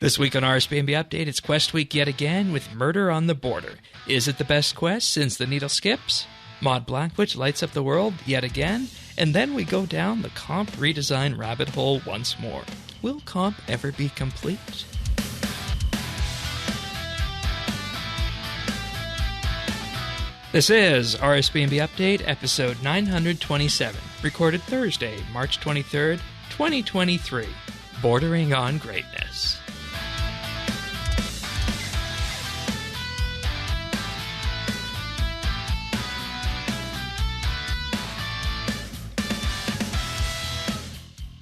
This week on RSBANDB Update, it's Quest Week yet again with Murder on the Border. Is it the best quest since the needle skips? Mod Blkwitch lights up the world yet again, and then we go down the comp redesign rabbit hole once more. Will comp ever be complete? This is RSBANDB Update, episode 927, recorded Thursday, March 23rd, 2023. Bordering on greatness.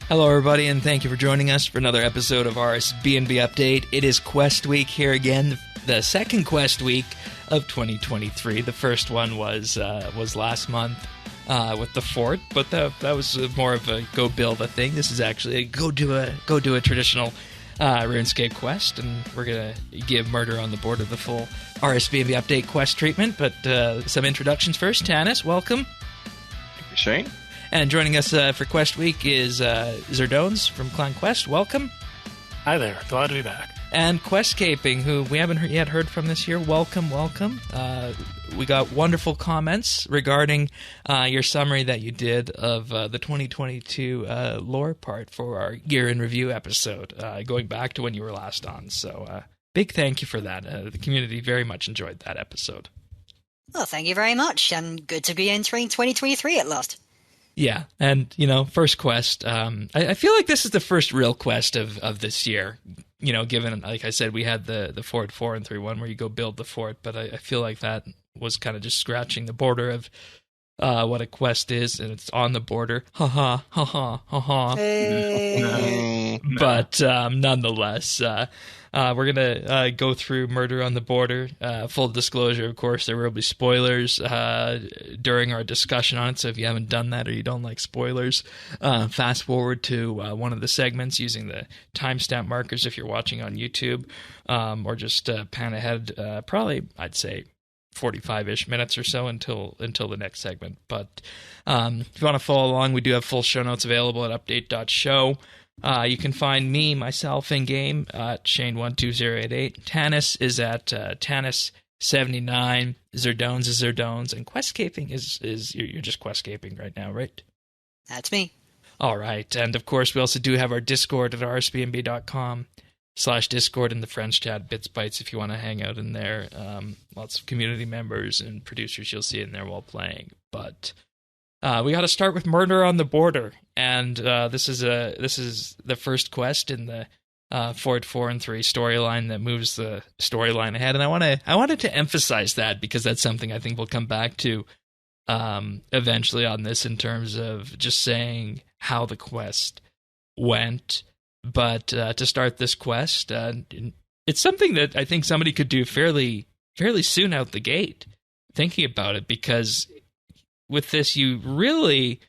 Hello, everybody, and thank you for joining us for another episode of RSBANDB Update. It is Quest Week here again, the second Quest Week of 2023. The first one was last month with the fort, but that was more of a go build a thing. This is actually a go do a traditional RuneScape quest, and we're gonna give Murder on the Border the full RSBANDB Update quest treatment. But some introductions first. Tannis, welcome. Thank you, Shane. And joining us for Quest Week is Zerdones from Clan Quest. Welcome. Hi there. Glad to be back. And Questcaping, who we haven't yet heard from this year. Welcome. We got wonderful comments regarding your summary that you did of the 2022 lore part for our Year in Review episode, going back to when you were last on. So big thank you for that. The community very much enjoyed that episode. Well, thank you very much, and good to be entering 2023 at last. Yeah, and, first quest. I feel like this is the first real quest of this year, given, like I said, we had the Fort 4 and 3.1 where you go build the fort, but I feel like that was kind of just scratching the border of what a quest is, and it's on the border. Ha ha, ha ha, ha ha. Hey. But nonetheless, we're going to go through Murder on the Border. Full disclosure, of course, there will be spoilers during our discussion on it, so if you haven't done that or you don't like spoilers, fast forward to one of the segments using the timestamp markers if you're watching on YouTube, or just pan ahead, probably, I'd say, 45-ish minutes or so until the next segment. But if you want to follow along, we do have full show notes available at update.show. You can find me, myself, in-game at Shane12088. Tannis is at Tannis79. Zerdones is Zerdones. And Questcaping is you're just Questcaping right now, right? That's me. All right. And, of course, we also do have our Discord at rsbnb.com/Discord in the Friends chat, BitsBytes, if you want to hang out in there. Lots of community members and producers you'll see in there while playing. But we got to start with Murder on the Border, and this is the first quest in the Fort 4 and 3 storyline that moves the storyline ahead. And I wanted to emphasize that because that's something I think we'll come back to eventually on this in terms of just saying how the quest went. But to start this quest, it's something that I think somebody could do fairly soon out the gate, thinking about it, because with this, you really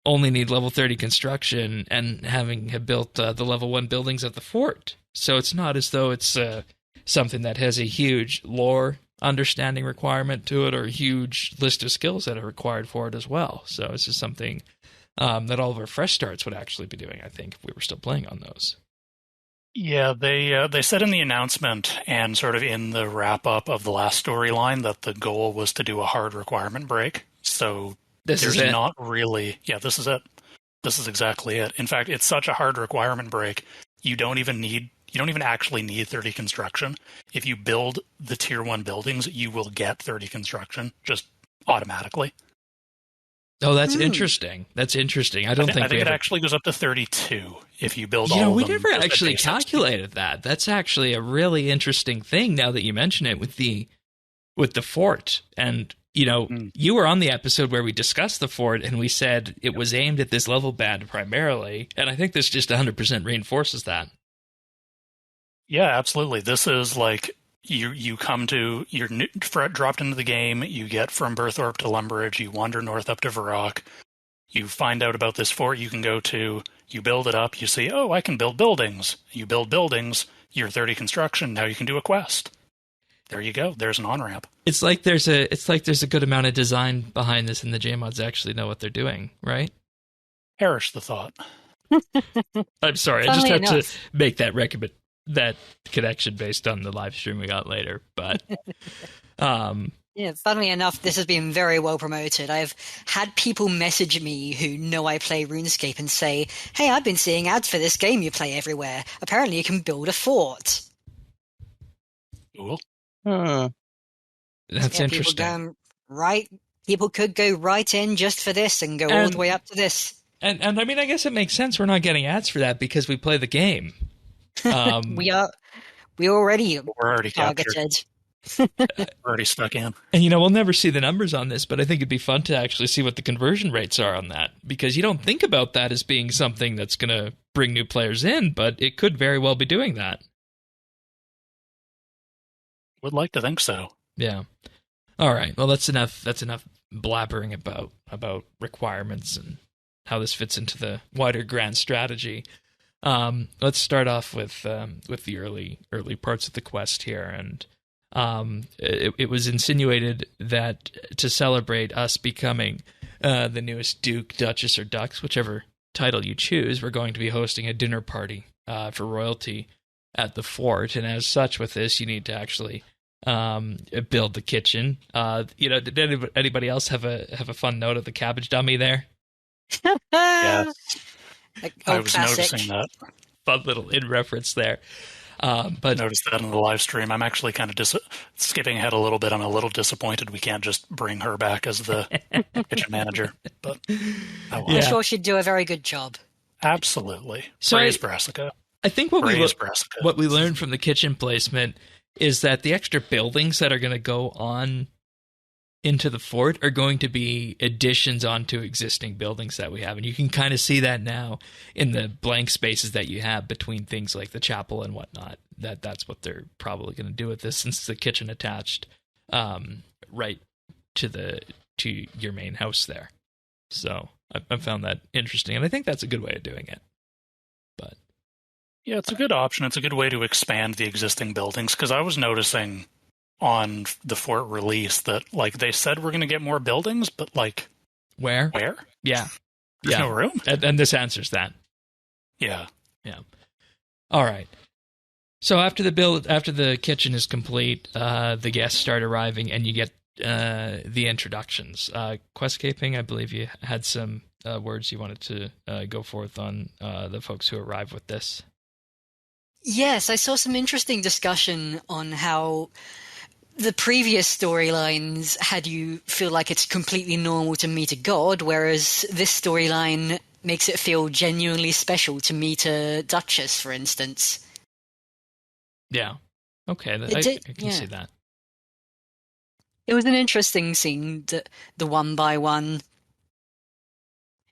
only need level 30 construction and having built the level 1 buildings at the fort. So it's not as though it's something that has a huge lore understanding requirement to it or a huge list of skills that are required for it as well. So it's just something that all of our fresh starts would actually be doing, I think, if we were still playing on those. Yeah, they said in the announcement and sort of in the wrap-up of the last storyline that the goal was to do a hard requirement break. So there's not really... Yeah, this is it. This is exactly it. In fact, it's such a hard requirement break, you don't even actually need 30 construction. If you build the Tier 1 buildings, you will get 30 construction, just automatically. Oh, that's interesting. That's interesting. I think it actually goes up to 32 if you build all of them. We never actually calculated that. That's actually a really interesting thing now that you mention it with the fort. And, you were on the episode where we discussed the fort and we said it was aimed at this level band primarily. And I think this just 100% reinforces that. Yeah, absolutely. This is like... you're dropped into the game, you get from Berthorpe to Lumbridge, you wander north up to Varrock, you find out about this fort you can go to, you build it up, you see, oh, I can build buildings. You build buildings, you're 30 construction, now you can do a quest. There you go, there's an on-ramp. It's like there's a good amount of design behind this and the JMods actually know what they're doing, right? Perish the thought. I'm sorry, I just have to make that that connection based on the live stream we got later. But yeah, funnily enough, this has been very well promoted. I've had people message me who know I play RuneScape and say, "Hey, I've been seeing ads for this game you play everywhere. Apparently, you can build a fort." Cool. That's interesting. People could go right in just for this and go all the way up to this. And I mean, I guess it makes sense. We're not getting ads for that because we play the game. We're already targeted. We're already stuck in. And, we'll never see the numbers on this, but I think it'd be fun to actually see what the conversion rates are on that, because you don't think about that as being something that's going to bring new players in, but it could very well be doing that. Would like to think so. Yeah. All right. Well, that's enough blabbering about requirements and how this fits into the wider grand strategy. Let's start off with the early parts of the quest here, and it was insinuated that to celebrate us becoming the newest Duke, Duchess, or Dux, whichever title you choose, we're going to be hosting a dinner party for royalty at the fort, and as such, with this, you need to actually build the kitchen. Did anybody else have a fun note of the cabbage dummy there? Yeah, I was classic. noticing that. Fun little in reference there. But noticed that in the live stream. I'm actually kind of skipping ahead a little bit. I'm a little disappointed we can't just bring her back as the kitchen manager. But I'm sure she'd do a very good job. Absolutely. So Praise Brassica. I think what we learned from the kitchen placement is that the extra buildings that are going to go on into the fort are going to be additions onto existing buildings that we have. And you can kind of see that now in the blank spaces that you have between things like the chapel and whatnot. That's what they're probably going to do with this, since the kitchen attached right to your main house there. So I found that interesting, and I think that's a good way of doing it. But yeah, it's a good option. It's a good way to expand the existing buildings, because I was noticing on the fort release that they said we're going to get more buildings, but where? Yeah. There's no room. And this answers that. Yeah. All right. So after the kitchen is complete, the guests start arriving, and you get the introductions. Questcaping, I believe you had some words you wanted to go forth on the folks who arrive with this. Yes, I saw some interesting discussion on how the previous storylines had you feel like it's completely normal to meet a god, whereas this storyline makes it feel genuinely special to meet a duchess, for instance. Yeah. Okay, I can see that. It was an interesting scene, the one by one,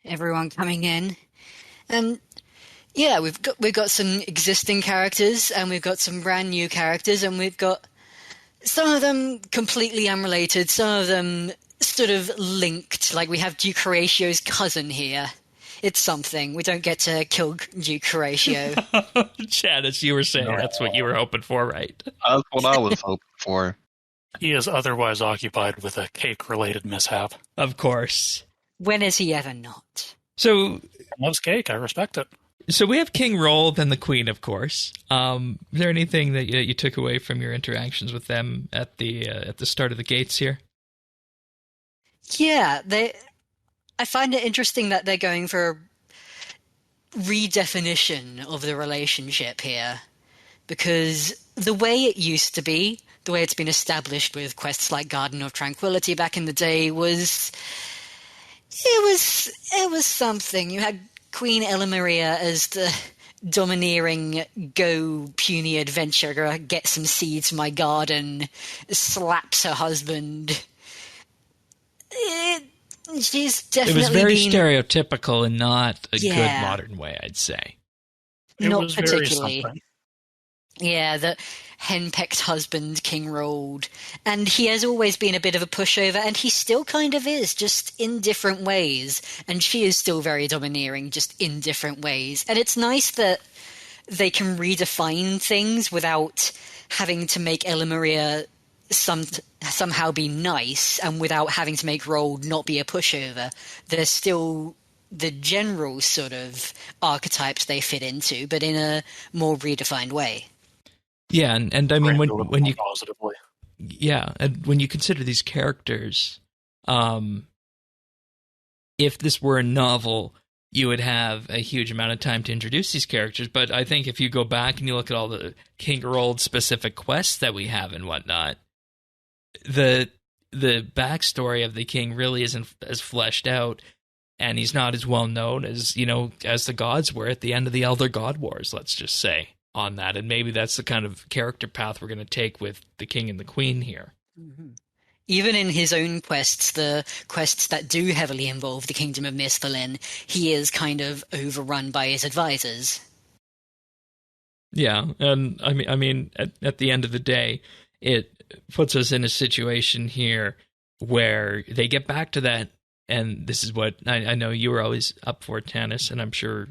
everyone coming in. And yeah, we've got some existing characters, and we've got some brand new characters, and we've got some of them completely unrelated, some of them sort of linked. Like we have Duke Horatio's cousin here. It's something. We don't get to kill Duke Horatio. Chad, as you were saying, that's what you were hoping for, right? That's what I was hoping for. He is otherwise occupied with a cake-related mishap. Of course. When is he ever not? So, he loves cake. I respect it. So we have King Roll, then the Queen, of course. Is there anything that you took away from your interactions with them at the start of the gates here? Yeah, I find it interesting that they're going for a redefinition of the relationship here, because the way it used to be, the way it's been established with quests like Garden of Tranquility back in the day, was something. You had Queen Elamaria as the domineering, go puny adventurer, get some seeds from my garden, slaps her husband. She's definitely It was very stereotypical and not a good modern way, I'd say. Not particularly. Yeah, the henpecked husband, King Rolled. And he has always been a bit of a pushover, and he still kind of is, just in different ways. And she is still very domineering, just in different ways. And it's nice that they can redefine things without having to make Ella Maria somehow be nice, and without having to make Rolled not be a pushover. There's still the general sort of archetypes they fit into, but in a more redefined way. Yeah, and I mean when you positively. Yeah, and when you consider these characters, if this were a novel, you would have a huge amount of time to introduce these characters. But I think if you go back and you look at all the King Rold specific quests that we have and whatnot, the backstory of the king really isn't as fleshed out, and he's not as well known as as the gods were at the end of the Elder God Wars. Let's just say on that, and maybe that's the kind of character path we're going to take with the king and the queen here. Mm-hmm. Even in his own quests, the quests that do heavily involve the Kingdom of Misthalin, he is kind of overrun by his advisors. Yeah, and I mean, at the end of the day, it puts us in a situation here where they get back to that, and this is what I know you were always up for, Tanis, and I'm sure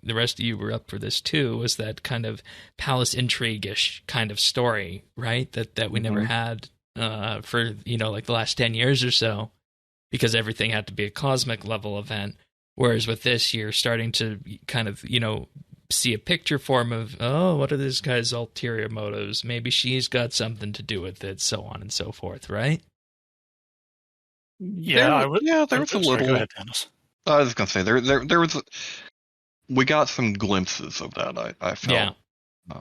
the rest of you were up for this too, was that kind of palace intrigue-ish kind of story, right? That we never had for, like the last 10 years or so, because everything had to be a cosmic level event. Whereas with this, you're starting to kind of, see a picture form of, what are this guy's ulterior motives? Maybe she's got something to do with it, so on and so forth, right? Yeah, there was a little. Go ahead, Dennis. I was gonna say there was. We got some glimpses of that. I felt. Yeah.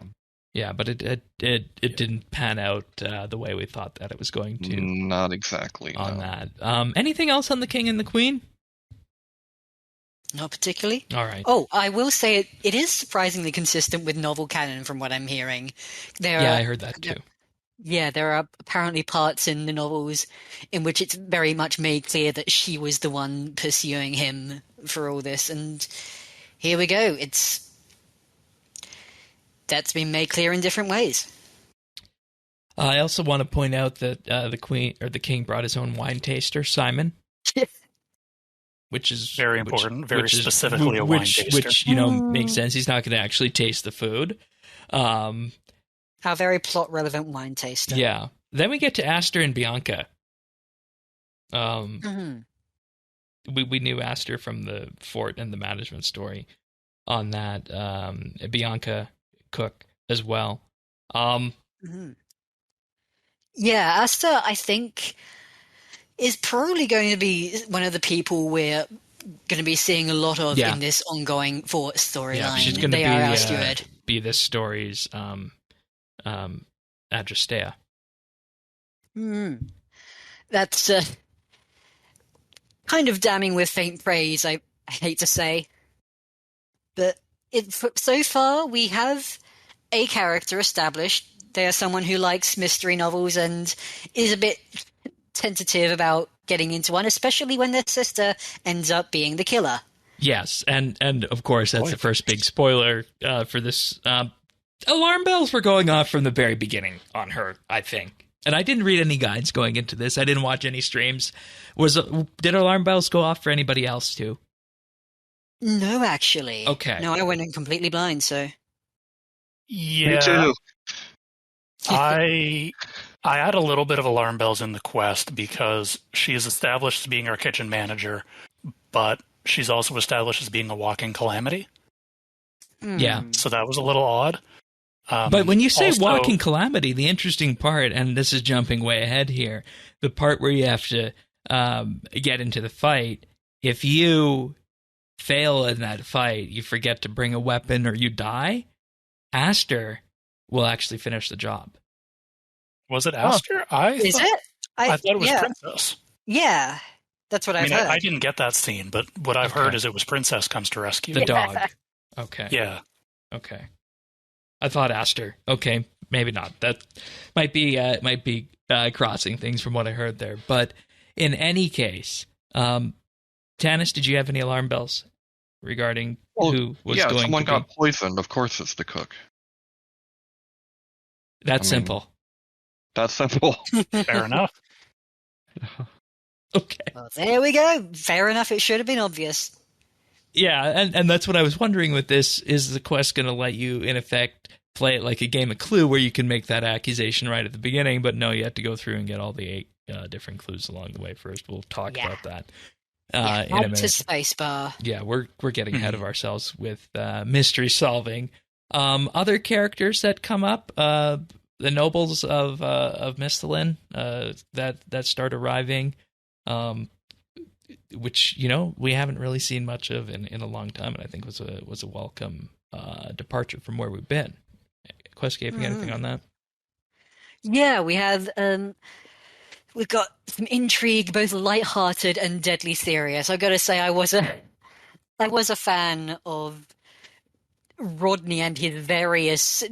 Yeah, but it didn't pan out the way we thought that it was going to. Not exactly. On that. Anything else on the king and the queen? Not particularly. All right. Oh, I will say it is surprisingly consistent with novel canon from what I'm hearing. I heard that too. Yeah, there are apparently parts in the novels in which it's very much made clear that she was the one pursuing him for all this, and here we go. That's been made clear in different ways. I also want to point out that the queen or the king brought his own wine taster, Simon. Which is very important, very specifically a wine taster. Which, makes sense. He's not going to actually taste the food. How very plot-relevant wine taster. Yeah. Then we get to Aster and Bianca. We knew Aster from the fort and the management story on that. Bianca cook as well. Yeah, Aster, I think, is probably going to be one of the people we're going to be seeing a lot of in this ongoing fort storyline. Yeah, she's going to be this story's Adrestea. That's kind of damning with faint praise, I hate to say. But so far, we have a character established. They are someone who likes mystery novels and is a bit tentative about getting into one, especially when their sister ends up being the killer. Yes, and of course, that's the first big spoiler for this. Alarm bells were going off from the very beginning on her, I think. And I didn't read any guides going into this. I didn't watch any streams. Did alarm bells go off for anybody else too? No, actually. Okay. No, I went in completely blind, so. Yeah. Me too. I had a little bit of alarm bells in the quest because she is established as being our kitchen manager, but she's also established as being a walking calamity. Yeah. So that was a little odd. But when you say walking calamity, the interesting part, and this is jumping way ahead here, the part where you have to get into the fight, if you fail in that fight, you forget to bring a weapon or you die, Aster will actually finish the job. Was it Aster? I thought it was Princess. Yeah, that's what I've heard. I didn't get that scene, but what I've heard is it was Princess comes to rescue. The dog. Okay. Yeah. Okay. I thought Aster. Okay, maybe not. That might be crossing things from what I heard there. But in any case, Tanis, did you have any alarm bells regarding who was going to be? Someone got poisoned. Of course it's the cook. That's simple. That's simple. Fair enough. Okay. Well, there we go. Fair enough. It should have been obvious. Yeah, and that's what I was wondering with this. Is the quest going to let you, in effect, play it like a game of Clue where you can make that accusation right at the beginning, but no, you have to go through and get all the 8 different clues along the way first. We'll talk about that in a minute. To spacebar. Yeah, we're getting ahead of ourselves with mystery solving. Other characters that come up, the nobles of Mistalin that start arriving, which we haven't really seen much of in a long time, and I think was a welcome departure from where we've been. Questcape, anything on that? Yeah, we've got some intrigue, both lighthearted and deadly serious. I've got to say, I was a fan of Rodney and his various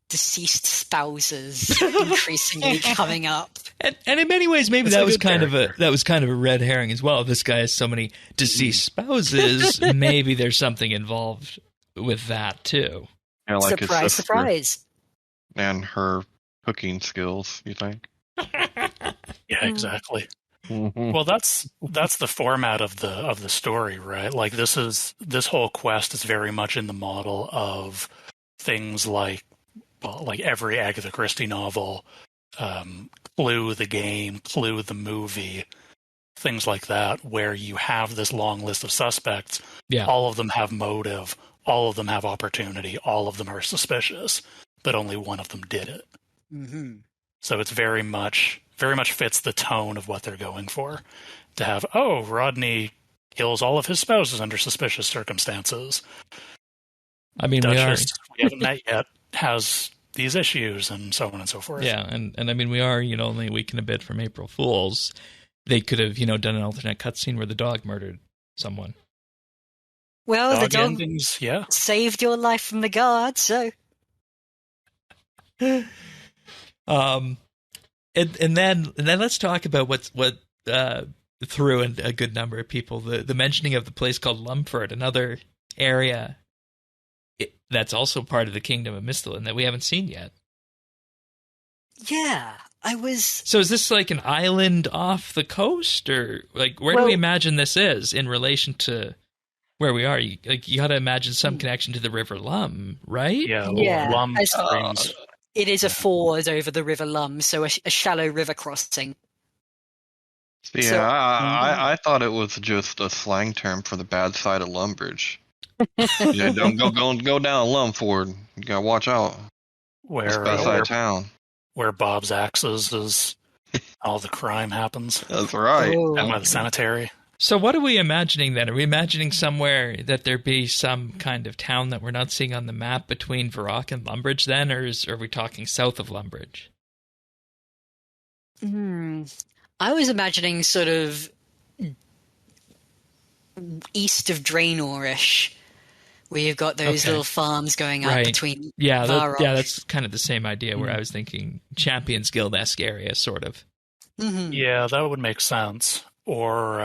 deceased spouses increasingly coming up. And in many ways, maybe that was kind of a red herring as well. If this guy has so many deceased spouses, maybe there's something involved with that too. Yeah, like surprise, surprise. And her cooking skills, you think? Yeah, exactly. Well, that's the format of the story, right? Like this whole quest is very much in the model of things like every Agatha Christie novel, Clue the game, Clue the movie, things like that, where you have this long list of suspects. Yeah. All of them have motive, all of them have opportunity, all of them are suspicious, but only one of them did it. Mm-hmm. So it's very much fits the tone of what they're going for. To have, Rodney kills all of his spouses under suspicious circumstances. I mean, Duchess, we haven't met yet, has these issues, and so on and so forth. Yeah, and I mean, we are, only a week and a bit from April Fool's. They could have, done an alternate cutscene where the dog murdered someone. Well, the dog endings, yeah, saved your life from the guard, so. And then let's talk about what threw in a good number of people, the mentioning of the place called Lumford, another area that's also part of the Kingdom of Mistalin that we haven't seen yet. Yeah, So is this like an island off the coast, or like where do we imagine this is in relation to where we are? You got to imagine some connection to the River Lum, right? Yeah. Lum Springs. It is a ford over the River Lum, so a shallow river crossing. Yeah, I thought it was just a slang term for the bad side of Lumbridge. Yeah, don't go down Lumford. You gotta watch out. Where bad side of town. Where Bob's Axes is, all the crime happens. That's right. Down by the cemetery. So what are we imagining then? Are we imagining somewhere that there be some kind of town that we're not seeing on the map between Varrock and Lumbridge then, or are we talking south of Lumbridge? I was imagining sort of east of Draenor-ish, where you've got those little farms going up between Varrock. That's kind of the same idea where I was thinking Champions Guild-esque area, sort of. Mm-hmm. Yeah, that would make sense. Or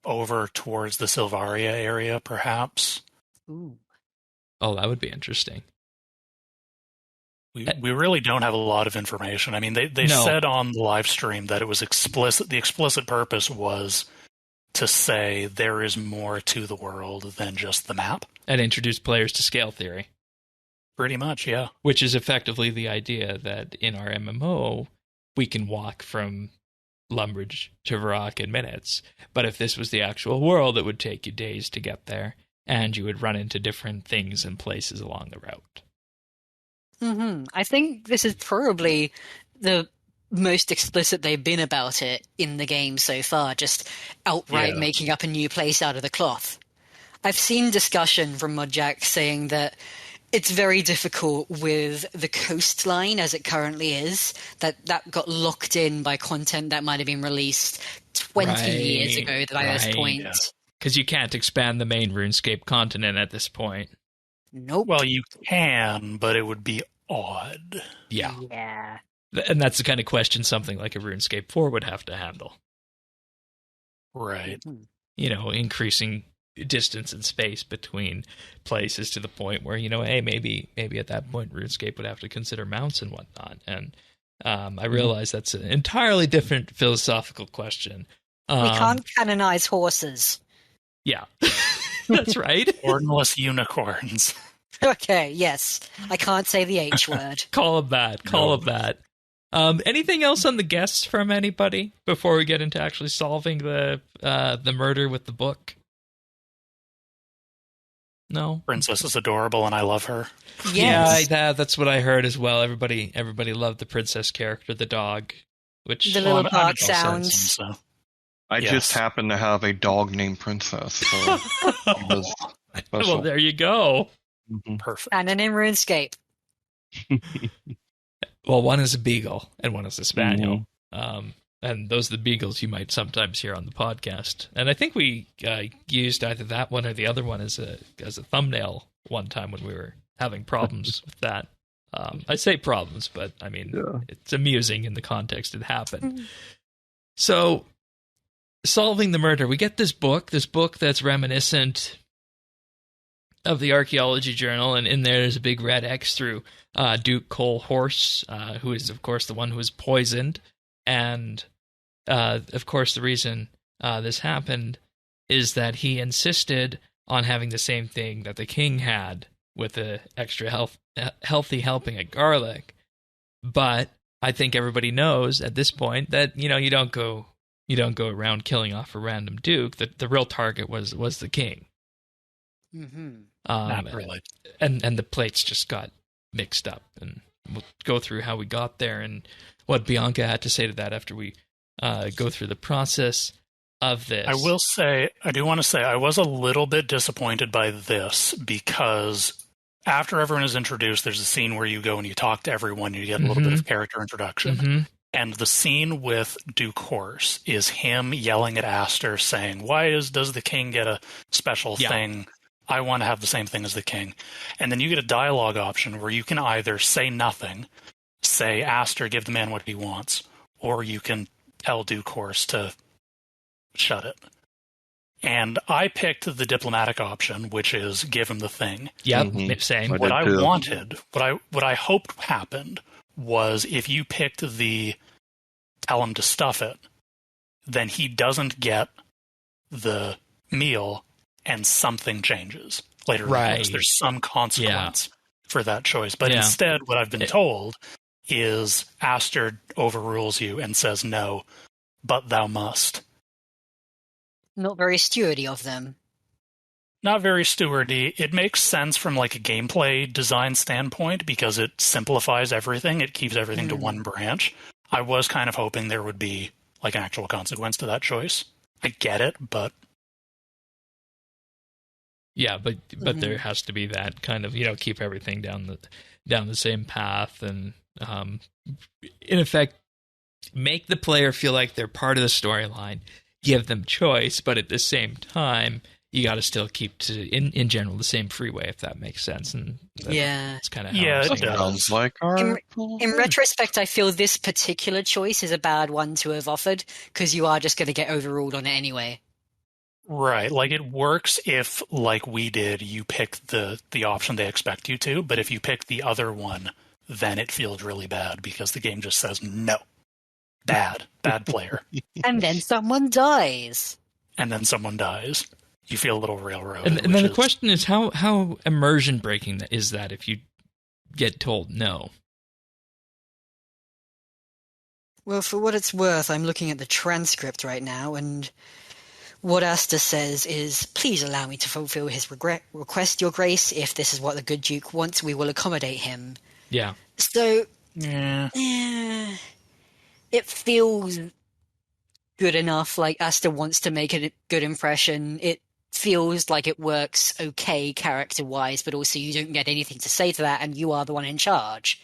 over towards the Silvaria area, perhaps. Ooh. Oh, that would be interesting. We really don't have a lot of information. I mean, they said on the live stream that it was explicit. The explicit purpose was to say there is more to the world than just the map. And introduce players to scale theory. Pretty much, yeah. Which is effectively the idea that in our MMO, we can walk from Lumbridge to Varrock in minutes. But if this was the actual world, it would take you days to get there, and you would run into different things and places along the route. Mm-hmm. I think this is probably the most explicit they've been about it in the game so far, just outright making up a new place out of the cloth. I've seen discussion from Modjack saying that it's very difficult with the coastline as it currently is, that got locked in by content that might have been released 20 years ago by this point. Because you can't expand the main RuneScape continent at this point. Nope. Well, you can, but it would be odd. Yeah. And that's the kind of question something like a RuneScape 4 would have to handle. Right. Increasing distance and space between places to the point where, hey, maybe at that point RuneScape would have to consider mounts and whatnot. And I realize that's an entirely different philosophical question. We can't canonize horses. Yeah, that's right. Hornless unicorns. Okay, yes. I can't say the H word. Call them that. Anything else on the guests from anybody before we get into actually solving the murder with the book? No. Princess is adorable, and I love her. Yes. Yeah, that's what I heard as well. Everybody loved the princess character, the dog, which The little bark I'm a dog sounds. person, so. I Yes. just happen to have a dog named Princess, so it was special. well, there you go. Mhm. Perfect. And an in RuneScape. Well, one is a beagle and one is a spaniel. And those are the beagles you might sometimes hear on the podcast. And I think we used either that one or the other one as a thumbnail one time when we were having problems with that. I say problems, but I mean, it's amusing in the context it happened. So, solving the murder. We get this book that's reminiscent of the Archaeology Journal, and in there's a big red X through Duke Cole Horse, who is, of course, the one who was poisoned. And, of course, the reason this happened is that he insisted on having the same thing that the king had with the extra healthy helping of garlic. But I think everybody knows at this point that, you don't go around killing off a random duke. The real target was the king. Mm-hmm. Not really. And the plates just got mixed up. And we'll go through how we got there and what Bianca had to say to that after we go through the process of this. I do want to say, I was a little bit disappointed by this because after everyone is introduced, there's a scene where you go and you talk to everyone, you get a little bit of character introduction. Mm-hmm. And the scene with Duke Horse is him yelling at Aster saying, does the king get a special thing? I want to have the same thing as the king. And then you get a dialogue option where you can either say nothing, say, Aster, give the man what he wants, or you can tell Duke Horse to shut it. And I picked the diplomatic option, which is give him the thing. Yep, same. What I wanted, what I hoped happened was if you picked the tell him to stuff it, then he doesn't get the meal and something changes later. Right. There's some consequence for that choice. But instead, what I've been told is Aster overrules you and says no, but thou must. Not very stewardy of them. Not very stewardy. It makes sense from like a gameplay design standpoint because it simplifies everything. It keeps everything to one branch. I was kind of hoping there would be like an actual consequence to that choice. I get it, but yeah, but there has to be that kind of keep everything down the same path and in effect make the player feel like they're part of the storyline. Give them choice, but at the same time, you got to still keep in general the same freeway, if that makes sense. And it's kind of how it sounds like in retrospect, I feel this particular choice is a bad one to have offered because you are just going to get overruled on it anyway. Right, like it works if, like we did, you pick the option they expect you to, but if you pick the other one, then it feels really bad because the game just says no. Bad player. And then someone dies. You feel a little railroaded. And then the question is, how immersion breaking is that if you get told no? Well, for what it's worth, I'm looking at the transcript right now, and what Aster says is, please allow me to fulfill his request, Your Grace. If this is what the good Duke wants, we will accommodate him. Yeah. So, it feels good enough, like Aster wants to make a good impression. It feels like it works okay character-wise, but also you don't get anything to say to that, and you are the one in charge.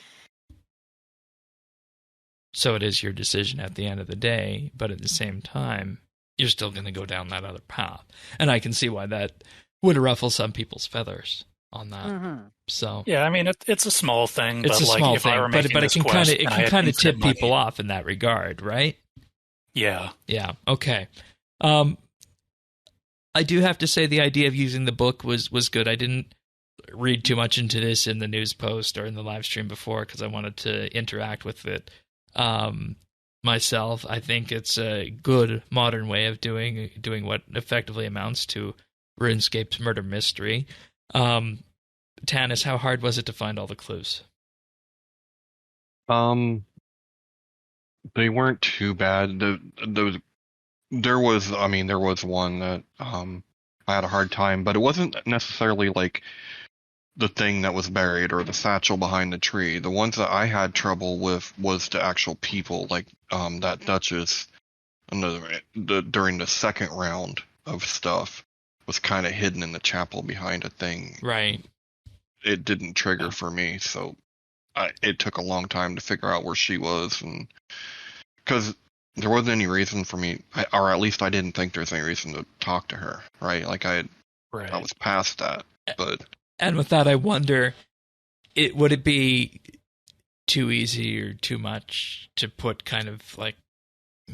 So it is your decision at the end of the day, but at the same time, you're still going to go down that other path. And I can see why that would ruffle some people's feathers on that. Mm-hmm. So yeah, I mean, it's a small thing, it's but a like small if thing, I were making but it can kind of tip people money. off in that regard, right? Yeah. Yeah. Okay. I do have to say the idea of using the book was good. I didn't read too much into this in the news post or in the live stream before because I wanted to interact with it myself. I think it's a good modern way of doing what effectively amounts to RuneScape's murder mystery. Tanis, how hard was it to find all the clues? They weren't too bad. There was one that I had a hard time, but it wasn't necessarily like the thing that was buried or the satchel behind the tree. The ones that I had trouble with was the actual people, like that Duchess during the second round of stuff was kind of hidden in the chapel behind a thing. Right. It didn't trigger for me, so it took a long time to figure out where she was, and because there wasn't any reason for me, or at least I didn't think there was any reason to talk to her, right? Like I was past that, but. And with that, I wonder, would it be too easy or too much to put kind of like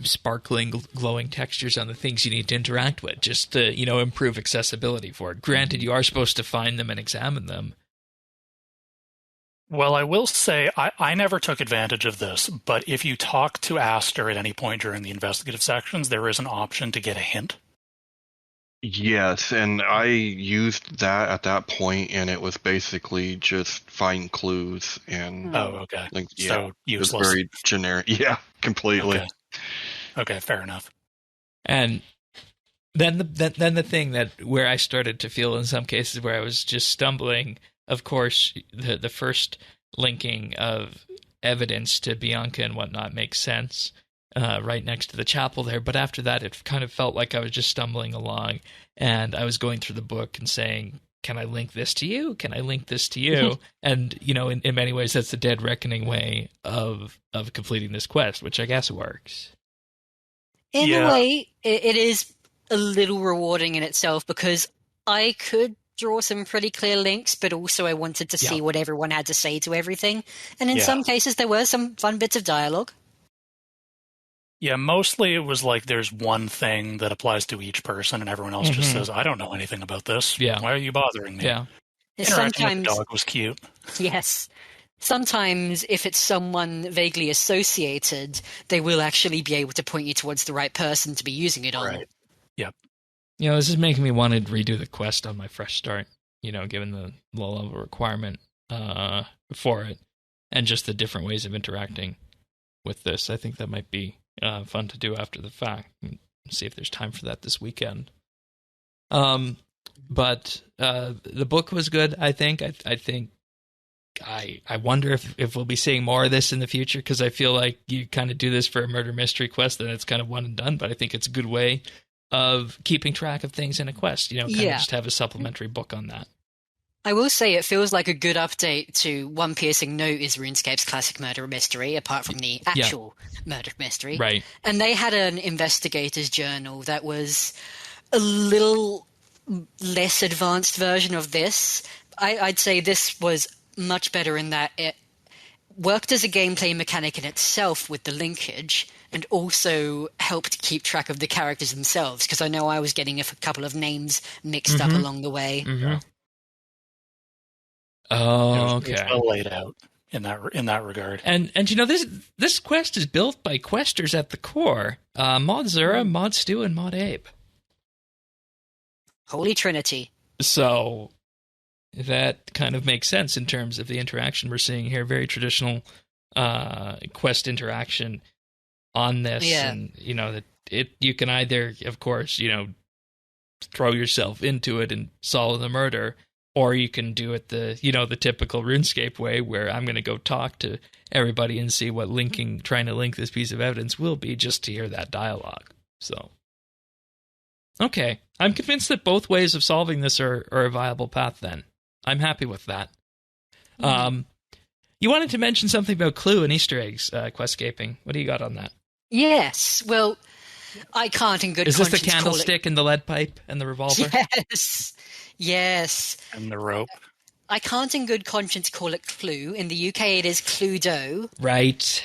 sparkling, glowing textures on the things you need to interact with, just to, improve accessibility for it? Granted, you are supposed to find them and examine them. Well, I will say I never took advantage of this, but if you talk to Aster at any point during the investigative sections, there is an option to get a hint. Yes, and I used that at that point, and it was basically just find clues and. Oh, okay. So useless. It was very generic. Yeah, completely. Okay, fair enough. And then the thing where I started to feel in some cases where I was just stumbling. Of course, the first linking of evidence to Bianca and whatnot makes sense. Right next to the chapel there, but after that it kind of felt like I was just stumbling along, and I was going through the book and saying, can I link this to you? Can I link this to you? And, in many ways that's the dead reckoning way of completing this quest, which I guess works. In a way, it is a little rewarding in itself, because I could draw some pretty clear links, but also I wanted to see what everyone had to say to everything. And in some cases there were some fun bits of dialogue. Yeah, mostly it was like there's one thing that applies to each person, and everyone else just says, I don't know anything about this. Yeah. Why are you bothering me? Yeah. Interacting with the dog was cute. Yes. Sometimes, if it's someone vaguely associated, they will actually be able to point you towards the right person to be using it on. Right. Yep. This is making me want to redo the quest on my fresh start, given the low level requirement for it, and just the different ways of interacting with this. I think that might be fun to do after the fact. See if there's time for that this weekend. But the book was good, I think. I think I wonder if we'll be seeing more of this in the future, because I feel like you kind of do this for a murder mystery quest and it's kind of one and done, but I think it's a good way of keeping track of things in a quest, kind of just have a supplementary book on that. I will say it feels like a good update to One Piercing Note is RuneScape's classic murder mystery, apart from the actual murder mystery. Right. And they had an investigator's journal that was a little less advanced version of this. I'd say this was much better in that it worked as a gameplay mechanic in itself with the linkage, and also helped keep track of the characters themselves, because I know I was getting a couple of names mixed up along the way. Mm-hmm. Oh, okay. It's well laid out in that regard. And this quest is built by questers at the core. Mod Zura, Mod Stu, and Mod Abe. Holy Trinity. So that kind of makes sense in terms of the interaction we're seeing here. Very traditional quest interaction on this. Yeah. And, that you can either, of course, throw yourself into it and solve the murder, or you can do it the typical RuneScape way, where I'm going to go talk to everybody and see what trying to link this piece of evidence will be, just to hear that dialogue. So, okay. I'm convinced that both ways of solving this are a viable path then. I'm happy with that. You wanted to mention something about Clue and Easter eggs, questscaping. What do you got on that? Yes. Well, I can't in good conscience. Is this the candlestick and the lead pipe and the revolver? Yes. And the rope. I can't in good conscience call it Clue. In the UK it is Cluedo. Right.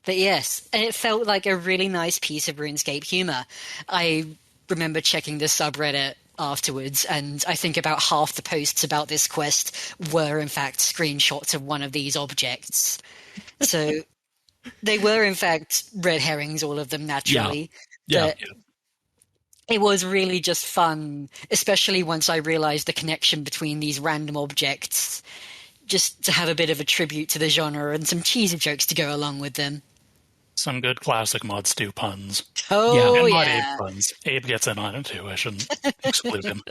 But yes, and it felt like a really nice piece of RuneScape humor. I remember checking the subreddit afterwards, and I think about half the posts about this quest were in fact screenshots of one of these objects. So they were in fact red herrings, all of them, naturally. Yeah. It was really just fun, especially once I realized the connection between these random objects, just to have a bit of a tribute to the genre and some cheesy jokes to go along with them. Some good classic Mod Stew puns. Oh, and yeah. Mod Abe puns. Abe gets in on it too. I shouldn't exclude him.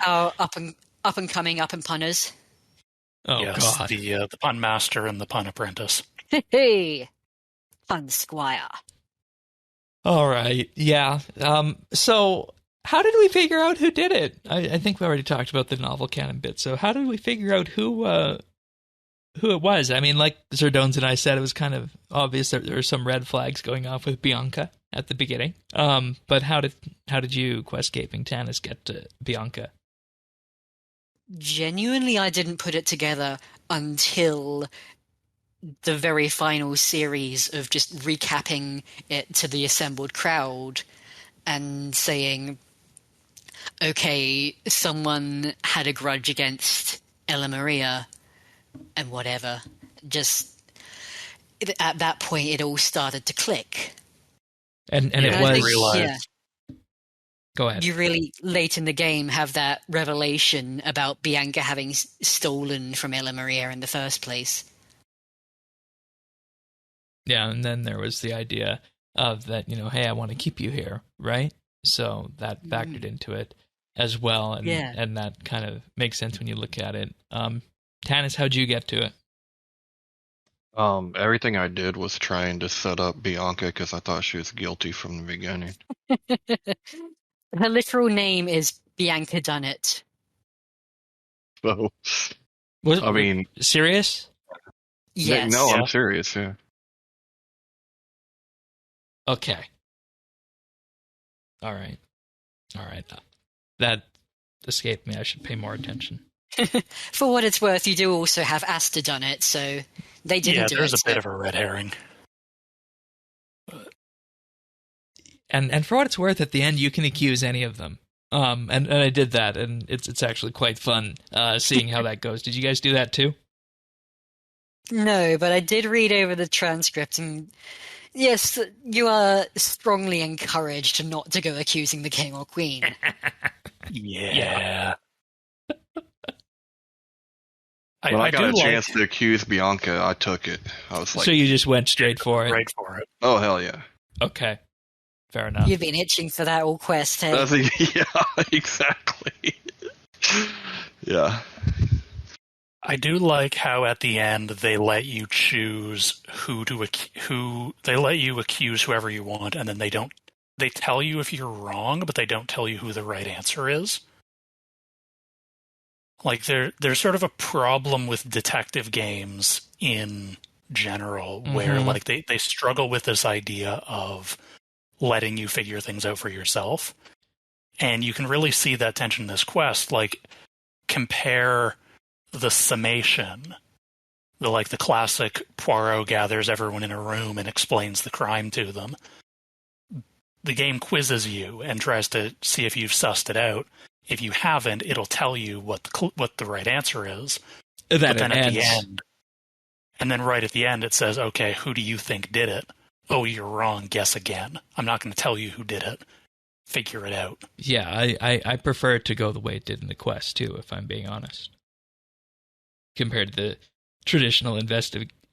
Oh, up and coming up and punners. Oh, yes, God. The pun master and the pun apprentice. Hey, pun squire. All right, yeah. So how did we figure out who did it? I think we already talked about the novel canon bit. So how did we figure out who it was? I mean, like Zerdones and I said, it was kind of obvious that there were some red flags going off with Bianca at the beginning. But how did you, Questscaping Tanis, get to Bianca? Genuinely, I didn't put it together until the very final series of just recapping it to the assembled crowd and saying, okay, someone had a grudge against Ella Maria and whatever. Just at that point, it all started to click. And it was... Yeah. Go ahead. You really, late in the game, have that revelation about Bianca having stolen from Ella Maria in the first place. Yeah, and then there was the idea of that, hey, I want to keep you here, right? So that factored into it as well, and that kind of makes sense when you look at it. Tanis, how'd you get to it? Everything I did was trying to set up Bianca because I thought she was guilty from the beginning. Her literal name is Bianca Dunnett. So, serious? Yes. No, I'm serious, yeah. Okay. All right. That escaped me. I should pay more attention. For what it's worth, you do also have Asta Dunnett, so they didn't do it. Yeah, there's a bit of a red herring. And for what it's worth, at the end, you can accuse any of them. And I did that, and it's actually quite fun seeing how that goes. Did you guys do that too? No, but I did read over the transcript, and yes, you are strongly encouraged not to go accusing the king or queen. Yeah. When I got a chance to accuse Bianca, I took it. I was like, so you just went straight for it? Right for it. Oh, hell yeah. Okay. Fair enough. You've been itching for that all quest, hey? Yeah, exactly. Yeah. I do like how at the end they let you choose they let you accuse whoever you want, and then they tell you if you're wrong, but they don't tell you who the right answer is. Like there's sort of a problem with detective games in general where like they struggle with this idea of letting you figure things out for yourself. And you can really see that tension in this quest. Like, compare the summation, the classic Poirot gathers everyone in a room and explains the crime to them. The game quizzes you and tries to see if you've sussed it out. If you haven't, it'll tell you what the right answer is. But then at the end, and then right at the end, it says, okay, who do you think did it? Oh, you're wrong. Guess again. I'm not going to tell you who did it. Figure it out. Yeah, I prefer it to go the way it did in the quest, too, if I'm being honest. Compared to the traditional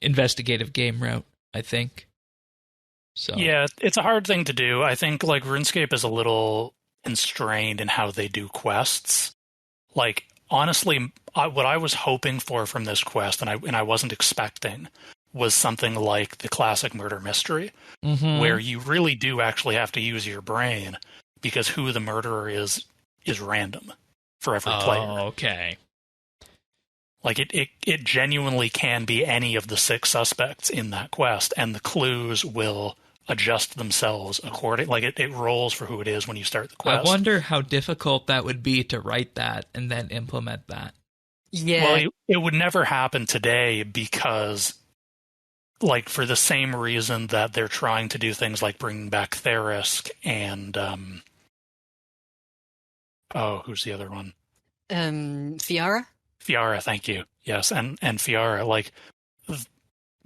investigative game route, I think. So yeah, it's a hard thing to do. I think like RuneScape is a little constrained in how they do quests. Like, honestly, what I was hoping for from this quest, and I wasn't expecting, was something like the classic murder mystery, where you really do actually have to use your brain because who the murderer is random for every player. Oh, okay. Like it genuinely can be any of the 6 suspects in that quest, and the clues will adjust themselves according. Like it rolls for who it is when you start the quest. I wonder how difficult that would be to write that and then implement that. Yeah. Well, it would never happen today because, like, for the same reason that they're trying to do things like bringing back Therisk and who's the other one? Fiara? Fiara, thank you. Yes, and Fiara, like,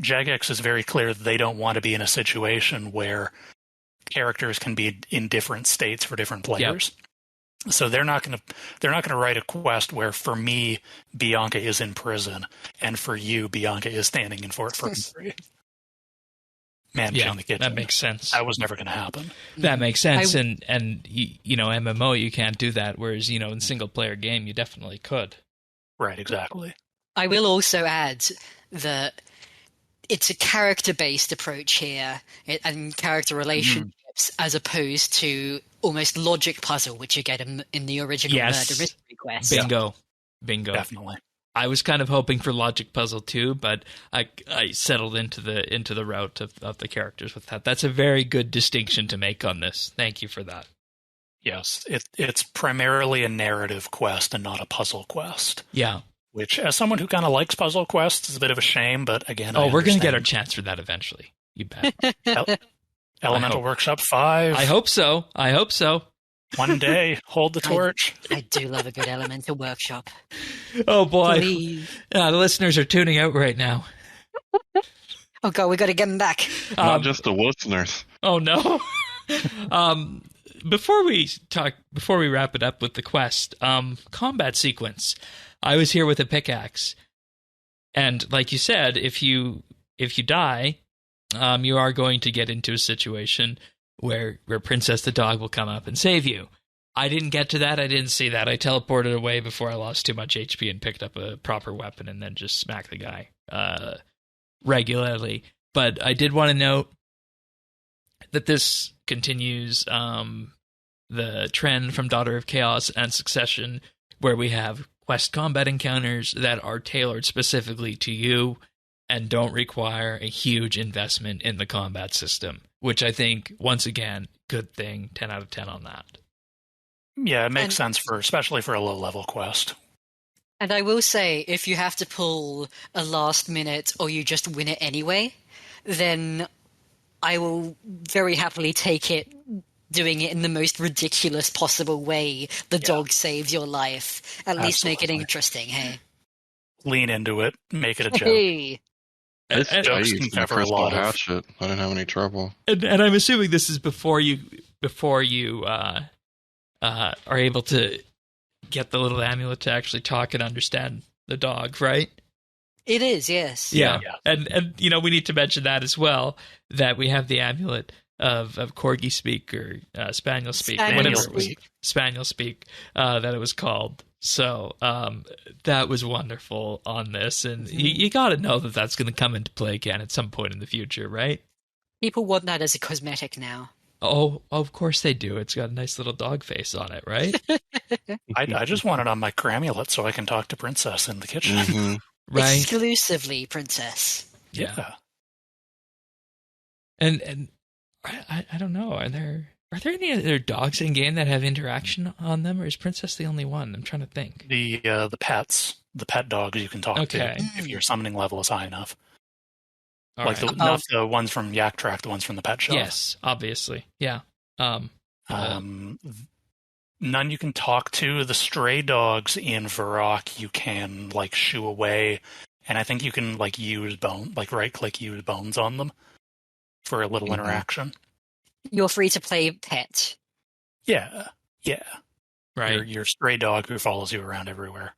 Jagex is very clear that they don't want to be in a situation where characters can be in different states for different players. Yep. So they're not going to write a quest where, for me, Bianca is in prison, and for you, Bianca is standing in Fort Fernbury. managing the kitchen. That makes sense. That was never going to happen. That makes sense. And MMO, you can't do that, whereas, in single-player game, you definitely could. Right, exactly. I will also add that it's a character-based approach here and character relationships as opposed to almost logic puzzle, which you get in the original Murder Mystery Quest. Bingo. Definitely. I was kind of hoping for logic puzzle too, but I settled into the route of the characters with that. That's a very good distinction to make on this. Thank you for that. Yes, it's primarily a narrative quest and not a puzzle quest. Yeah. Which, as someone who kind of likes puzzle quests, is a bit of a shame, but again, we're going to get our chance for that eventually. You bet. Elemental Workshop 5. I hope so. One day, hold the torch. I do love a good Elemental Workshop. Oh, boy. Please. The listeners are tuning out right now. Oh, God, we got to get them back. Not just the listeners. Oh, no. Before we wrap it up with the quest, combat sequence. I was here with a pickaxe. And like you said, if you die, you are going to get into a situation where Princess the dog will come up and save you. I didn't get to that. I didn't see that. I teleported away before I lost too much HP and picked up a proper weapon and then just smacked the guy regularly. But I did want to note that this continues the trend from Daughter of Chaos and Succession, where we have quest combat encounters that are tailored specifically to you and don't require a huge investment in the combat system, which I think, once again, good thing, 10 out of 10 on that. Yeah, it makes sense especially for a low-level quest. And I will say, if you have to pull a last minute or you just win it anyway, then I will very happily take it doing it in the most ridiculous possible way. The dog saves your life. At least make it interesting, hey? Lean into it. Make it a joke. Hey. I used my crystal hatchet. I didn't have any trouble. And I'm assuming this is before you are able to get the little amulet to actually talk and understand the dog, right? It is, yes. Yeah. And we need to mention that as well, that we have the amulet of Corgi Speak or Spaniel Speak, Spaniel Speak, that it was called. So that was wonderful on this, and you got to know that that's going to come into play again at some point in the future, right? People want that as a cosmetic now. Oh, of course they do. It's got a nice little dog face on it, right? I just want it on my Cramulet so I can talk to Princess in the kitchen. Mm-hmm. Right? Exclusively Princess. Yeah. And I don't know. Are there any other dogs in game that have interaction on them, or is Princess the only one? I'm trying to think. The pets, the pet dogs you can talk to if your summoning level is high enough. Not the ones from Yak Track, the ones from the pet shop. Yes, obviously. Yeah. None you can talk to. The stray dogs in Varrock you can shoo away, and I think you can use right click use bones on them for a little interaction. You're free to play pet. Yeah. Right. Your stray dog who follows you around everywhere.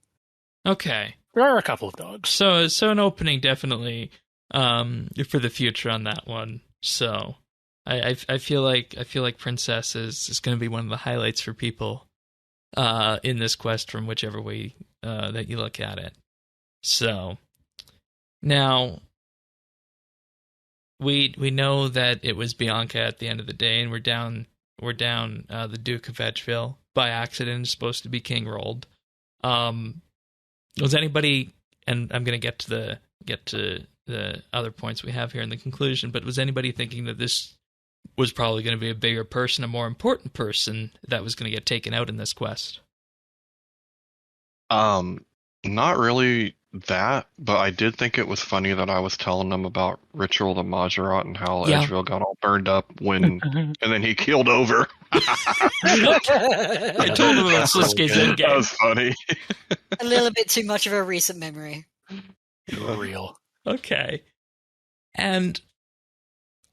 Okay. There are a couple of dogs. So an opening definitely for the future on that one. So I feel like Princess is going to be one of the highlights for people in this quest from whichever way that you look at it. So now we know that it was Bianca at the end of the day, and we're down the Duke of Edgeville by accident. It's supposed to be King rolled. Was anybody? And I'm going to get to the other points we have here in the conclusion. But was anybody thinking that this was probably going to be a bigger person, a more important person that was going to get taken out in this quest? Not really that, but I did think it was funny that I was telling them about Ritual the Majorat and how Edgeville got all burned up and then he keeled over. I told him about Sasuke's endgame. That was funny. A little bit too much of a recent memory. Real. Okay. And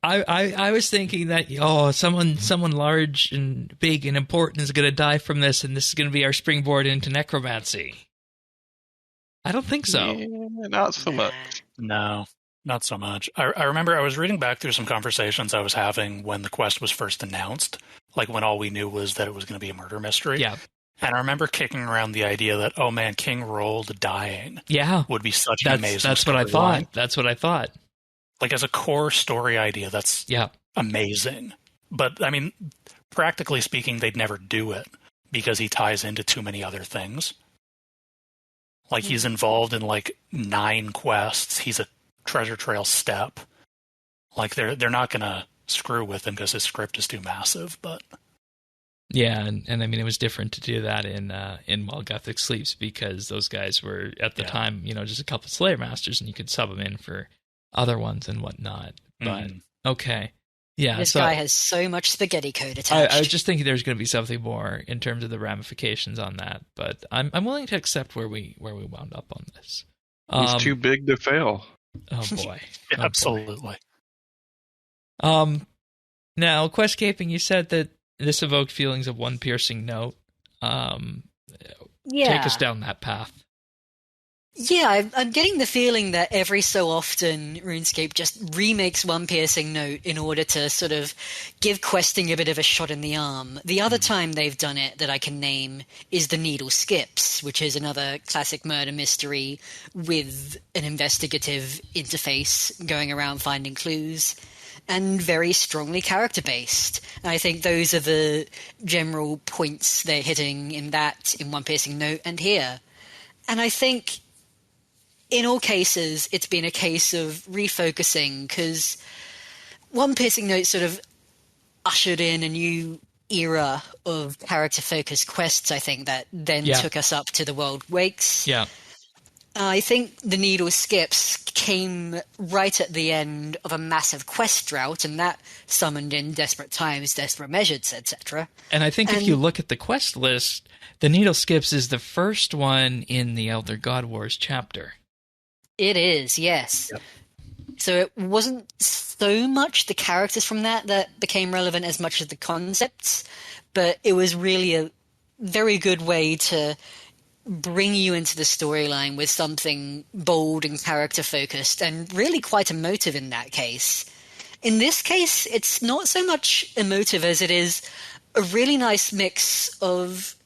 I was thinking that someone large and big and important is going to die from this, and this is going to be our springboard into necromancy. I don't think so. Yeah, not so much. No. Not so much. I remember I was reading back through some conversations I was having when the quest was first announced, like when all we knew was that it was going to be a murder mystery. Yeah. And I remember kicking around the idea that, oh man, King Rold dying would be such an amazing That's what I thought. That's what I thought. Like, as a core story idea, that's amazing. But, I mean, practically speaking, they'd never do it because he ties into too many other things. Like, he's involved in, like, 9 quests. He's a treasure trail step. Like, they're not going to screw with him because his script is too massive, but... Yeah, and I mean, it was different to do that in While Gothic Sleeps because those guys were, at the time, just a couple Slayer Masters, and you could sub them in for other ones and whatnot. But, okay. Yeah, this guy has so much spaghetti code attached. I was just thinking there's going to be something more in terms of the ramifications on that, but I'm willing to accept where we wound up on this. He's too big to fail. Oh, boy. Absolutely. Now, Questscaping, you said that this evoked feelings of one piercing note. Take us down that path. Yeah, I'm getting the feeling that every so often RuneScape just remakes one piercing note in order to sort of give questing a bit of a shot in the arm. The other time they've done it that I can name is the Needle Skips, which is another classic murder mystery with an investigative interface going around finding clues. And very strongly character-based. I think those are the general points they're hitting in One Piercing Note, and here. And I think in all cases, it's been a case of refocusing, because One Piercing Note sort of ushered in a new era of character-focused quests, I think, that then took us up to The World Wakes. Yeah. I think the Needle Skips came right at the end of a massive quest drought, and that summoned in Desperate Times, Desperate Measures, etc. And I think if you look at the quest list, the Needle Skips is the first one in the Elder God Wars chapter. It is, yes. Yep. So it wasn't so much the characters from that became relevant as much as the concepts, but it was really a very good way to bring you into the storyline with something bold and character-focused and really quite emotive in that case. In this case, it's not so much emotive as it is a really nice mix of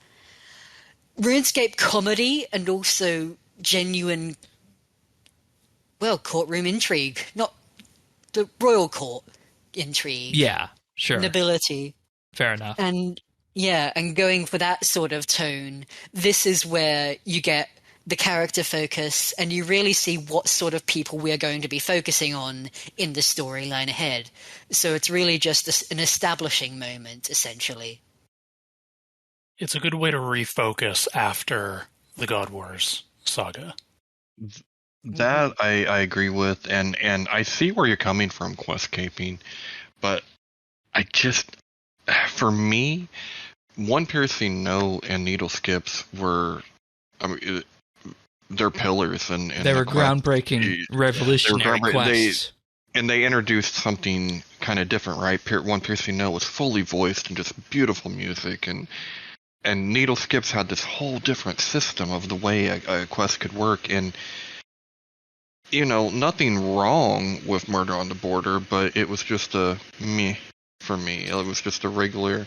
RuneScape comedy and also genuine, courtroom intrigue. Not the royal court intrigue. Yeah, sure. Nobility. Fair enough. And going for that sort of tone, this is where you get the character focus and you really see what sort of people we're going to be focusing on in the storyline ahead. So it's really just an establishing moment, essentially. It's a good way to refocus after the God Wars saga. That I agree with, and I see where you're coming from, Questscaping, but for me, One Piercing Note and Needle Skips were, they're pillars, and they were groundbreaking, revolutionary quests. They introduced something kind of different, right? One Piercing Note was fully voiced and just beautiful music, and Needle Skips had this whole different system of the way a quest could work, and nothing wrong with Murder on the Border, but it was just a meh for me. It was just a regular.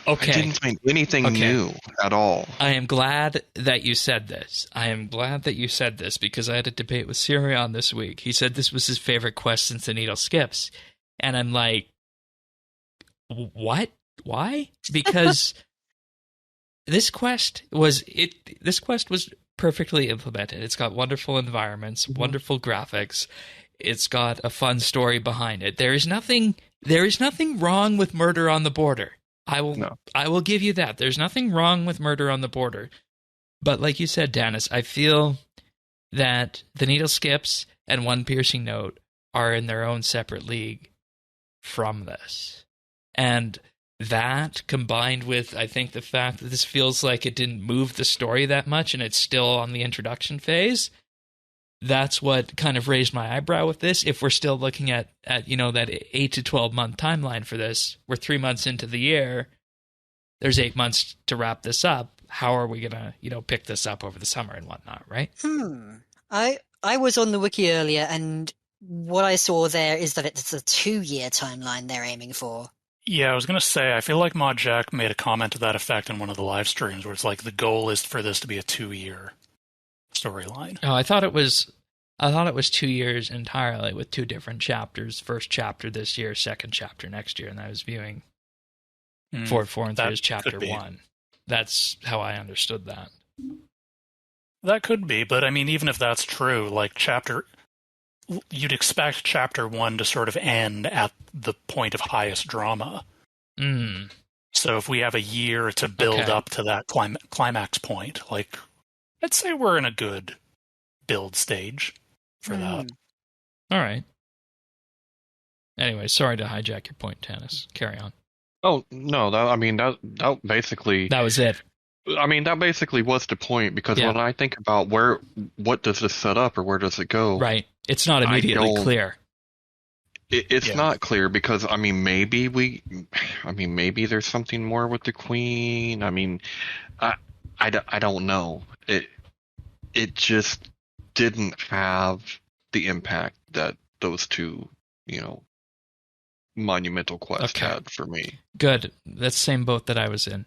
Okay. I didn't find anything new at all. I am glad that you said this. Because I had a debate with Sirion this week. He said this was his favorite quest since the Needle Skips. And I'm like, what? Why? Because this quest was perfectly implemented. It's got wonderful environments, wonderful graphics. It's got a fun story behind it. There is nothing wrong with Murder on the Border. I will give you that. There's nothing wrong with Murder on the Border. But like you said, Dennis, I feel that the Needle Skips and One Piercing Note are in their own separate league from this. And that, combined with, I think, the fact that this feels like it didn't move the story that much and it's still on the introduction phase, that's what kind of raised my eyebrow with this. If we're still looking at that 8 to 12 month timeline for this, we're 3 months into the year. There's 8 months to wrap this up. How are we gonna, pick this up over the summer and whatnot, right? I was on the wiki earlier, and what I saw there is that it's a 2-year timeline they're aiming for. Yeah, I was going to say, I feel like Mod Jack made a comment to that effect in one of the live streams, where it's like the goal is for this to be a 2-year storyline. Oh, I thought it was 2 years entirely with 2 different chapters. First chapter this year, second chapter next year, and I was viewing Ford 4 and 3 as chapter 1. That's how I understood that. That could be, but I mean, even if that's true, like you'd expect chapter 1 to sort of end at the point of highest drama. So if we have a year to build up to that climax point, like, I'd say we're in a good build stage for that. All right. Anyway, sorry to hijack your point, Tannis. Carry on. Oh, no, that basically... That was it. I mean, that basically was the point, because when I think about what does this set up, or where does it go? Right. It's not immediately clear. It's not clear, because, I mean, maybe there's something more with the Queen. I mean, I don't know. It just didn't have the impact that those 2, monumental quests had for me. Good. That's the same boat that I was in.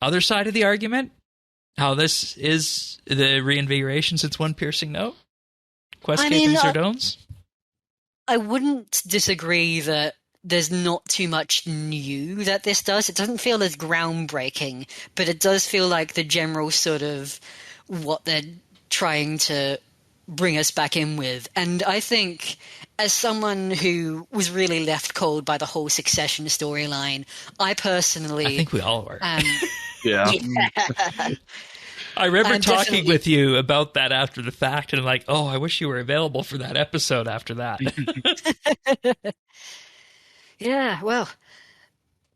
Other side of the argument, how this is the reinvigoration since One Piercing Note? Questcaping Zerdones? I wouldn't disagree that there's not too much new that this does. It doesn't feel as groundbreaking, but it does feel like the general sort of what they're trying to bring us back in with. And I think, as someone who was really left cold by the whole Succession storyline, I think we all were. Yeah. I remember talking with you about that after the fact, and like, oh, I wish you were available for that episode after that. Yeah, well,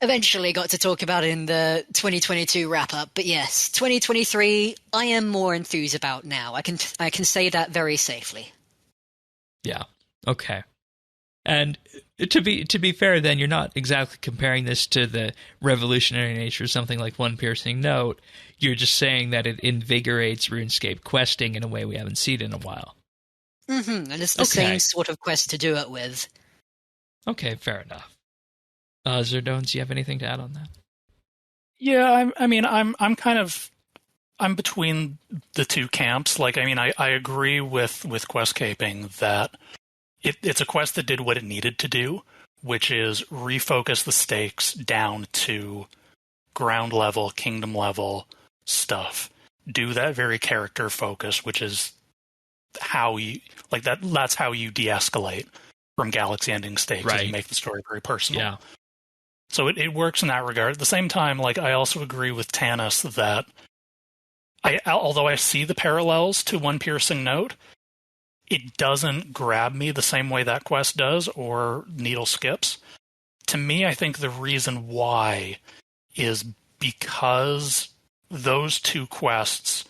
eventually got to talk about it in the 2022 wrap-up. But yes, 2023, I am more enthused about now. I can say that very safely. Yeah. Okay. And to be fair, then, you're not exactly comparing this to the revolutionary nature of something like One Piercing Note. You're just saying that it invigorates RuneScape questing in a way we haven't seen in a while. And it's the same sort of quest to do it with. Okay, fair enough. Zerdones, do you have anything to add on that? Yeah, I'm between the 2 camps. Like, I mean, I agree with Questcaping that it's a quest that did what it needed to do, which is refocus the stakes down to ground level, kingdom level stuff. Do that very character focus, which is how you like that. That's how you de-escalate from galaxy ending stakes. Right. You make the story very personal. Yeah. So it works in that regard. At the same time, like, I also agree with Tannis that although I see the parallels to One Piercing Note, it doesn't grab me the same way that quest does, or Needle Skips. To me, I think the reason why is because those 2 quests,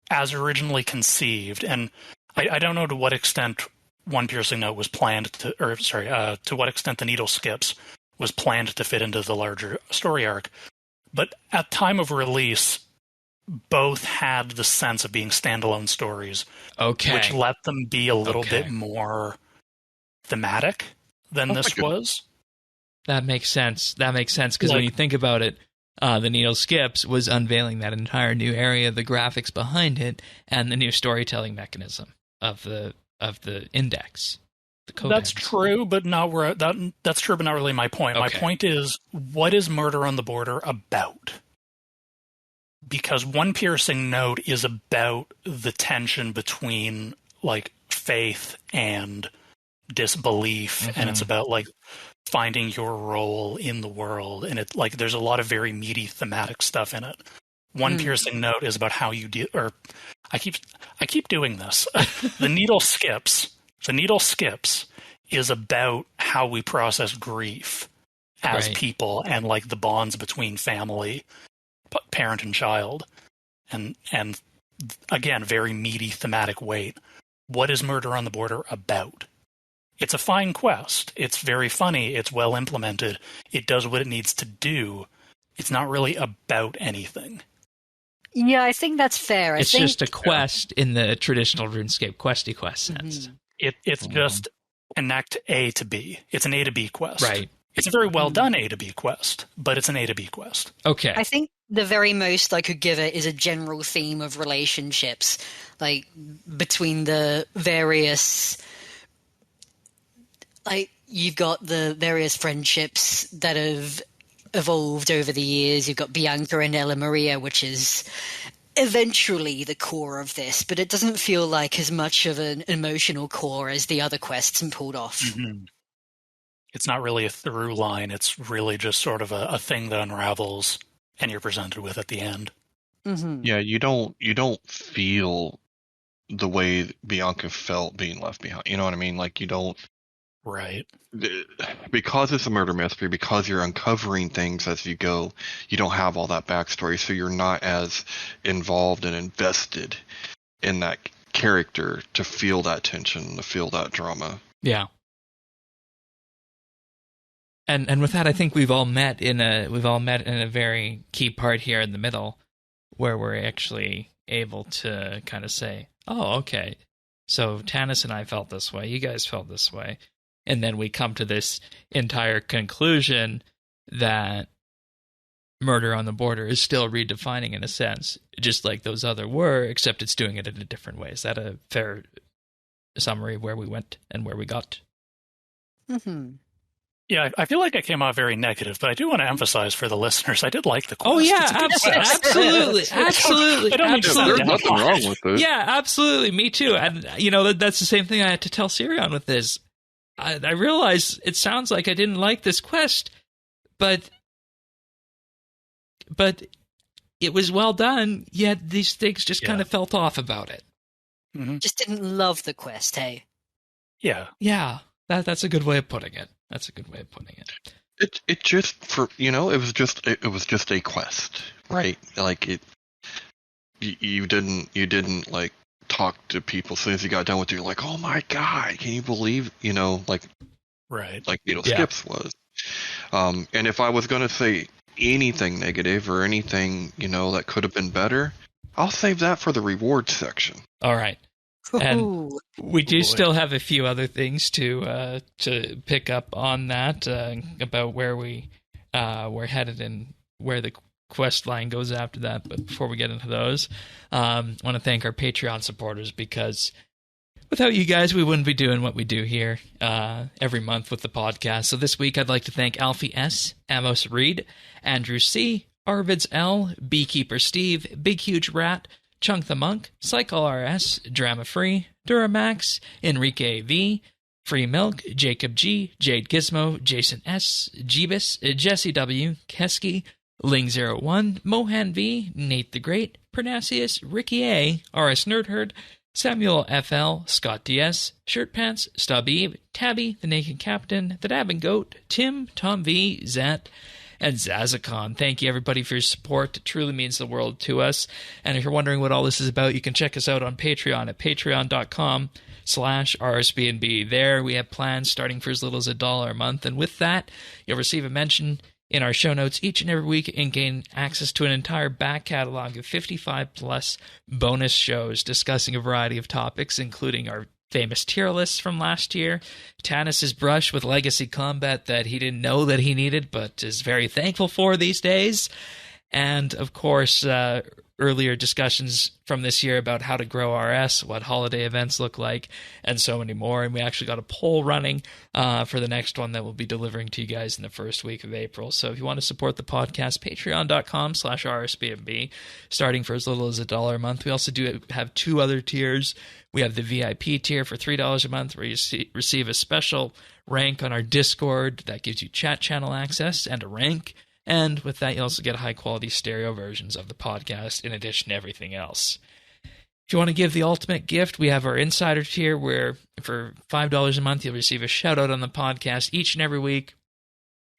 as originally conceived, and I don't know to what extent One Piercing Note was planned to what extent the Needle Skips was planned to fit into the larger story arc. But at time of release, both had the sense of being standalone stories, which let them be a little bit more thematic than this was. That makes sense. Because when you think about it, the Needle Skips was unveiling that entire new area, the graphics behind it, and the new storytelling mechanism of the index. That's true, but not that's true, but not really my point. My point is, what is Murder on the Border about? Because One Piercing Note is about the tension between, like, faith and disbelief, and it's about, like, finding your role in the world, and it, like, there's a lot of very meaty thematic stuff in it. One Piercing Note is about how you deal, or I keep doing this. The Needle Skips is about how we process grief as people, and, like, the bonds between family, parent and child, and again, very meaty thematic weight. What is Murder on the Border about? It's a fine quest. It's very funny. It's well implemented. It does what it needs to do. It's not really about anything. Yeah, I think that's fair. It's just a quest in the traditional RuneScape questy quest sense. It's just connect A to B. It's an A to B quest. Right. It's a very well done A to B quest, but it's an A to B quest. Okay. I think the very most I could give it is a general theme of relationships, like between the various, like you've got the various friendships that have evolved over the years. You've got Bianca and Ella Maria, which is eventually the core of this, but it doesn't feel like as much of an emotional core as the other quests and pulled off. Mm-hmm. It's not really a through line. It's really just sort of a thing that unravels and you're presented with at the end. Mm-hmm. Yeah, you don't feel the way Bianca felt being left behind. You know what I mean? Like you don't. Right. Because it's a murder mystery, because you're uncovering things as you go, you don't have all that backstory, so you're not as involved and invested in that character to feel that tension, to feel that drama. Yeah. And with that, I think we've all met in a very key part here in the middle, where we're actually able to kind of say, "Oh, okay, so Tanis and I felt this way. You guys felt this way," and then we come to this entire conclusion that Murder on the Border is still redefining in a sense, just like those other were, except it's doing it in a different way. Is that a fair summary of where we went and where we got? Mm-hmm. Yeah, I feel like I came out very negative, but I do want to emphasize for the listeners, I did like the quest. Oh yeah, absolutely. There's nothing wrong with it. Yeah, absolutely. Me too. And that's the same thing I had to tell Sirion with this. I realize it sounds like I didn't like this quest, but it was well done. Yet these things just kind of felt off about it. Mm-hmm. Just didn't love the quest, hey? Yeah. Yeah, that's a good way of putting it. That's a good way of putting it. It just it was just a quest, right? Like you didn't like talk to people as soon as you got done with it. You're like, oh my god, can you believe right, like Skips was. And if I was gonna say anything negative or anything that could have been better, I'll save that for the reward section. All right. And we do still have a few other things to pick up on that about where we're headed and where the quest line goes after that. But before we get into those, I want to thank our Patreon supporters, because without you guys, we wouldn't be doing what we do here every month with the podcast. So this week, I'd like to thank Alfie S., Amos Reed, Andrew C., Arvids L., Beekeeper Steve, Big Huge Rat, Chunk the Monk, Cycle RS, Drama Free, Duramax, Enrique V, Free Milk, Jacob G, Jade Gizmo, Jason S, Jeebus, Jesse W, Kesky, Ling01, Mohan V, Nate the Great, Pernasius, Ricky A, RS Nerdherd, Samuel FL, Scott DS, Shirt Pants, Stub Eve, Tabby, The Naked Captain, The Dabbing Goat, Tim, Tom V, Zat, and Zazakon. Thank you, everybody, for your support. It truly means the world to us. And if you're wondering what all this is about, you can check us out on Patreon at patreon.com/RSBANB. There we have plans starting for as little as $1 a month. And with that, you'll receive a mention in our show notes each and every week and gain access to an entire back catalog of 55-plus bonus shows discussing a variety of topics, including our famous tier lists from last year, Tanis's brush with legacy combat that he didn't know that he needed but is very thankful for these days, and of course earlier discussions from this year about how to grow RS, what holiday events look like, and so many more. And we actually got a poll running for the next one that we'll be delivering to you guys in the first week of April. So if you want to support the podcast, patreon.com/RSBNB, starting for as little as $1 a month. We also do have two other tiers. We have the VIP tier for $3 a month, where you receive a special rank on our Discord that gives you chat channel access and a rank. And with that, you also get high-quality stereo versions of the podcast in addition to everything else. If you want to give the ultimate gift, we have our Insider tier, where for $5 a month, you'll receive a shout-out on the podcast each and every week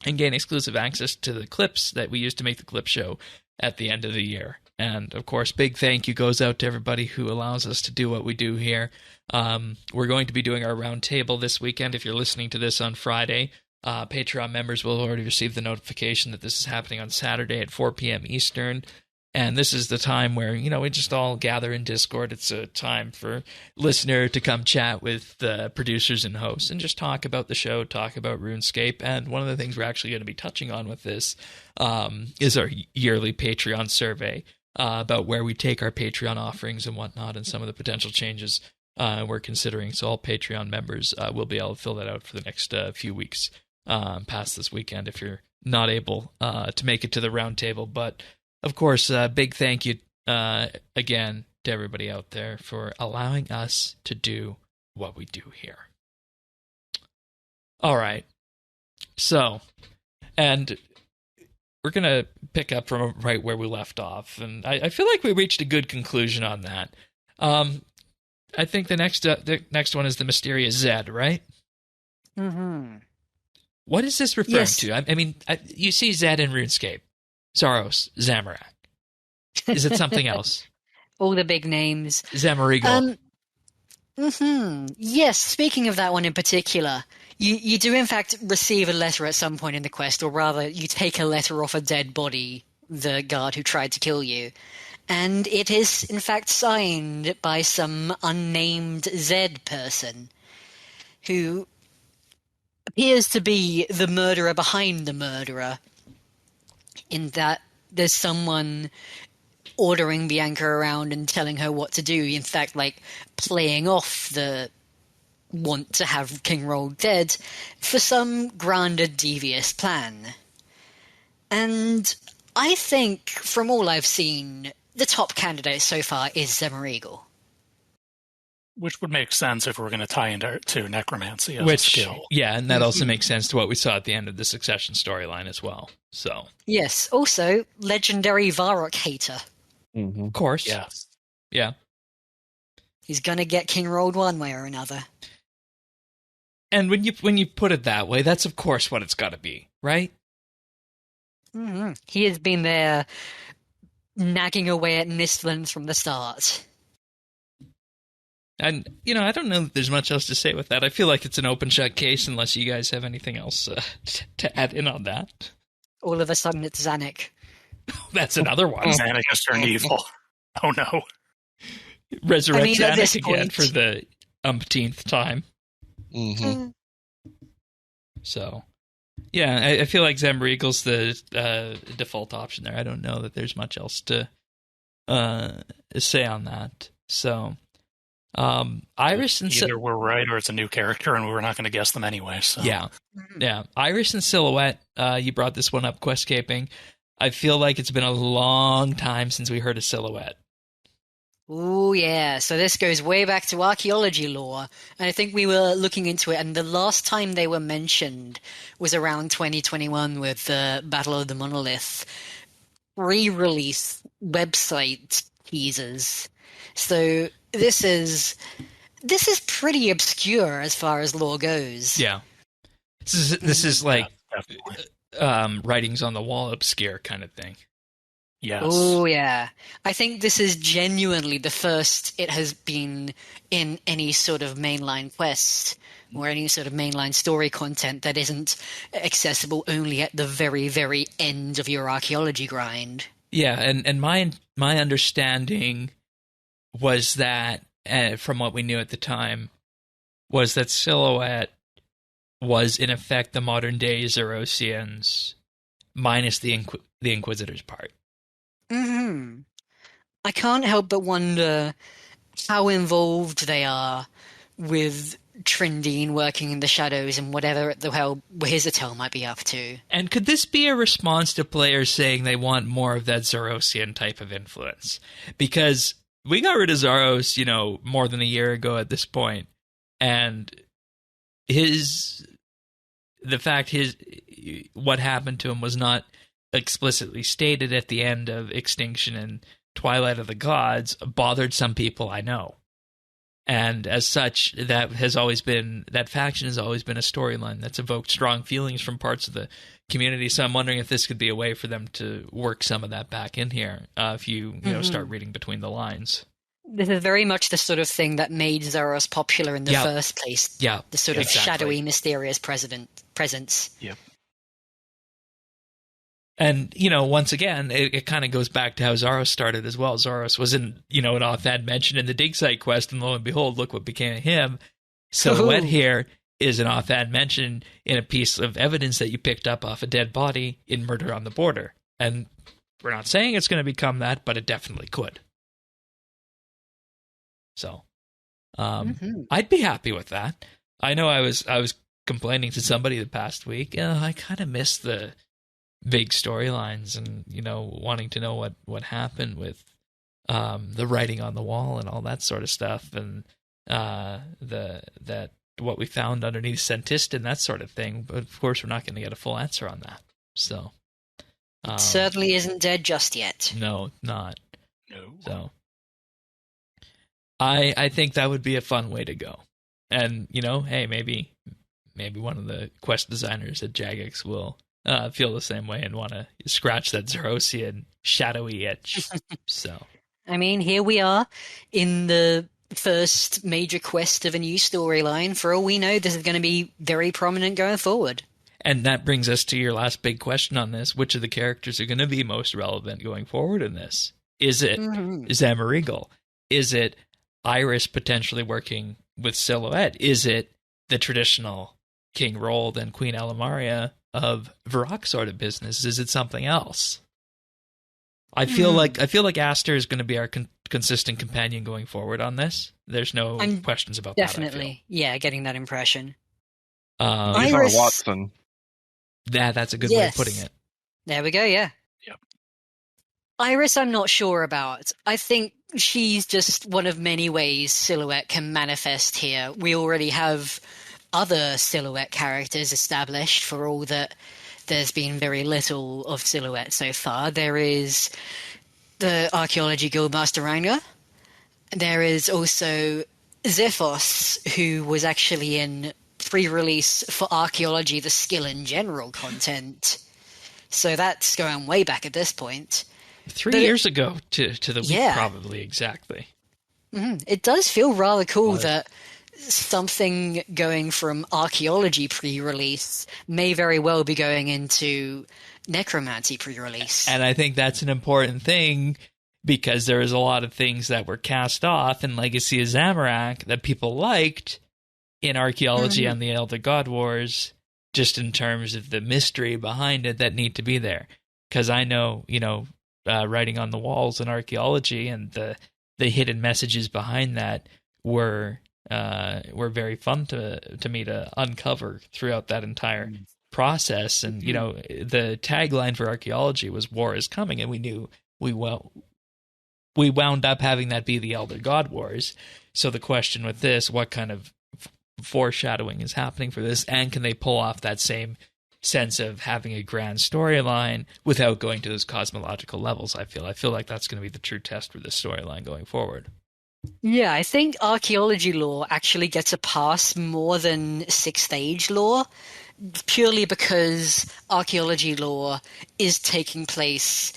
and gain exclusive access to the clips that we use to make the clip show at the end of the year. And, of course, big thank you goes out to everybody who allows us to do what we do here. We're going to be doing our round table this weekend. If you're listening to this on Friday, Patreon members will already receive the notification that this is happening on Saturday at 4 p.m. Eastern. And this is the time where, we just all gather in Discord. It's a time for listener to come chat with the producers and hosts and just talk about the show, talk about RuneScape. And one of the things we're actually going to be touching on with this is our yearly Patreon survey about where we take our Patreon offerings and whatnot and some of the potential changes we're considering. So all Patreon members will be able to fill that out for the next few weeks past this weekend if you're not able to make it to the roundtable. But of course, big thank you again to everybody out there for allowing us to do what we do here. All right. So, and we're going to pick up from right where we left off. And I feel like we reached a good conclusion on that. I think the next one is the mysterious Zed, right? Mm-hmm. What is this referring to? I mean, you see Zed in RuneScape. Zaros, Zamorak. Is it something else? All the big names. Zamarigal. Yes, speaking of that one in particular, you do in fact receive a letter at some point in the quest, or rather, you take a letter off a dead body, the guard who tried to kill you. And it is, in fact, signed by some unnamed Zed person who appears to be the murderer behind the murderer, in that there's someone ordering Bianca around and telling her what to do, in fact, like, playing off the want to have King Rold dead for some grander, devious plan. And I think, from all I've seen, the top candidate so far is Zemmer. Which would make sense if we're going to tie into necromancy as a skill. Yeah, and that also makes sense to what we saw at the end of the Succession storyline as well. So yes, also legendary Varrock hater. Of course. Yes. Yeah. He's going to get King Rold one way or another. And when you put it that way, that's of course what it's got to be, right? Mm-hmm. He has been there nagging away at Nistland from the start. And, I don't know that there's much else to say with that. I feel like it's an open shut case unless you guys have anything else to add in on that. All of a sudden it's Zanuck. That's another one. Zanuck has turned evil. Oh no. Resurrect Zanuck again for the umpteenth time. Mm-hmm. So, yeah, I feel like Zemregal's the default option there. I don't know that there's much else to say on that. So, Iris and either we're right or it's a new character and we're not going to guess them anyway. So yeah. Iris and Silhouette. You brought this one up, Questcaping. I feel like it's been a long time since we heard of Silhouette. Oh yeah, so this goes way back to archaeology lore, and I think we were looking into it, and the last time they were mentioned was around 2021 with the Battle of the Monolith re-release website teasers. So this is pretty obscure as far as lore goes. Yeah, this is like writings on the wall obscure kind of thing. Yes. Oh yeah, I think this is genuinely the first it has been in any sort of mainline quest or any sort of mainline story content that isn't accessible only at the very, very end of your archaeology grind. Yeah, and my understanding was that, from what we knew at the time, was that Silhouette was in effect the modern day Zerosians minus the Inquisitors part. Mm-hmm. I can't help but wonder how involved they are with Trindine working in the shadows and whatever the hell Wizardtel might be up to. And could this be a response to players saying they want more of that Zerosian type of influence? Because we got rid of Zaros, more than a year ago at this point, and what happened to him was not explicitly stated at the end of Extinction and Twilight of the Gods bothered some people I know. And as such, that faction has always been a storyline that's evoked strong feelings from parts of the community. So I'm wondering if this could be a way for them to work some of that back in here, if you start reading between the lines. This is very much the sort of thing that made Zaros popular in the first place. Yeah, the sort of shadowy, mysterious presence. Yep. And, once again, it kind of goes back to how Zaros started as well. Zaros was an off-ad mention in the dig site quest, and lo and behold, look what became of him. Silhouette here is an off-ad mention in a piece of evidence that you picked up off a dead body in Murder on the Border. And we're not saying it's going to become that, but it definitely could. So, I'd be happy with that. I know I was complaining to somebody the past week. I kind of miss the big storylines and, wanting to know what happened with the writing on the wall and all that sort of stuff, and what we found underneath Scientist and that sort of thing. But of course, we're not going to get a full answer on that. So it certainly isn't dead just yet. No, not. No. So I think that would be a fun way to go. And, hey, maybe one of the quest designers at Jagex will feel the same way and want to scratch that Zerosian shadowy edge. So, I mean, here we are in the first major quest of a new storyline. For all we know, this is going to be very prominent going forward. And that brings us to your last big question on this. Which of the characters are going to be most relevant going forward in this? Is it Zamarigal? Is it Iris potentially working with Silhouette? Is it the traditional King Rold and Queen Elamaria of Varrock sort of business? Is it something else? I feel like Aster is going to be our consistent companion going forward on this. There's no questions about definitely, that. Yeah, getting that impression. Iris Watson. That's a good way of putting it. There we go. Yeah. Yep. Iris, I'm not sure about. I think she's just one of many ways Silhouette can manifest here. We already have other Silhouette characters established, for all that there's been very little of Silhouette so far. There is the Archaeology Guildmaster Ranga. There is also Zephos, who was actually in pre-release for Archaeology, the Skill in General content. So that's going way back at this point. 3 years ago to the week, probably, exactly. It does feel rather cool that something going from Archaeology pre-release may very well be going into Necromancy pre-release. And I think that's an important thing, because there is a lot of things that were cast off in Legacy of Zamorak that people liked in Archaeology and the Elder God Wars, just in terms of the mystery behind it that need to be there. Because I know, writing on the walls in Archaeology and the hidden messages behind that were very fun to me to uncover throughout that entire process. And the tagline for Archaeology was "War is coming," and we knew we wound up having that be the Elder God Wars. So the question with this, what kind of foreshadowing is happening for this, and can they pull off that same sense of having a grand storyline without going to those cosmological levels? I feel like that's going to be the true test for this storyline going forward. Yeah, I think Archaeology lore actually gets a pass more than Sixth Age lore, purely because Archaeology lore is taking place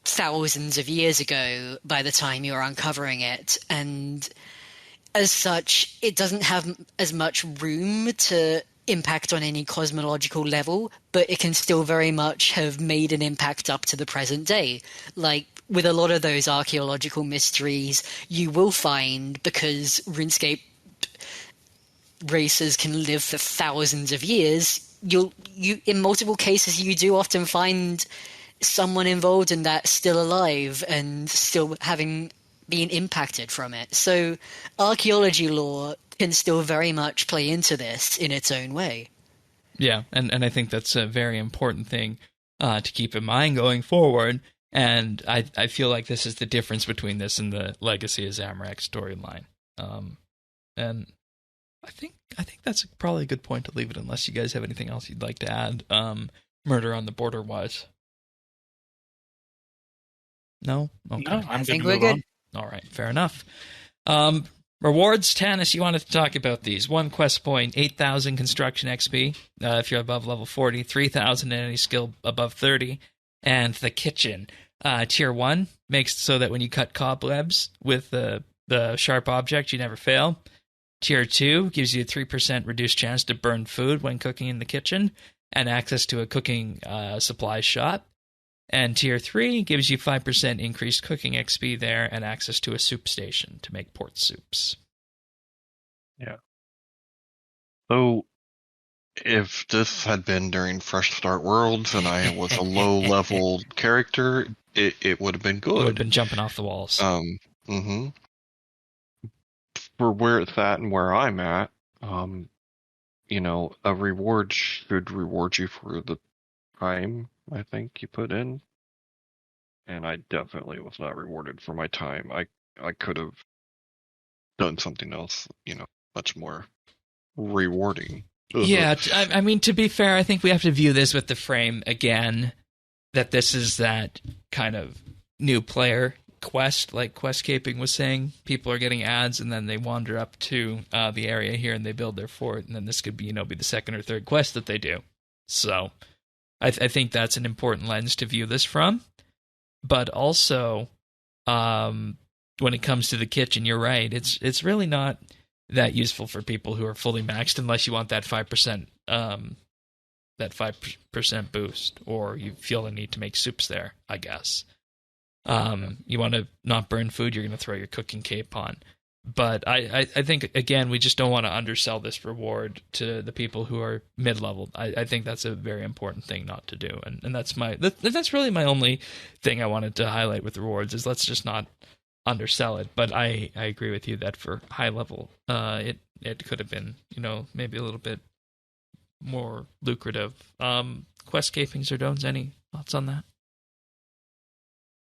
thousands of years ago by the time you're uncovering it, and as such, it doesn't have as much room to impact on any cosmological level, but it can still very much have made an impact up to the present day. Like, with a lot of those archaeological mysteries, you will find, because RuneScape races can live for thousands of years, you in multiple cases you do often find someone involved in that still alive and still having been impacted from it. So archaeology lore can still very much play into this in its own way. Yeah, and I think that's a very important thing to keep in mind going forward. And I feel like this is the difference between this and the Legacy of Zamorak storyline. And I think that's probably a good point to leave it, unless you guys have anything else you'd like to add, Murder on the Border wise. No? Okay. No, I think we're good. All right, fair enough. Rewards, Tanis, you wanted to talk about these. 1 quest point, 8,000 construction XP if you're above level 40, 3,000 in any skill above 30, and the kitchen. Tier 1 makes it so that when you cut cobwebs with the sharp object, you never fail. Tier 2 gives you a 3% reduced chance to burn food when cooking in the kitchen. and access to a cooking supply shop. And Tier 3 gives you 5% increased cooking XP there and access to a soup station to make port soups. Yeah. So, if this had been during Fresh Start Worlds and I was a low-level character, it would have been good. It would have been jumping off the walls. For where it's at and where I'm at, a reward should reward you for the time, I think, you put in. And I definitely was not rewarded for my time. I could have done something else, much more rewarding. Yeah, I mean, to be fair, I think we have to view this with the frame again, that this is that kind of new player quest, like Questcaping was saying. People are getting ads, and then they wander up to the area here, and they build their fort, and then this could be, be the second or third quest that they do. So I think that's an important lens to view this from. But also, when it comes to the kitchen, you're right. It's really not that useful for people who are fully maxed, unless you want that 5% boost, or you feel the need to make soups there, I guess. You want to not burn food, you're going to throw your cooking cape on. But I think, again, we just don't want to undersell this reward to the people who are mid-level. I think that's a very important thing not to do. And that's really my only thing I wanted to highlight with rewards, is let's just not undersell it. But I agree with you that for high level, it could have been, maybe a little bit more lucrative. Questcaping, Zerdones, any thoughts on that?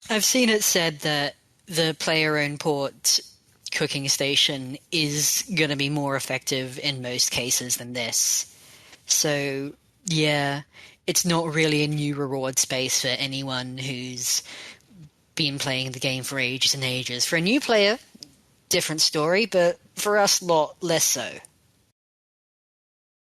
I've seen it said that the player-owned port cooking station is going to be more effective in most cases than this. So, yeah, it's not really a new reward space for anyone who's been playing the game for ages and ages. For a new player, different story, but for us, lot less so.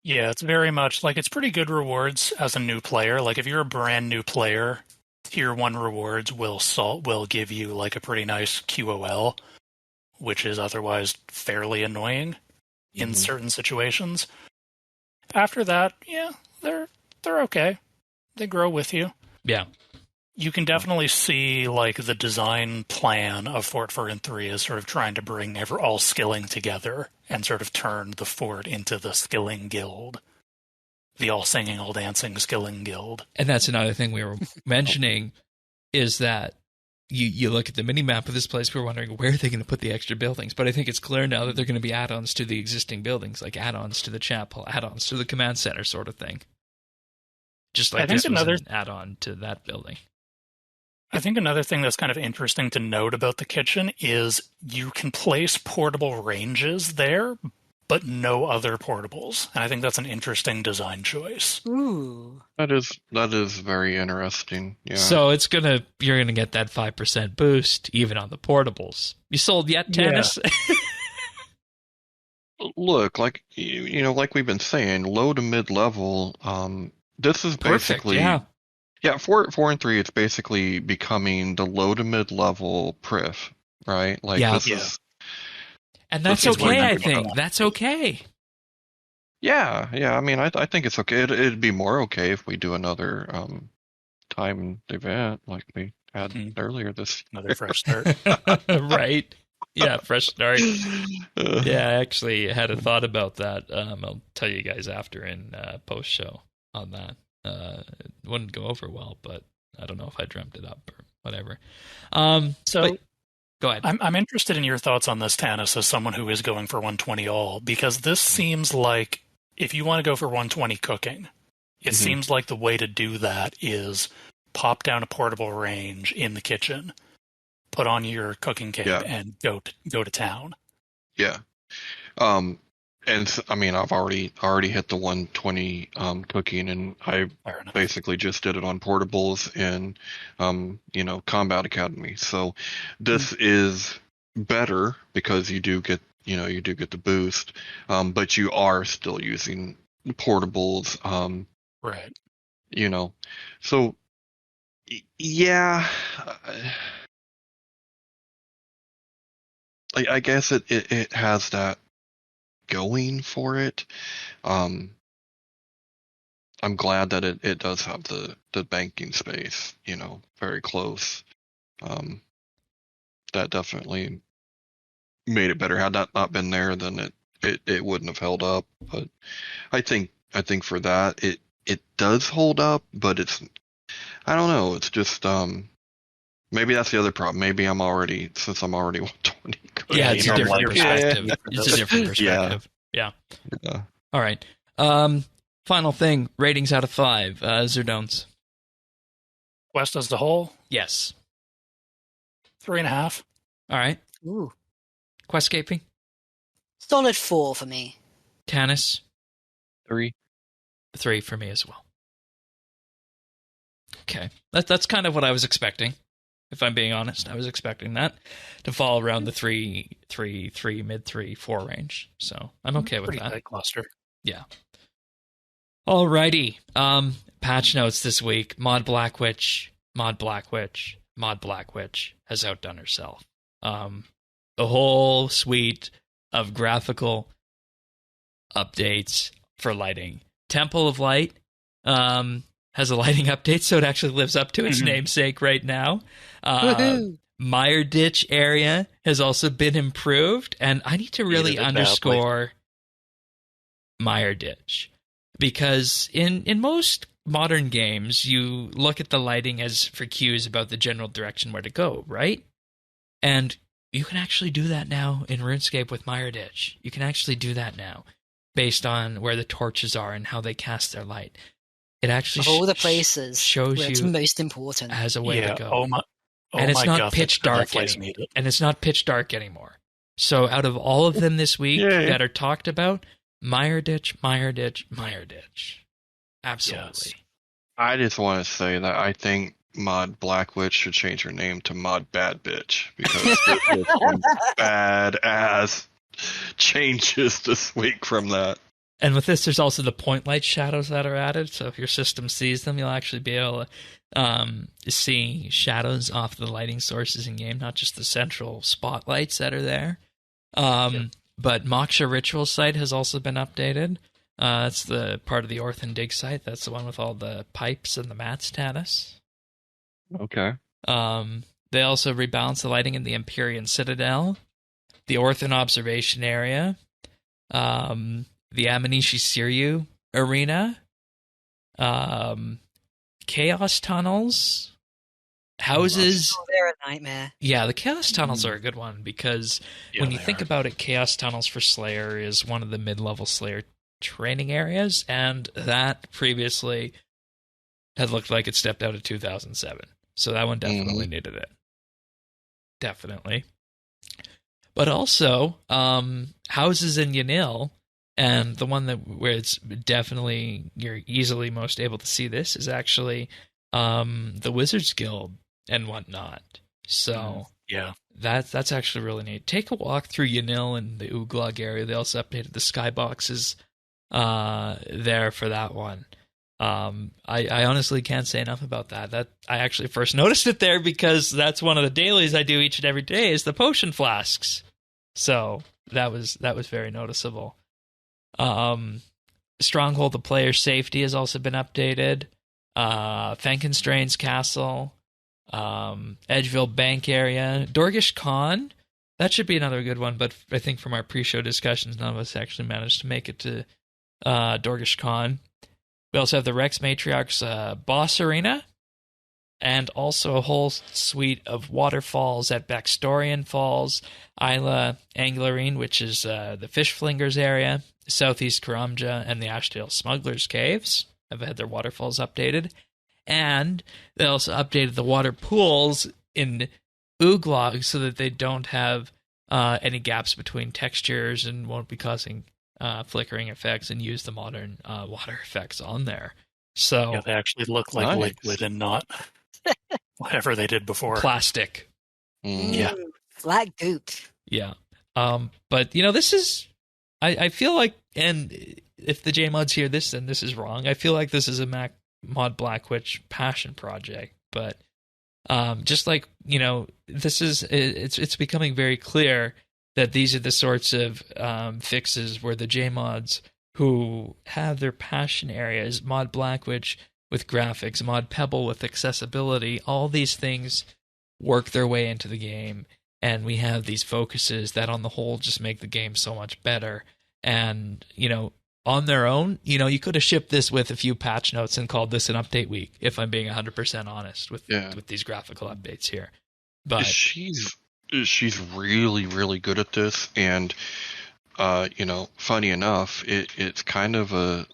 Yeah, it's very much like it's pretty good rewards as a new player. Like if you're a brand new player, Tier 1 rewards will give you like a pretty nice QOL, which is otherwise fairly annoying in certain situations. After that, yeah, they're okay. They grow with you. Yeah. You can definitely see like the design plan of Fort Verdant 3 is sort of trying to bring all skilling together and sort of turn the fort into the skilling guild. The all singing, all dancing skilling guild. And that's another thing we were mentioning, is that you look at the mini-map of this place, we're wondering where are they going to put the extra buildings. But I think it's clear now that they're going to be add-ons to the existing buildings, like add-ons to the chapel, add-ons to the command center sort of thing. Just like this was an add-on to that building. I think another thing that's kind of interesting to note about the kitchen is you can place portable ranges there, but no other portables. And I think that's an interesting design choice. Ooh. That is very interesting. Yeah. So you're gonna get that 5% boost even on the portables. You sold yet, Tannis? Yeah. Look, like like we've been saying, low to mid level. This is basically perfect, yeah. 4 and 3, it's basically becoming the low to mid level Priv, right? Like this is. And that's okay, I think. That's okay. Yeah. I mean, I think it's okay. It'd be more okay if we do another timed event like we had earlier this Another fresh start. Right. Yeah, fresh start. Yeah, I actually had a thought about that. I'll tell you guys after in post-show on that. It wouldn't go over well, but I don't know if I dreamt it up or whatever. Go ahead. I'm interested in your thoughts on this, Tannis, as someone who is going for 120 all, because this seems like if you want to go for 120 cooking, it seems like the way to do that is pop down a portable range in the kitchen, put on your cooking cape, and go to town. Yeah. And I mean, I've already hit the 120 cooking, and I basically just did it on portables in Combat Academy. So this is better because you do get the boost, but you are still using portables. Right. So yeah. I guess it has that going for it. I'm glad that it does have the banking space, very close. That definitely made it better. Had that not been there, then it wouldn't have held up. But I think for that it does hold up, but I don't know. It's just maybe that's the other problem. Maybe since I'm already 120. Yeah, it's a different perspective. It's a different perspective. Yeah. All right. Final thing, ratings out of 5. Zerdon's. Quest as a whole? Yes. 3.5. All right. Ooh. Questscaping? Solid 4 for me. Canis? 3. 3 for me as well. Okay. That's kind of what I was expecting. If I'm being honest, I was expecting that to fall around the 3, mid 3, 4 range. So I'm okay with that. Pretty tight cluster. Yeah. Alrighty. Patch notes this week. Mod Blkwitch has outdone herself. The whole suite of graphical updates for lighting. Temple of Light has a lighting update, so it actually lives up to its namesake right now. Mire Ditch area has also been improved, and I need to really underscore Mire Ditch, because in most modern games, you look at the lighting as for cues about the general direction where to go, right? And you can actually do that now in RuneScape with Mire Ditch. You can actually do that now, based on where the torches are and how they cast their light. It actually all the places shows where it's you most important as a way to go. And it's not pitch dark anymore. And it's not pitch dark anymore. So out of all of them this week that are talked about, Mire Ditch. Absolutely. Yes. I just want to say that I think Mod Blkwitch should change her name to Mod Bad Bitch, because there's some badass changes this week from that. And with this, there's also the point light shadows that are added. So if your system sees them, you'll actually be able to see shadows off the lighting sources in game, not just the central spotlights that are there. But Moksha Ritual site has also been updated. It's the part of the Orthan Dig site. That's the one with all the pipes and the mat status. Okay. They also rebalanced the lighting in the Empyrean Citadel, the Orthan Observation Area, the Amanishi Siryu Arena, Chaos Tunnels, houses. Oh, they're a nightmare. Yeah, the Chaos Tunnels are a good one, because when you think about it, Chaos Tunnels for Slayer is one of the mid-level Slayer training areas, and that previously had looked like it stepped out of 2007. So that one definitely needed it. Definitely. But also, houses in Yanil, and the one where it's definitely, you're easily most able to see this, is actually the Wizards Guild and whatnot. So that's actually really neat. Take a walk through Yanil and the Uglog area. They also updated the skyboxes there for that one. I honestly can't say enough about that. That I actually first noticed it there because that's one of the dailies I do each and every day is the potion flasks. So that was very noticeable. Stronghold of Player Safety has also been updated. Fenkenstrain's Castle, Edgeville Bank area, Dorgish Khan. That should be another good one, but I think from our pre-show discussions, none of us actually managed to make it to Dorgish Khan. We also have the Rex Matriarch's Boss Arena, and also a whole suite of waterfalls at Baxtorian Falls, Isla Anglarine, which is the Fish Flingers area, Southeast Karamja, and the Ashdale Smugglers Caves have had their waterfalls updated. And they also updated the water pools in Uglog so that they don't have any gaps between textures and won't be causing flickering effects, and use the modern water effects on there. So they actually look like liquid and not whatever they did before. Plastic. Yeah. Flat goop. Yeah. But, this is... I feel like, and if the JMods hear this, then this is wrong. I feel like this is a Mod Blkwitch passion project. But just like, this is... It's becoming very clear that these are the sorts of fixes where the JMods who have their passion areas, Mod Blkwitch with graphics, Mod Pebble with accessibility, all these things work their way into the game, and we have these focuses that on the whole just make the game so much better. And, on their own, you could have shipped this with a few patch notes and called this an update week, if I'm being 100% honest with these graphical updates here. But she's really, really good at this, and funny enough, it's kind of a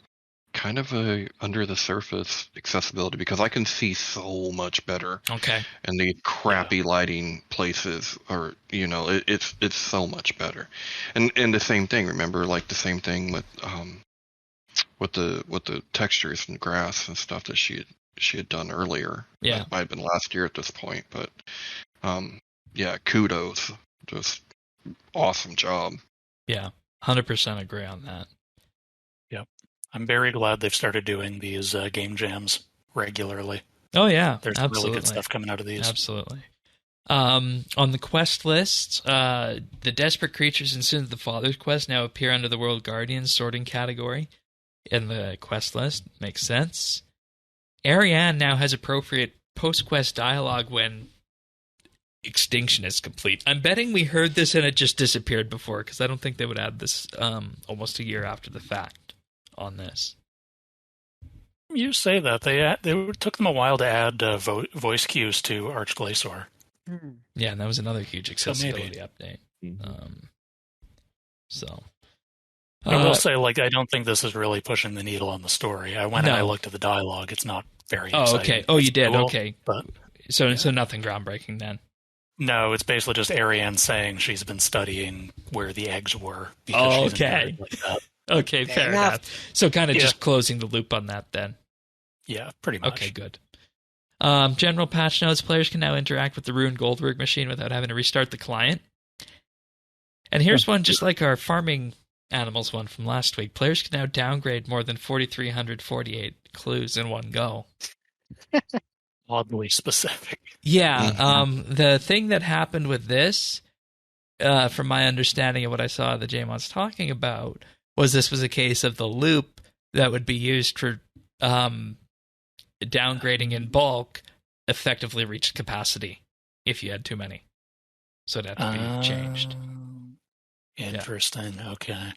under the surface accessibility, because I can see so much better. Okay. And the crappy lighting places, or it's so much better. And the same thing. Remember, like the same thing with the textures and grass and stuff that she had done earlier. Yeah. That might have been last year at this point, but kudos, just awesome job. Yeah, 100% agree on that. Yep. I'm very glad they've started doing these game jams regularly. Oh, yeah. There's absolutely. really good stuff coming out of these. Absolutely. On the quest list, the Desperate Creatures in Sin of the Father's quest now appear under the World Guardians sorting category in the quest list. Makes sense. Ariane now has appropriate post-quest dialogue when Extinction is complete. I'm betting we heard this and it just disappeared before, because I don't think they would add this almost a year after the fact on this. You say that. They took them a while to add voice cues to Archglacior. Yeah, and that was another huge accessibility update. I will say, I don't think this is really pushing the needle on the story. I went and I looked at the dialogue. It's not very exciting. Okay. Oh, you did? Cool, okay. But, so nothing groundbreaking then? No, it's basically just Ariane saying she's been studying where the eggs were. Because she's okay. Like that. Okay, fair enough. So kind of just closing the loop on that then. Yeah, pretty much. Okay, good. General patch notes, players can now interact with the Ruined Goldberg machine without having to restart the client. And here's one just like our farming animals one from last week. Players can now downgrade more than 4,348 clues in one go. Oddly specific. Yeah, the thing that happened with this, from my understanding of what I saw the JMods talking about, was this was a case of the loop that would be used for downgrading in bulk effectively reached capacity if you had too many. So it had to be changed. Interesting. Yeah. Okay.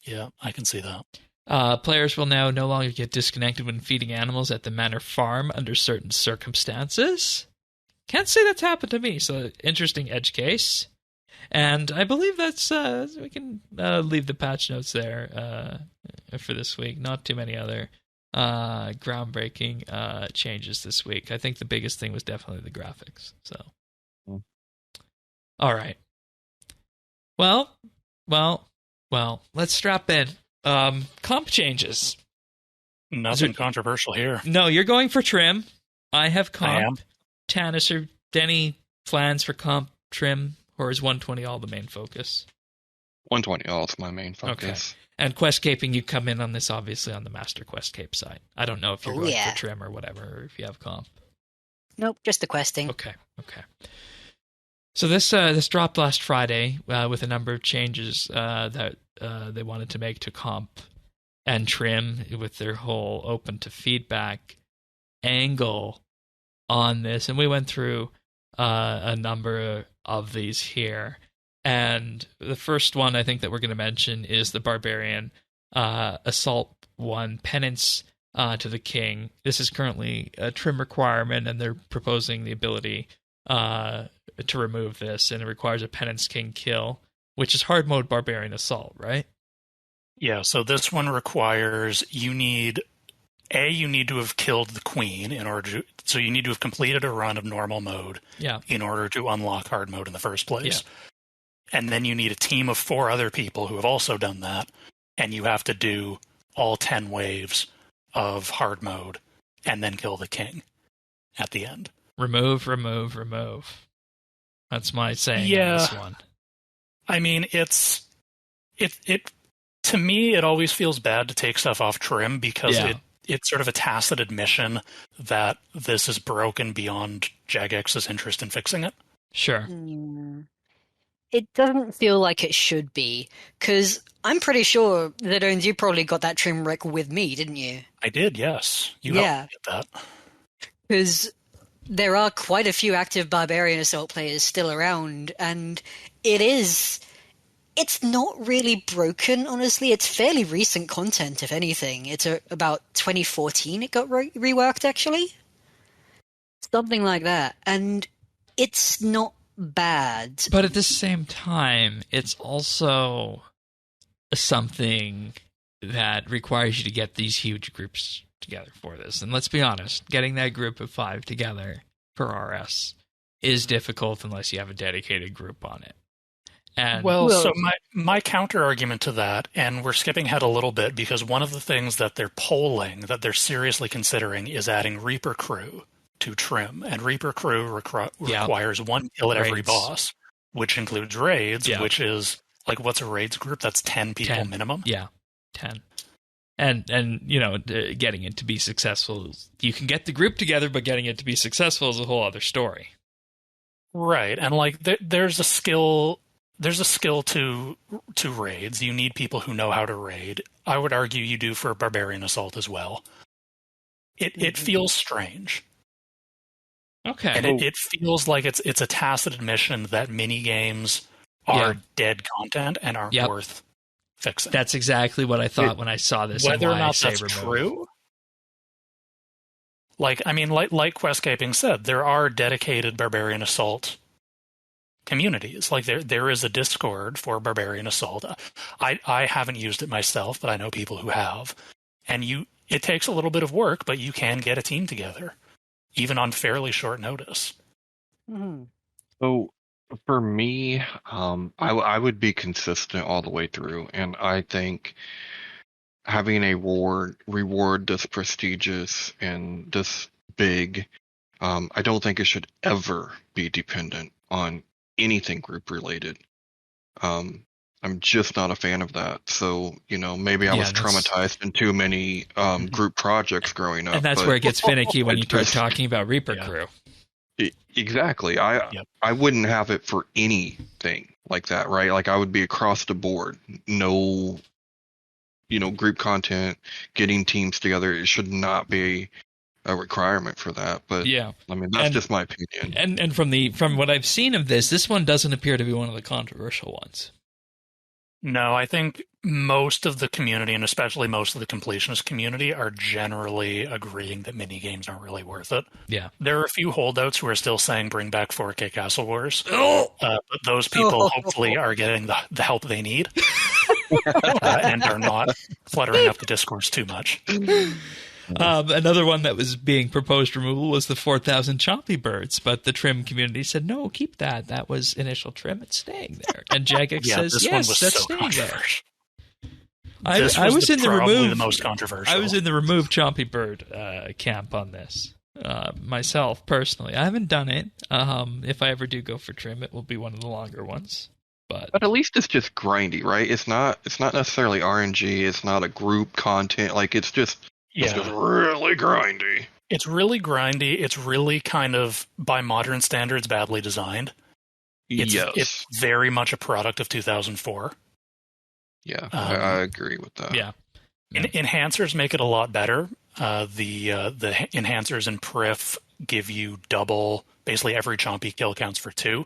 Yeah, I can see that. Players will now no longer get disconnected when feeding animals at the manor farm under certain circumstances. Can't say that's happened to me, so interesting edge case. And I believe that's, we can leave the patch notes there for this week. Not too many other groundbreaking changes this week. I think the biggest thing was definitely the graphics. So, all right. Well, let's strap in. Comp changes. Nothing controversial here. No, you're going for trim. I have comp. I am. Tanis or Denny plans for comp trim, or is 120 all the main focus? 120 all is my main focus. Okay. And quest caping, you come in on this obviously on the Master Quest Cape side. I don't know if you're going for trim or whatever, or if you have comp. Nope, just the questing. Okay. So this dropped last Friday with a number of changes that they wanted to make to comp and trim with their whole open to feedback angle on this. And we went through a number of these here. And the first one I think that we're going to mention is the Barbarian Assault 1 Penance to the King. This is currently a trim requirement, and they're proposing the ability to remove this, and it requires a Penance King kill, which is hard mode Barbarian Assault, right? Yeah, so this one requires you need to have killed the queen so you need to have completed a run of normal mode in order to unlock hard mode in the first place. Yeah. And then you need a team of 4 other people who have also done that, and you have to do all 10 waves of hard mode and then kill the king at the end. Remove. That's my saying on this one. I mean, it to me, it always feels bad to take stuff off trim because it's sort of a tacit admission that this is broken beyond Jagex's interest in fixing it. Sure. It doesn't feel like it should be, because I'm pretty sure that Owens, you probably got that trim wreck with me, didn't you? I did, yes. You helped me get that. Because there are quite a few active Barbarian Assault players still around, and it's not really broken, honestly. It's fairly recent content, if anything. It's about 2014 it got reworked, actually. Something like that. And it's not bad. But at the same time, it's also something that requires you to get these huge groups together for this. And let's be honest, getting that group of 5 together for RS is difficult unless you have a dedicated group on it. And so my counter argument to that, and we're skipping ahead a little bit because one of the things that they're polling, that they're seriously considering, is adding Reaper Crew to Trim. And Reaper Crew requires 1 kill at every boss, which includes raids, which is, like, what's a raids group? That's 10 people minimum? Yeah, 10. And you know, getting it to be successful, you can get the group together, but getting it to be successful is a whole other story. Right, and like there's a skill to raids. You need people who know how to raid. I would argue you do for Barbarian Assault as well. It feels strange. Okay. And it feels like it's a tacit admission that mini games are dead content and aren't worth fixing. That's exactly what I thought when I saw this. Whether or not that's true, like Questcaping said, there are dedicated Barbarian Assault communities. Like there is a Discord for Barbarian Assault. I haven't used it myself, but I know people who have. And it takes a little bit of work, but you can get a team together, even on fairly short notice. Mm-hmm. So for me, I would be consistent all the way through, and I think having a reward this prestigious and this big, I don't think it should ever be dependent on anything group related. I'm just not a fan of that. So, you know, maybe I was traumatized in too many group projects growing up. And that's where it gets finicky when you start talking about Reaper Crew. Exactly. I wouldn't have it for anything like that, right? Like I would be across the board. No, you know, group content, getting teams together. It should not be a requirement for that. But I mean, that's just my opinion. And from what I've seen of this one doesn't appear to be one of the controversial ones. No, I think most of the community, and especially most of the completionist community, are generally agreeing that mini games aren't really worth it. Yeah. There are a few holdouts who are still saying bring back 4K Castle Wars. But those people hopefully are getting the help they need and are not cluttering up the discourse too much. Another one that was being proposed removal was the 4,000 chompy birds, but the trim community said, no, keep that. That was initial trim. It's staying there. And Jagex says, yes, that's staying there. I was in the remove. The most controversial. I was in the remove chompy bird camp on this myself personally. I haven't done it. If I ever do go for trim, it will be one of the longer ones. But at least it's just grindy, right? It's not necessarily RNG. It's not a group content. Like it's just really grindy. It's really grindy. It's really kind of, by modern standards, badly designed. It's very much a product of 2004. Yeah, I agree with that. Yeah. Enhancers make it a lot better. The enhancers in Prif give you double, basically every chompy kill counts for 2.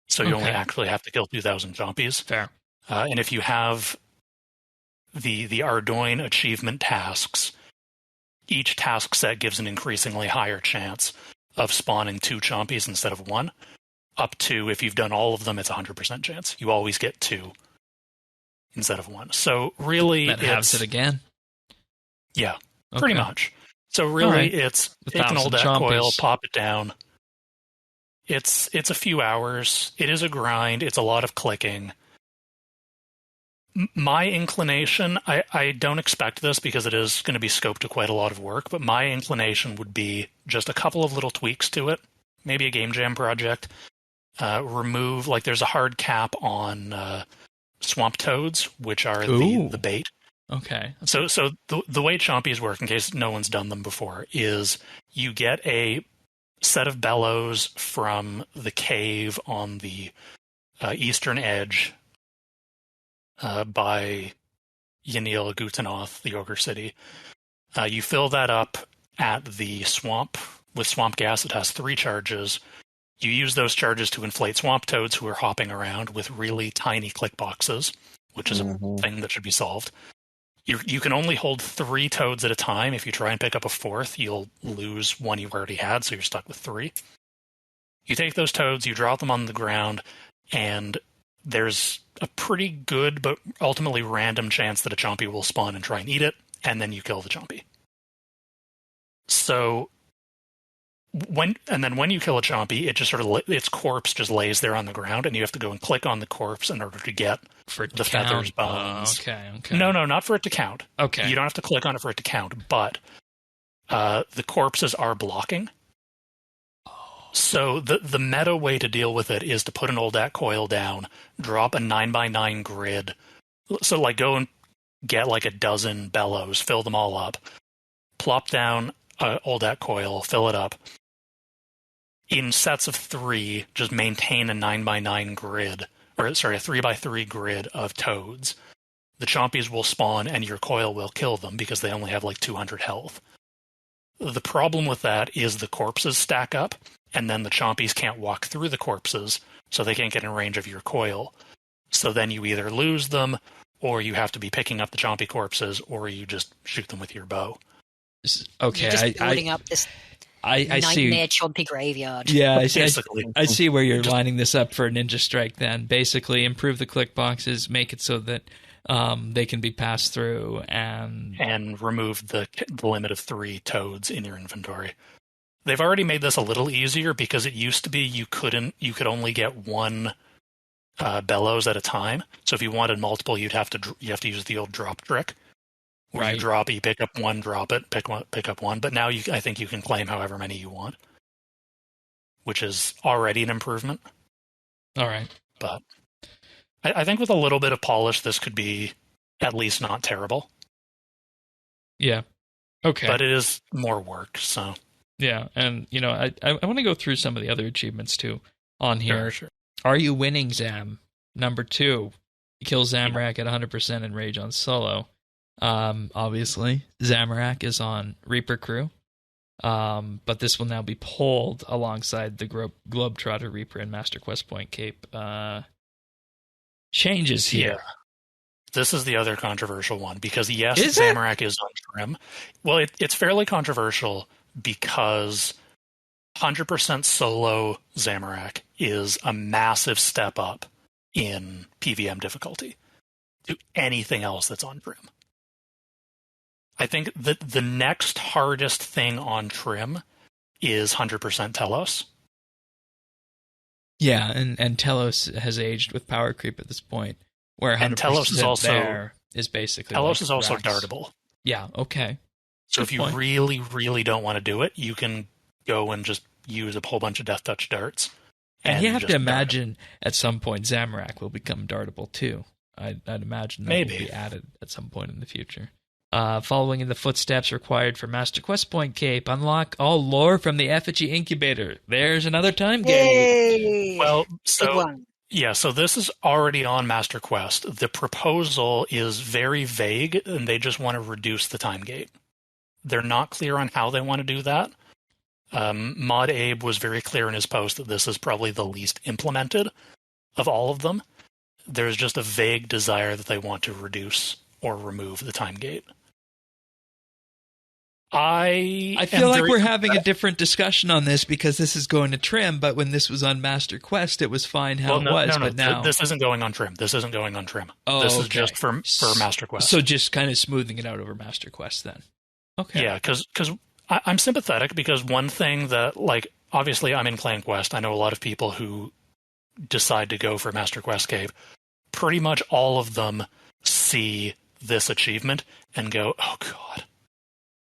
So you only actually have to kill 2,000 chompies. Fair. And if you have the Ardoin achievement tasks, each task set gives an increasingly higher chance of spawning 2 chompies instead of 1. Up to, if you've done all of them, it's 100% chance. You always get 2 instead of 1. So really, that halves it again. Yeah, pretty much. So really, it's take an old coil, pop it down. It's a few hours. It is a grind. It's a lot of clicking. My inclination, I don't expect this because it is going to be scoped to quite a lot of work, but my inclination would be just a couple of little tweaks to it. Maybe a game jam project. Remove, like there's a hard cap on swamp toads, which are the bait. Okay. So the way chompies work, in case no one's done them before, is you get a set of bellows from the cave on the eastern edge by Yanil Gutanoth, the Ogre City. You fill that up at the swamp with swamp gas. It has 3 charges. You use those charges to inflate swamp toads who are hopping around with really tiny click boxes, which is a thing that should be solved. You can only hold 3 toads at a time. If you try and pick up a 4th, you'll lose one you already had, so you're stuck with 3. You take those toads, you drop them on the ground, and there's a pretty good but ultimately random chance that a chompy will spawn and try and eat it, and then you kill the chompy. So when you kill a chompy, it just its corpse just lays there on the ground, and you have to go and click on the corpse in order to get the feathers, bones. Okay. No, not for it to count. Okay. You don't have to click on it for it to count, but the corpses are blocking. So the meta way to deal with it is to put an Oldak coil down, drop a 9x9 grid. So go and get a dozen bellows, fill them all up, plop down an Oldak coil, fill it up. In sets of 3, just maintain a 9x9 grid, a 3x3 grid of toads. The chompies will spawn and your coil will kill them because they only have 200 health. The problem with that is the corpses stack up, and then the chompies can't walk through the corpses, so they can't get in range of your coil. So then you either lose them, or you have to be picking up the chompy corpses, or you just shoot them with your bow. Okay, you're just building up this I see. Nightmare chompy graveyard. Yeah, I see where you're lining this up for a Ninja Strike then. Basically, improve the click boxes, make it so that they can be passed through, and remove the limit of 3 toads in your inventory. They've already made this a little easier because it used to be you could only get 1 bellows at a time. So if you wanted multiple, you have to use the old drop trick. Where you drop it, you pick up 1, drop it, pick up 1. But now I think you can claim however many you want, which is already an improvement. All right. But I think with a little bit of polish, this could be at least not terrible. Yeah. Okay. But it is more work, so. Yeah, and I want to go through some of the other achievements too on here. Sure. Are you winning, Zam? Number 2, kill Zamorak at 100% in Rage on solo. Obviously, Zamorak is on Reaper crew, but this will now be pulled alongside the Globetrotter Reaper and Master Quest Point Cape. Changes here. Yeah. This is the other controversial one, because yes, Zamorak is on trim. Well, it's fairly controversial because 100% solo Zamorak is a massive step up in PVM difficulty to anything else that's on trim. I think that the next hardest thing on trim is 100% Telos. Yeah, and Telos has aged with power creep at this point, where 100% Telos is also there is basically Telos is also racks. Dartable. Yeah, okay. So if you really, really don't want to do it, you can go and just use a whole bunch of Death Touch darts. And you have to imagine at some point Zamorak will become dartable too. I'd imagine that will be added at some point in the future. Following in the footsteps required for Master Quest Point Cape, unlock all lore from the Effigy Incubator. There's another time gate. Well, so this is already on Master Quest. The proposal is very vague, and they just want to reduce the time gate. They're not clear on how they want to do that. Mod Abe was very clear in his post that this is probably the least implemented of all of them. There's just a vague desire that they want to reduce or remove the time gate. I feel like we're having a different discussion on this because this is going to trim, but when this was on Master Quest, it was fine how it was. But now this isn't going on trim. This isn't going on trim. Oh, this is just for Master Quest. So just kind of smoothing it out over Master Quest then. Okay. Yeah, because I'm sympathetic, because one thing that, obviously I'm in Clan Quest. I know a lot of people who decide to go for Master Quest Cave. Pretty much all of them see this achievement and go, oh god.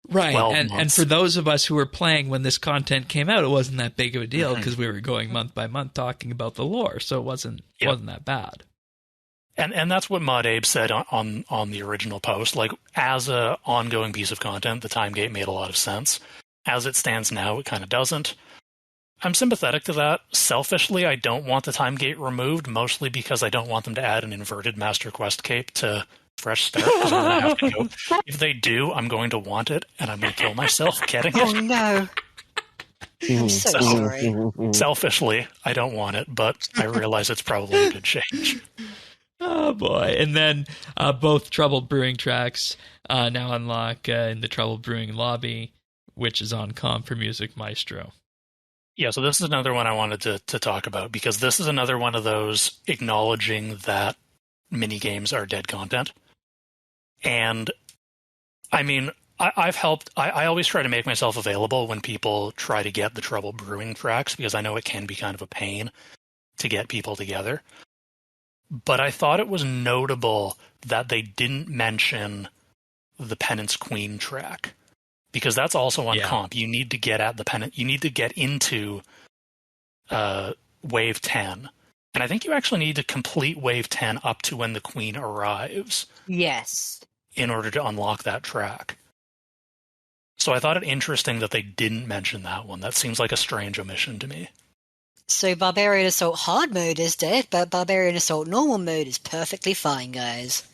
Right, and for those of us who were playing when this content came out, it wasn't that big of a deal because we were going month by month talking about the lore, so it wasn't that bad. And that's what Mod Abe said on the original post. As a ongoing piece of content, the time gate made a lot of sense. As it stands now, it kind of doesn't. I'm sympathetic to that. Selfishly, I don't want the time gate removed, mostly because I don't want them to add an inverted Master Quest cape to Fresh Start, because I'm going to have to go. If they do, I'm going to want it, and I'm going to kill myself getting it. Oh, no. I'm so sorry. Selfishly, I don't want it, but I realize it's probably a good change. Oh, boy. And then both Troubled Brewing tracks now unlock in the Troubled Brewing lobby, which is on comp for Music Maestro. Yeah, so this is another one I wanted to talk about, because this is another one of those acknowledging that minigames are dead content. And, I mean, I've helped. I always try to make myself available when people try to get the Troubled Brewing tracks, because I know it can be kind of a pain to get people together. But I thought it was notable that they didn't mention the Penance Queen track, because that's also on comp. You need to get at the Penance. You need to get into Wave 10. And I think you actually need to complete Wave 10 up to when the Queen arrives. Yes. In order to unlock that track. So I thought it interesting that they didn't mention that one. That seems like a strange omission to me. So Barbarian Assault hard mode is dead, but Barbarian Assault normal mode is perfectly fine, guys.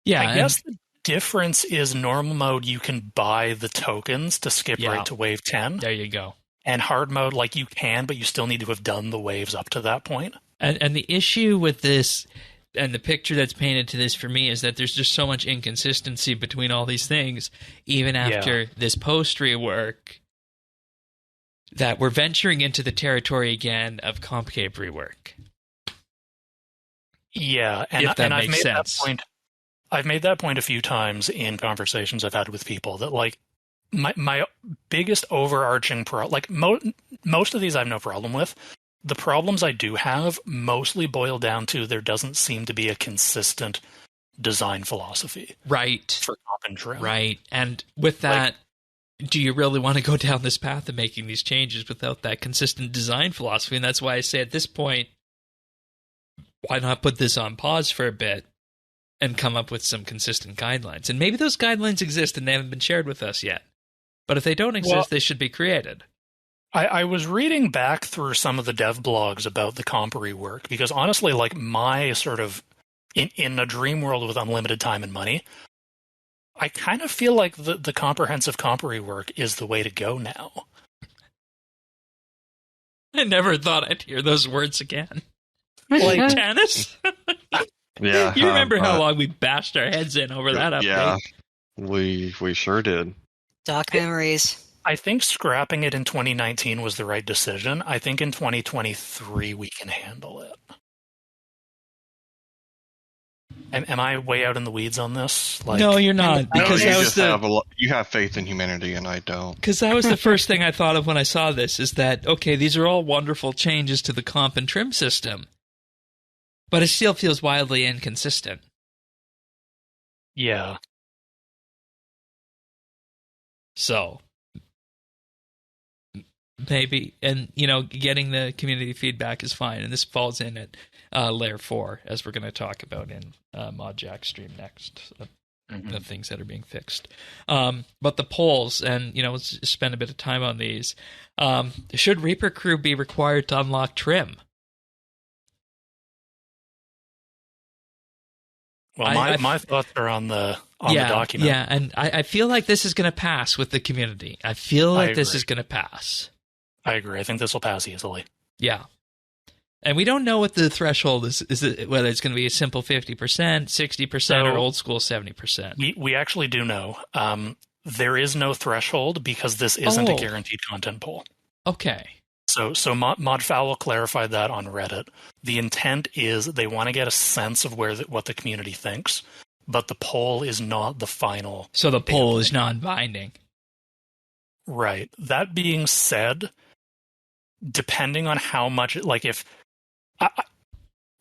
Yeah, I guess the difference is normal mode, you can buy the tokens to skip right to Wave 10. There you go. And hard mode, like, you can, but you still need to have done the waves up to that point. And the issue with this, and the picture that's painted to this for me, is that there's just so much inconsistency between all these things, even after this post rework, that we're venturing into the territory again of comp cape rework. Yeah, and I've made that point. I've made that point a few times in conversations I've had with people, that, like, my biggest overarching most of these I have no problem with. The problems I do have mostly boil down to there doesn't seem to be a consistent design philosophy. Right. For comp and trim. Right. And with that, do you really want to go down this path of making these changes without that consistent design philosophy? And that's why I say at this point, why not put this on pause for a bit and come up with some consistent guidelines? And maybe those guidelines exist and they haven't been shared with us yet. But if they don't exist, they should be created. I was reading back through some of the dev blogs about the comp rework, because honestly, like, my sort of, in a dream world with unlimited time and money, I kind of feel like the comprehensive comp rework is the way to go now. I never thought I'd hear those words again. Like, Tannis? Yeah. You remember how long we bashed our heads in over that update? Yeah, we sure did. Dark memories. I think scrapping it in 2019 was the right decision. I think in 2023 we can handle it. Am I way out in the weeds on this? Like, no, you're not. Because you have faith in humanity, and I don't. Because that was the first thing I thought of when I saw this, is that, okay, these are all wonderful changes to the comp and trim system, but it still feels wildly inconsistent. Yeah. So, maybe, and, you know, getting the community feedback is fine, and this falls in at layer 4, as we're going to talk about in ModJack stream next, the things that are being fixed. But the polls, and, you know, let's spend a bit of time on these. Should Reaper Crew be required to unlock trim? Well, my thoughts are on the document. Yeah, and I feel like this is going to pass with the community. I feel like this is going to pass. I agree. I think this will pass easily. Yeah. And we don't know what the threshold is whether it's going to be a simple 50%, 60%, or old school 70%. We actually do know. There is no threshold because this isn't a guaranteed content poll. Okay. So Modfowl clarified that on Reddit. The intent is they want to get a sense of what the community thinks, but the poll is not the final. So the poll is non-binding. Right. That being said, depending on how much, like, if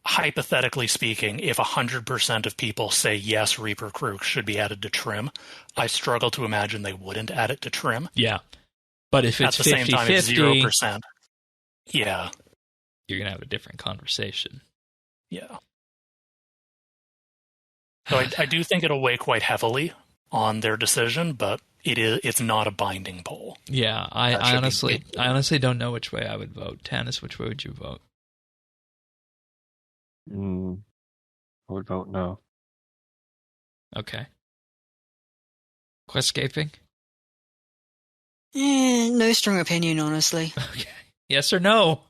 hypothetically speaking, if 100% of people say yes, Reaper Crew should be added to trim, I struggle to imagine they wouldn't add it to trim. Yeah. But if it's 50-50, at the same time, it's 0%. Yeah. You're going to have a different conversation. Yeah. So I do think it'll weigh quite heavily on their decision, but it's not a binding poll. Yeah, I honestly don't know which way I would vote. Tanis, which way would you vote? I would vote no. Okay. Questscaping? No strong opinion, honestly. Okay. Yes or no?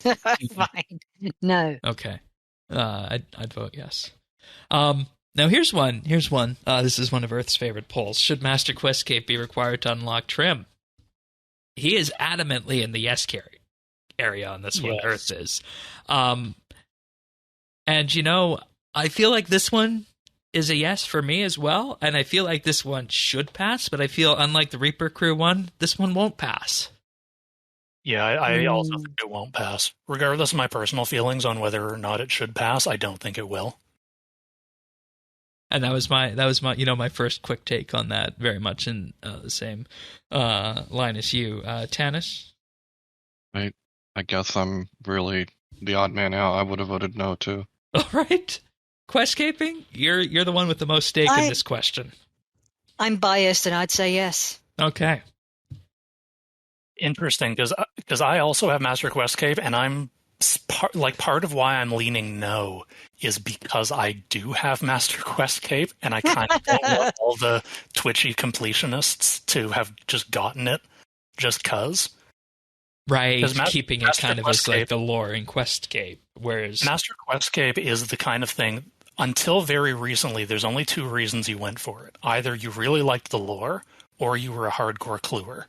Fine. No. Okay. I'd vote yes. Now here's one. This is one of Earth's favorite polls. Should Master Questscape be required to unlock Trim? He is adamantly in the yes area on this one. Yes. Earth is. And I feel like this one is a yes for me as well, and I feel like this one should pass, but I feel unlike the Reaper Crew one, this one won't pass. Yeah, I also think it won't pass. Regardless of my personal feelings on whether or not it should pass, I don't think it will. And that was my my first quick take on that, very much in the same line as you. Tanis? I guess I'm really the odd man out. I would have voted no too. All right. Questscaping? You're the one with the most stake in this question. I'm biased, and I'd say yes. Okay. Interesting, because I also have Master Questscape, and I'm part of why I'm leaning no is because I do have Master Questscape, and I kind of don't want all the twitchy completionists to have just gotten it just cuz. Right, keeping it kind of as like the lore in Questscape, whereas Master Questscape is the kind of thing. Until very recently, there's only two reasons you went for it. Either you really liked the lore, or you were a hardcore cluer.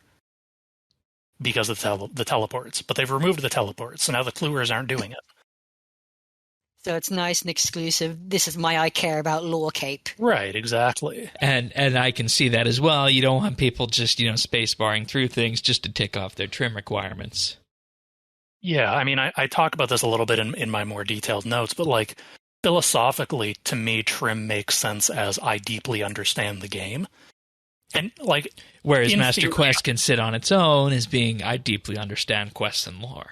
Because of the teleports. But they've removed the teleports, so now the cluers aren't doing it. So it's nice and exclusive. This is my I care about lore cape. Right, exactly. And I can see that as well. You don't want people just, space barring through things just to tick off their trim requirements. Yeah, I mean, I talk about this a little bit in my more detailed notes, but philosophically, to me, trim makes sense as I deeply understand the game. And whereas Master Quest can sit on its own as being, I deeply understand quests and lore.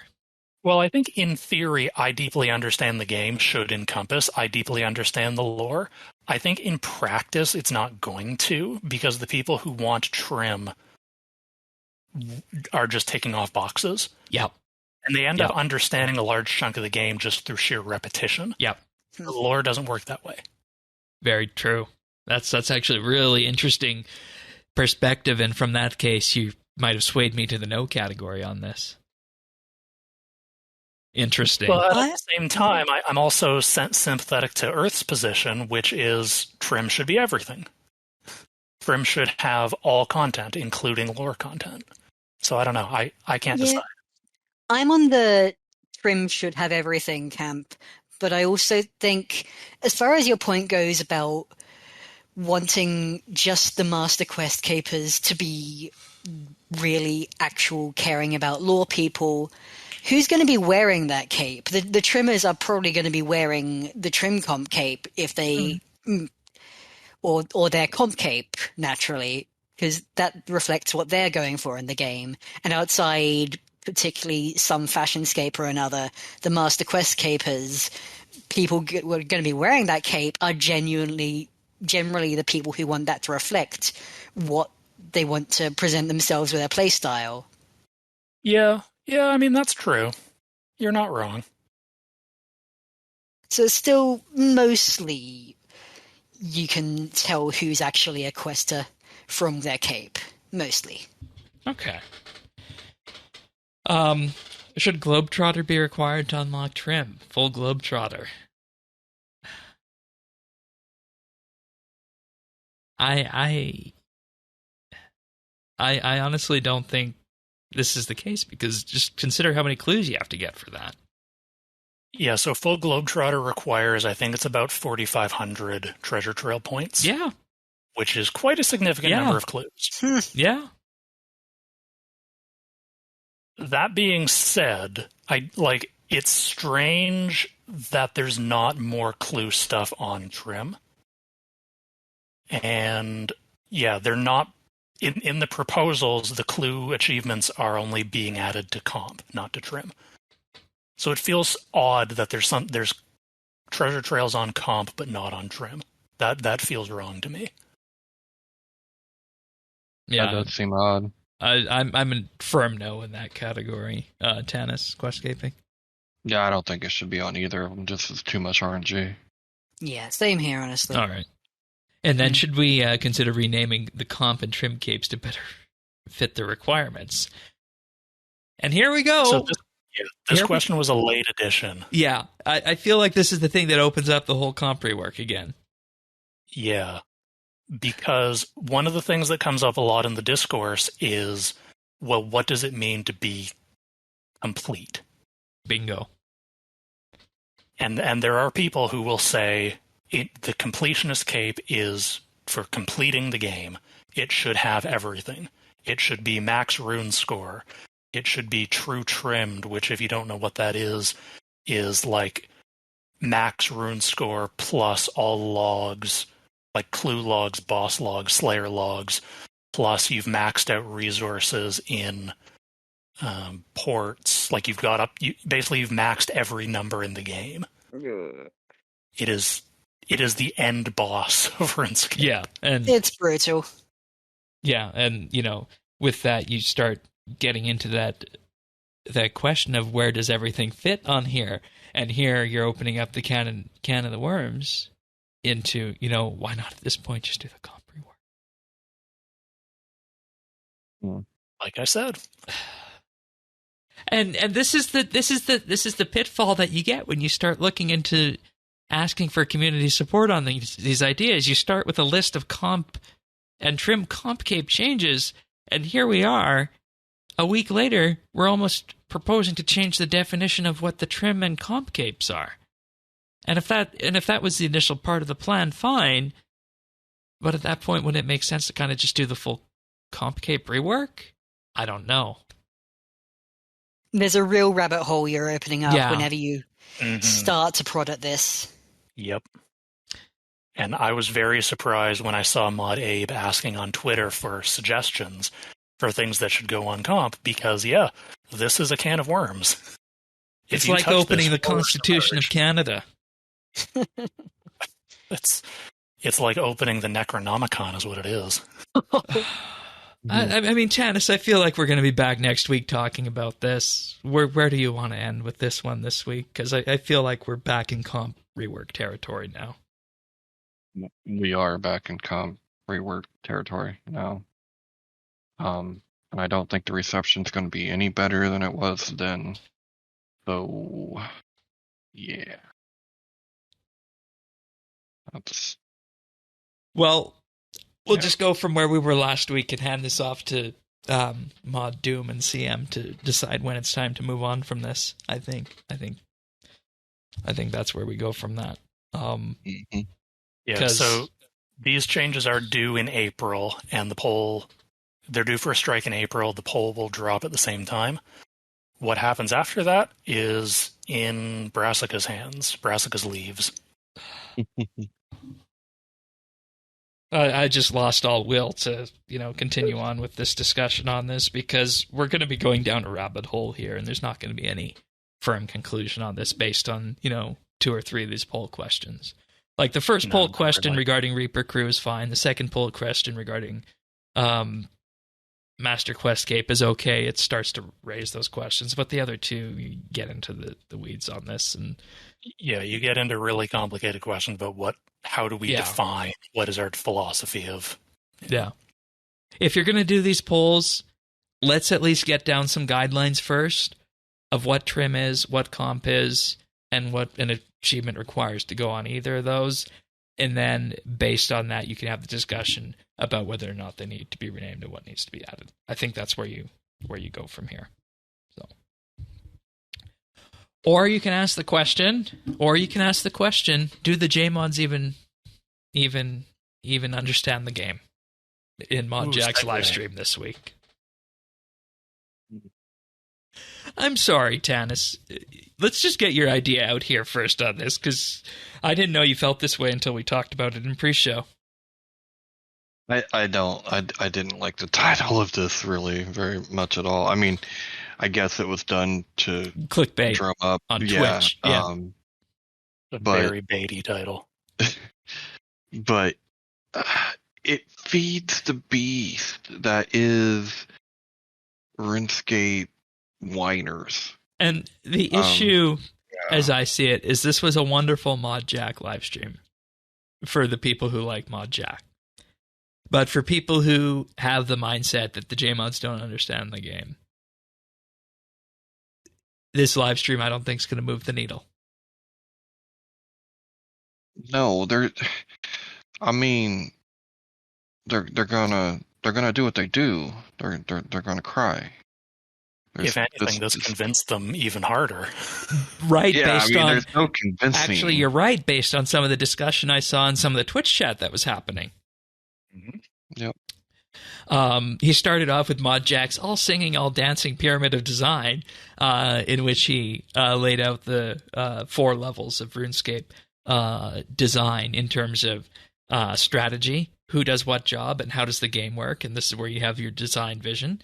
Well, I think in theory, I deeply understand the game should encompass I deeply understand the lore. I think in practice, it's not going to, because the people who want trim are just taking off boxes. Yep. And they end up understanding a large chunk of the game just through sheer repetition. Yep. The lore doesn't work that way. Very true. That's actually really interesting perspective, and from that case, you might have swayed me to the no category on this. Interesting. But at the same time, I'm also sympathetic to Earth's position, which is trim should be everything. Trim should have all content, including lore content. So I don't know. I can't decide. I'm on the trim should have everything camp, but I also think, as far as your point goes about wanting just the Master Quest capers to be really actual caring about lore people, who's going to be wearing that cape? The trimmers are probably going to be wearing the trim comp cape if they, or their comp cape, naturally, because that reflects what they're going for in the game. And outside, particularly some fashionscape or another, the Master Quest capers, people who are going to be wearing that cape are generally the people who want that to reflect what they want to present themselves with their playstyle. Yeah, I mean, that's true. You're not wrong. So it's still mostly you can tell who's actually a quester from their cape, mostly. Okay. Should Globetrotter be required to unlock trim? Full Globetrotter. I honestly don't think this is the case, because just consider how many clues you have to get for that. Yeah, so full Globetrotter requires, I think it's about 4,500 treasure trail points. Yeah. Which is quite a significant number of clues. Yeah. That being said, it's strange that there's not more clue stuff on trim. And yeah, they're not in the proposals, the clue achievements are only being added to comp, not to trim. So it feels odd that there's treasure trails on comp but not on trim. That feels wrong to me. Yeah, that does seem odd. I'm a firm no in that category. Tennis, Questscaping. Yeah, I don't think it should be on either of them. Just as too much RNG. Yeah, same here, honestly. All right. And then should we consider renaming the comp and trim capes to better fit the requirements? And here we go. So this question was a late addition. Yeah, I feel like this is the thing that opens up the whole comp rework again. Yeah, because one of the things that comes up a lot in the discourse is, well, what does it mean to be complete? Bingo. And there are people who will say the completionist cape is for completing the game. It should have everything. It should be max rune score. It should be true trimmed, which, if you don't know what that is like max rune score plus all logs, like clue logs, boss logs, slayer logs, plus you've maxed out resources in ports. Like you've maxed every number in the game. It is the end boss of RuneScape. Yeah, and it's brutal. Yeah, and with that you start getting into that question of where does everything fit on here, and here you're opening up the can of the worms into why not at this point just do the comp rework? Like I said. And this is the pitfall that you get when you start looking into asking for community support on these ideas. You start with a list of comp and trim comp cape changes, and here we are. A week later, we're almost proposing to change the definition of what the trim and comp capes are. And if that was the initial part of the plan, fine. But at that point, wouldn't it make sense to kind of just do the full comp cape rework? I don't know. There's a real rabbit hole you're opening up whenever you start to prod at this. Yep. And I was very surprised when I saw Mod Abe asking on Twitter for suggestions for things that should go on comp, because, this is a can of worms. It's like opening the Constitution of Canada. It's like opening the Necronomicon is what it is. I mean, Janice, I feel like we're going to be back next week talking about this. Where do you want to end with this one this week? Because I feel like we're back in comp rework territory now. We are back in comp rework territory now. And I don't think the reception's going to be any better than it was then. So, yeah. We'll just go from where we were last week and hand this off to Mod Doom and CM to decide when it's time to move on from this. I think that's where we go from that. Yeah. So these changes are due in April, and they're due for a strike in April. The poll will drop at the same time. What happens after that is in Brassica's hands. Brassica's leaves. I just lost all will to, continue on with this discussion on this, because we're going to be going down a rabbit hole here, and there's not going to be any firm conclusion on this based on, 2 or 3 of these poll questions. Like the first poll question regarding Reaper Crew is fine. The second poll question regarding Master Questscape is okay. It starts to raise those questions, but the other two, you get into the weeds on this, and you get into really complicated questions about how do we define what is our philosophy of. Yeah. If you're going to do these polls, let's at least get down some guidelines first of what trim is, what comp is, and what an achievement requires to go on either of those. And then based on that, you can have the discussion about whether or not they need to be renamed and what needs to be added. I think that's where you go from here. So, or you can ask the question, do the JMods even understand the game in Mod Jack's live stream this week? I'm sorry, Tanis. Let's just get your idea out here first on this, because I didn't know you felt this way until we talked about it in pre-show. I didn't like the title of this really very much at all. I mean, I guess it was done to clickbait drum up on Twitch. Yeah. A very baity title. But it feeds the beast that is RuneScape whiners. And the issue, as I see it, is this was a wonderful ModJack livestream for the people who like ModJack. But for people who have the mindset that the JMods don't understand the game, this live stream I don't think is going to move the needle. No, they're gonna do what they do. They're gonna cry. If anything, this convinced them even harder. Right, yeah, there's no convincing. Actually, you're right, based on some of the discussion I saw in some of the Twitch chat that was happening. Mm-hmm. Yep. He started off with ModJack's all singing, all dancing pyramid of design, in which he laid out the 4 levels of RuneScape design in terms of strategy, who does what job, and how does the game work. And this is where you have your design vision.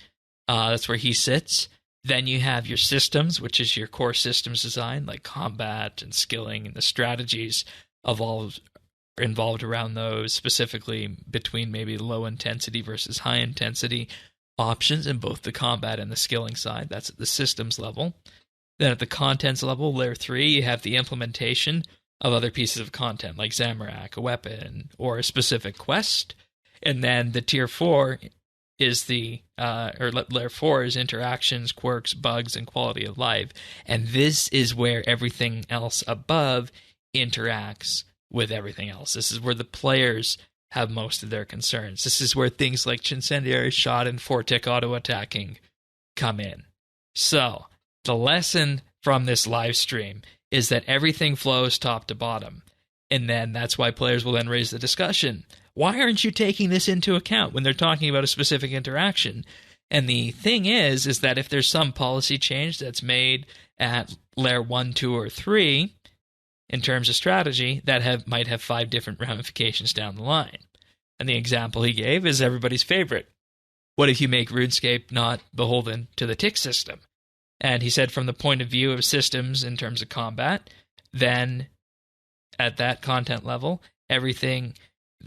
That's where he sits. Then you have your systems, which is your core systems design, like combat and skilling, and the strategies involved around those, specifically between maybe low intensity versus high intensity options in both the combat and the skilling side. That's at the systems level. Then at the contents level, layer 3, you have the implementation of other pieces of content, like Zamorak, a weapon, or a specific quest. And then the tier 4 is layer 4 is interactions, quirks, bugs, and quality of life. And this is where everything else above interacts with everything else. This is where the players have most of their concerns. This is where things like incendiary shot and 4-tick auto-attacking come in. So, the lesson from this live stream is that everything flows top to bottom. And then that's why players will then raise the discussion. Why aren't you taking this into account when they're talking about a specific interaction? And the thing is that if there's some policy change that's made at layer 1, 2, or 3, in terms of strategy, that might have 5 different ramifications down the line. And the example he gave is everybody's favorite. What if you make RuneScape not beholden to the tick system? And he said from the point of view of systems in terms of combat, then at that content level, everything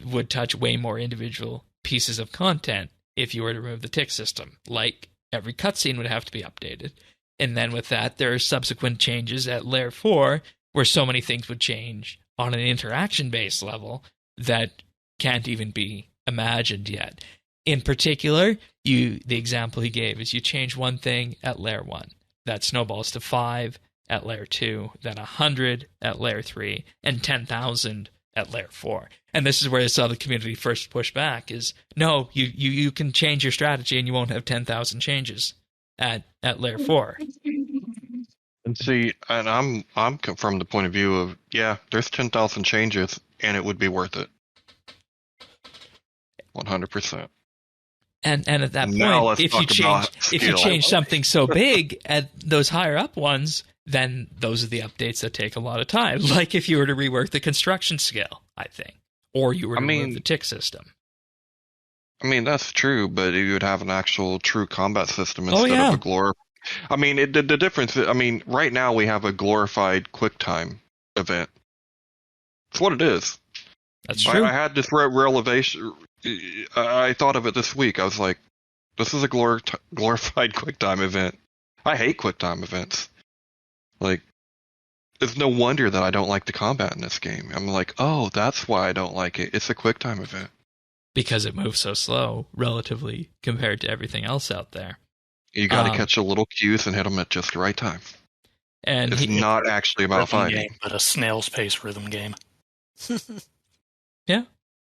would touch way more individual pieces of content if you were to remove the tick system. Like every cutscene would have to be updated. And then with that, there are subsequent changes at layer 4 where so many things would change on an interaction-based level that can't even be imagined yet. In particular, the example he gave is you change one thing at layer 1. That snowballs to 5 at layer 2, then 100 at layer 3, and 10,000 at layer 4. And this is where I saw the community first push back is, no, you can change your strategy and you won't have 10,000 changes at layer 4. And see, and I'm from the point of view of, yeah, there's 10,000 changes and it would be worth it. 100%. And at that point, if you change something so big at those higher up ones, then those are the updates that take a lot of time. Like if you were to rework the construction scale, I think, or you were to remove the tick system. I mean, that's true, but you would have an actual true combat system instead of a glorified. I mean, the difference is, I mean, right now we have a glorified QuickTime event. That's what it is. That's true. I had this realization. I thought of it this week. I was like, this is a glorified QuickTime event. I hate QuickTime events. Like, it's no wonder that I don't like the combat in this game. I'm like, oh, that's why I don't like it. It's a QuickTime event. Because it moves so slow, relatively, compared to everything else out there. You got to catch a little cues and hit them at just the right time. And it's not actually about fighting. Game, but a snail's pace rhythm game. Yeah.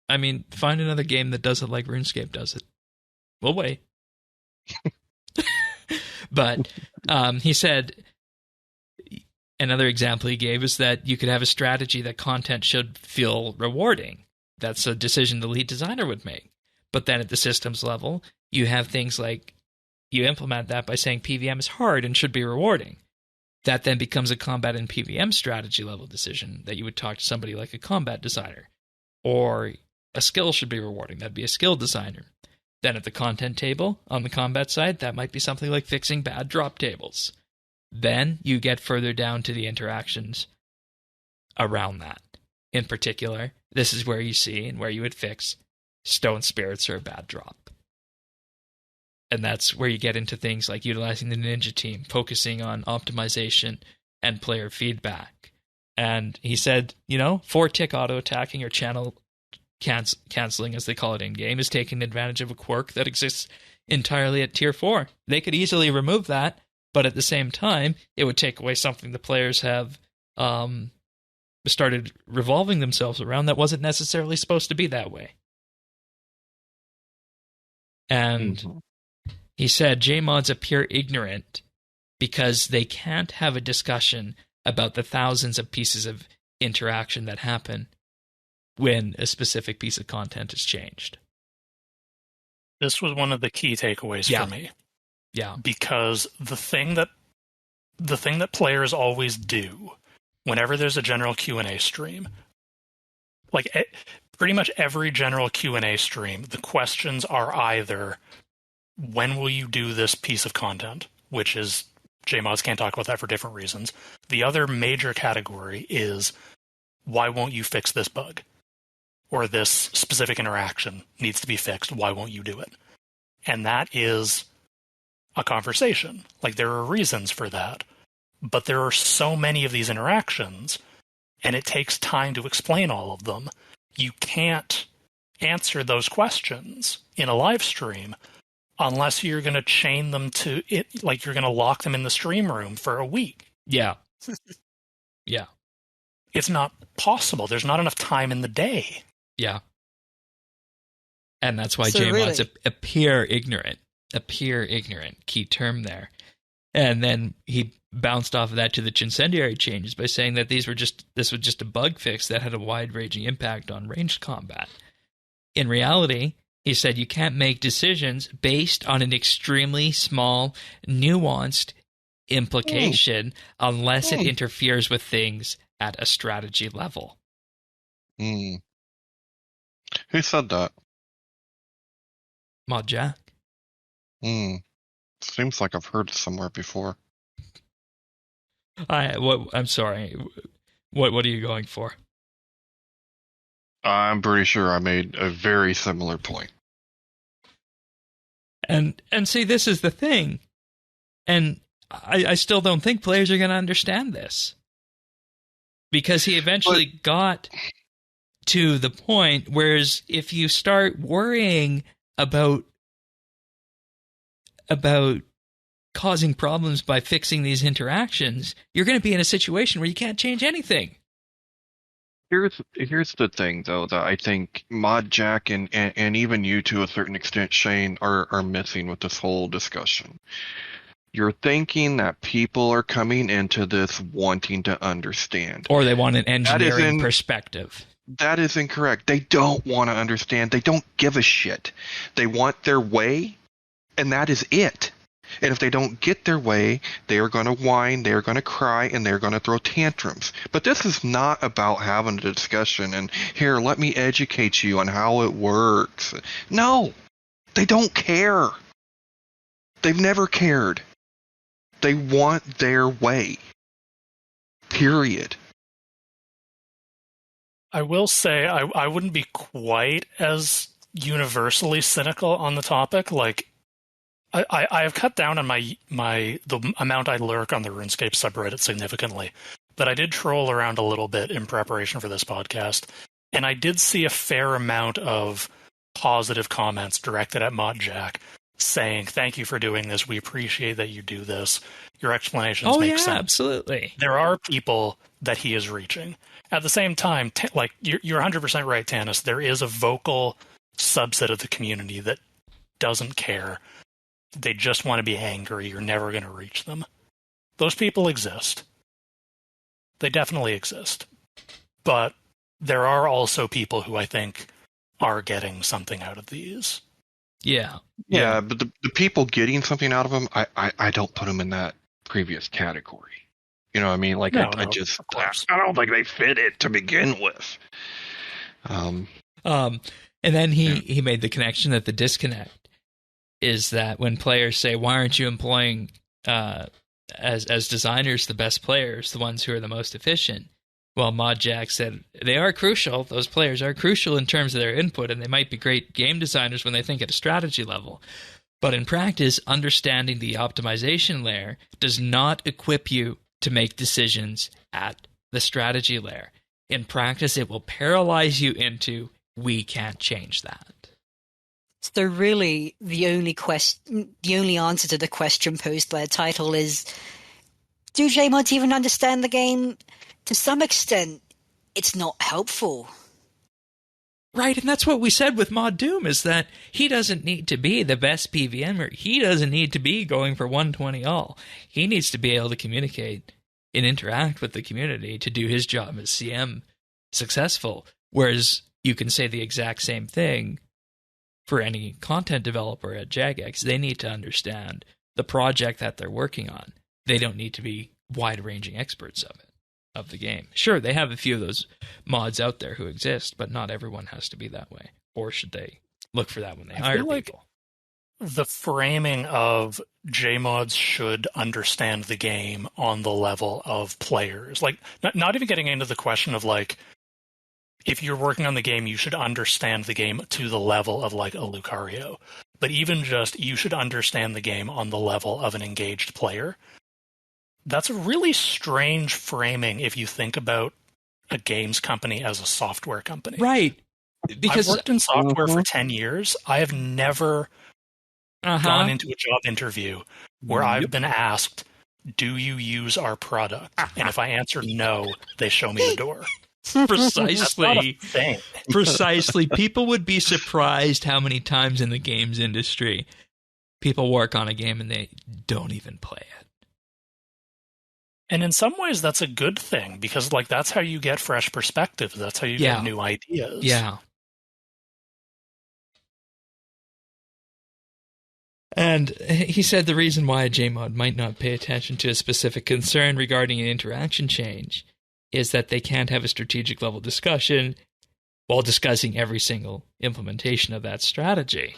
I mean, find another game that does it like RuneScape does it. We'll wait. But he said another example he gave is that you could have a strategy that content should feel rewarding. That's a decision the lead designer would make. But then at the systems level, you have things like you implement that by saying PVM is hard and should be rewarding. That then becomes a combat and PVM strategy level decision that you would talk to somebody like a combat designer. Or a skill should be rewarding. That'd be a skill designer. Then at the content table, on the combat side, that might be something like fixing bad drop tables. Then you get further down to the interactions around that. In particular, this is where you see and where you would fix stone spirits are a bad drop. And that's where you get into things like utilizing the ninja team, focusing on optimization and player feedback. And he said, 4-tick auto-attacking or channel canceling, as they call it in-game, is taking advantage of a quirk that exists entirely at Tier 4. They could easily remove that, but at the same time, it would take away something the players have started revolving themselves around that wasn't necessarily supposed to be that way. And he said JMods appear ignorant because they can't have a discussion about the thousands of pieces of interaction that happen when a specific piece of content is changed. This was one of the key takeaways for me. Yeah. Because the thing that players always do whenever there's a general Q&A stream, pretty much every general Q&A stream, the questions are either, when will you do this piece of content? Which is, JMods can't talk about that for different reasons. The other major category is, why won't you fix this bug? Or this specific interaction needs to be fixed. Why won't you do it? And that is a conversation. There are reasons for that. But there are so many of these interactions, and it takes time to explain all of them. You can't answer those questions in a live stream unless you're going to chain them to it, you're going to lock them in the stream room for a week. Yeah. Yeah. It's not possible. There's not enough time in the day. Yeah. And that's why JMods appear ignorant. Key term there. And then he bounced off of that to the incendiary changes by saying that this was just a bug fix that had a wide-ranging impact on ranged combat. In reality, he said you can't make decisions based on an extremely small, nuanced implication unless it interferes with things at a strategy level. Who said that? Mod Jack. Seems like I've heard it somewhere before. I'm sorry. What are you going for? I'm pretty sure I made a very similar point. And see, this is the thing. And I still don't think players are going to understand this. Because he eventually got to the point, whereas if you start worrying about causing problems by fixing these interactions, you're going to be in a situation where you can't change anything. Here's the thing, though, that I think Mod Jack and even you to a certain extent, Shane, are missing with this whole discussion. You're thinking that people are coming into this wanting to understand. Or they want an engineering perspective. That is incorrect. They don't want to understand. They don't give a shit. They want their way, and that is it. And if they don't get their way, they are going to whine, they are going to cry, and they're going to throw tantrums. But this is not about having a discussion and, here, let me educate you on how it works. No, they don't care. They've never cared. They want their way. Period. I will say I wouldn't be quite as universally cynical on the topic. I have cut down on the amount I lurk on the RuneScape subreddit significantly, but I did troll around a little bit in preparation for this podcast, and I did see a fair amount of positive comments directed at Mod Jack saying, "Thank you for doing this. We appreciate that you do this. Your explanations make sense." Absolutely. There are people that he is reaching. At the same time, you're 100% right, Tanis. There is a vocal subset of the community that doesn't care. They just want to be angry. You're never going to reach them. Those people exist. They definitely exist. But there are also people who I think are getting something out of these. Yeah, but the people getting something out of them, I don't put them in that previous category. You know what I mean? I don't think they fit it to begin with. And then he made the connection that the disconnect is that when players say, why aren't you employing, as designers, the best players, the ones who are the most efficient? Well, Mod Jack said they are crucial. Those players are crucial in terms of their input, and they might be great game designers when they think at a strategy level. But in practice, understanding the optimization layer does not equip you to make decisions at the strategy layer. In practice, it will paralyze you into, we can't change that. So really, the only answer to the question posed by the title is, do JMods even understand the game? To some extent, it's not helpful. Right, and that's what we said with Mod Doom, is that he doesn't need to be the best PVMer. He doesn't need to be going for 120 all. He needs to be able to communicate and interact with the community to do his job as CM successful. Whereas you can say the exact same thing for any content developer at Jagex. They need to understand the project that they're working on. They don't need to be wide-ranging experts of it. Of the game. Sure, they have a few of those mods out there who exist, but not everyone has to be that way. Or should they look for that when they hire people? The framing of JMods should understand the game on the level of players. Like, not even getting into the question of, like, if you're working on the game, you should understand the game to the level of, like, a Lucario. But even just, you should understand the game on the level of an engaged player. That's a really strange framing if you think about a games company as a software company. Right. Because I've worked in software for 10 years. I have never gone into a job interview where I've been asked, do you use our product? And if I answer no, they show me the door. Precisely. That's not a thing. Precisely. People would be surprised how many times in the games industry people work on a game and they don't even play it. And in some ways, that's a good thing, because, like, that's how you get fresh perspectives. That's how you get new ideas. Yeah. And he said the reason why a JMod might not pay attention to a specific concern regarding an interaction change is that they can't have a strategic level discussion while discussing every single implementation of that strategy.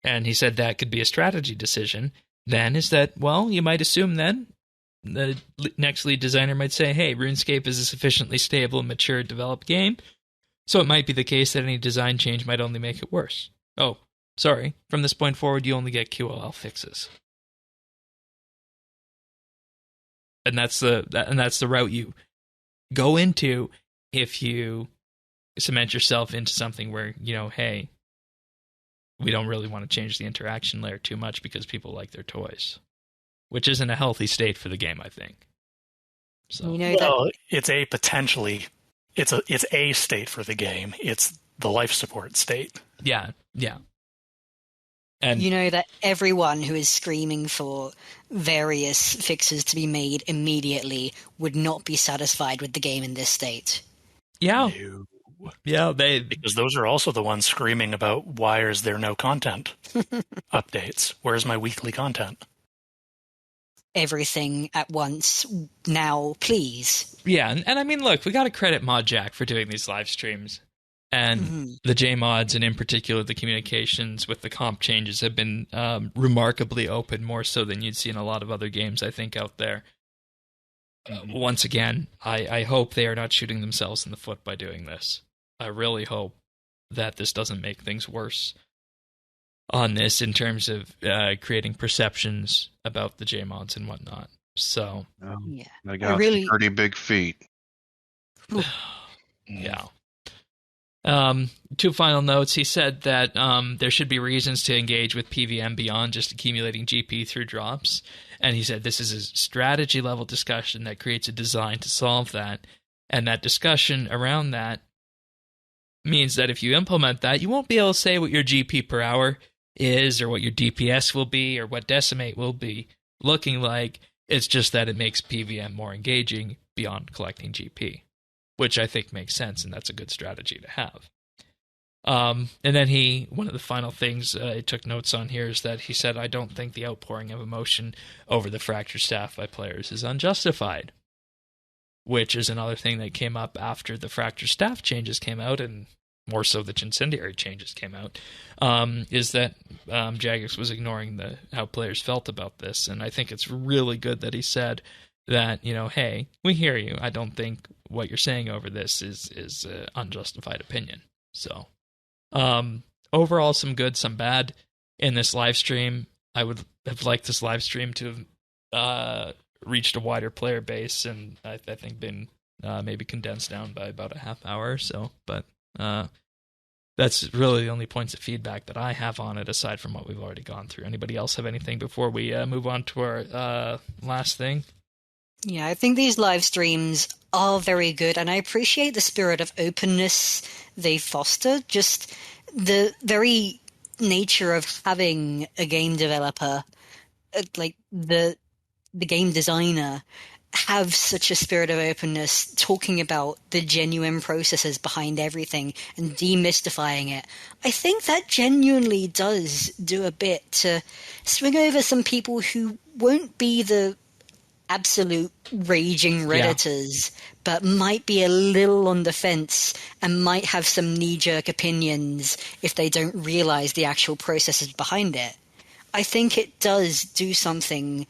And he said that could be a strategy decision. Then is that, well, you might assume then the next lead designer might say, hey, RuneScape is a sufficiently stable, mature, developed game, so it might be the case that any design change might only make it worse. Oh, sorry, from this point forward, you only get QOL fixes. And that's the route you go into if you cement yourself into something where, you know, hey, we don't really want to change the interaction layer too much because people like their toys. Which isn't a healthy state for the game, I think. So, you know, well, it's a state for the game. It's the life support state. Yeah. And you know that everyone who is screaming for various fixes to be made immediately would not be satisfied with the game in this state. Yeah. No. Yeah, because those are also the ones screaming about, why is there no content updates? Where's my weekly content? Everything at once now, please. Yeah, and I mean, look, we got to credit Mod Jack for doing these live streams. And the JMods, and in particular the communications with the comp changes, have been remarkably open, more so than you'd see in a lot of other games, I think, out there. Once again, I hope they are not shooting themselves in the foot by doing this. I really hope that this doesn't make things worse on this in terms of creating perceptions about the JMods and whatnot. So, yeah, I got pretty big feet. Yeah. Two final notes. He said that there should be reasons to engage with PVM beyond just accumulating GP through drops. And he said this is a strategy level discussion that creates a design to solve that. And that discussion around that means that if you implement that, you won't be able to say what your GP per hour is, or what your DPS will be, or what Decimate will be looking like. It's just that it makes PVM more engaging beyond collecting GP, which I think makes sense, and that's a good strategy to have. And then one of the final things I took notes on here is that he said, I don't think the outpouring of emotion over the Fractured Staff by players is unjustified, which is another thing that came up after the Fractured Staff changes came out, and more so the Incendiary changes came out, is that Jagex was ignoring how players felt about this. And I think it's really good that he said that, you know, hey, we hear you. I don't think what you're saying over this is unjustified opinion. So, overall, some good, some bad in this live stream. I would have liked this live stream to have reached a wider player base, and I think been maybe condensed down by about a half hour or so. But that's really the only points of feedback that I have on it, aside from what we've already gone through. Anybody else have anything before we move on to our last thing? Yeah, I think these live streams are very good, and I appreciate the spirit of openness they foster. Just the very nature of having a game developer, like the game designer, have such a spirit of openness, talking about the genuine processes behind everything and demystifying it. I think that genuinely does do a bit to swing over some people who won't be the absolute raging Redditors, but might be a little on the fence and might have some knee-jerk opinions if they don't realize the actual processes behind it. I think it does do something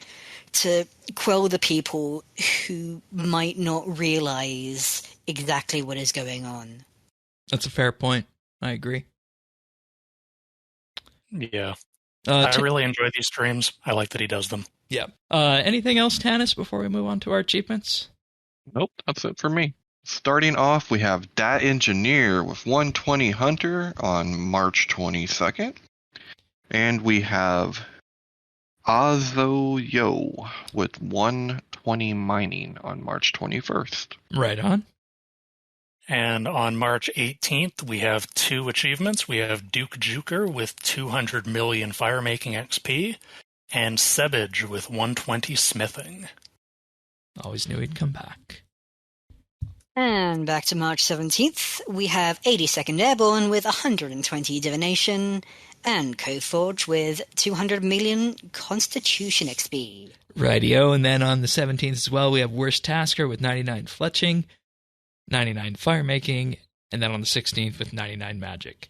to quell the people who might not realize exactly what is going on. That's a fair point. I agree. Yeah. I really enjoy these streams. I like that he does them. Yeah. Anything else, Tanis, before we move on to our achievements? Nope, that's it for me. Starting off, we have Dat Engineer with 120 Hunter on March 22nd. And we have Azoyo with 120 Mining on March 21st. Right on. And on March 18th, we have 2 achievements. We have Duke Juker with 200 million firemaking XP, and Sebage with 120 smithing. Always knew he'd come back. And back to March 17th, we have 82nd Airborne with 120 divination, and Coforge with 200 million Constitution XP. Rightio, and then on the 17th as well, we have Worst Tasker with 99 fletching, 99 firemaking, and then on the 16th with 99 magic.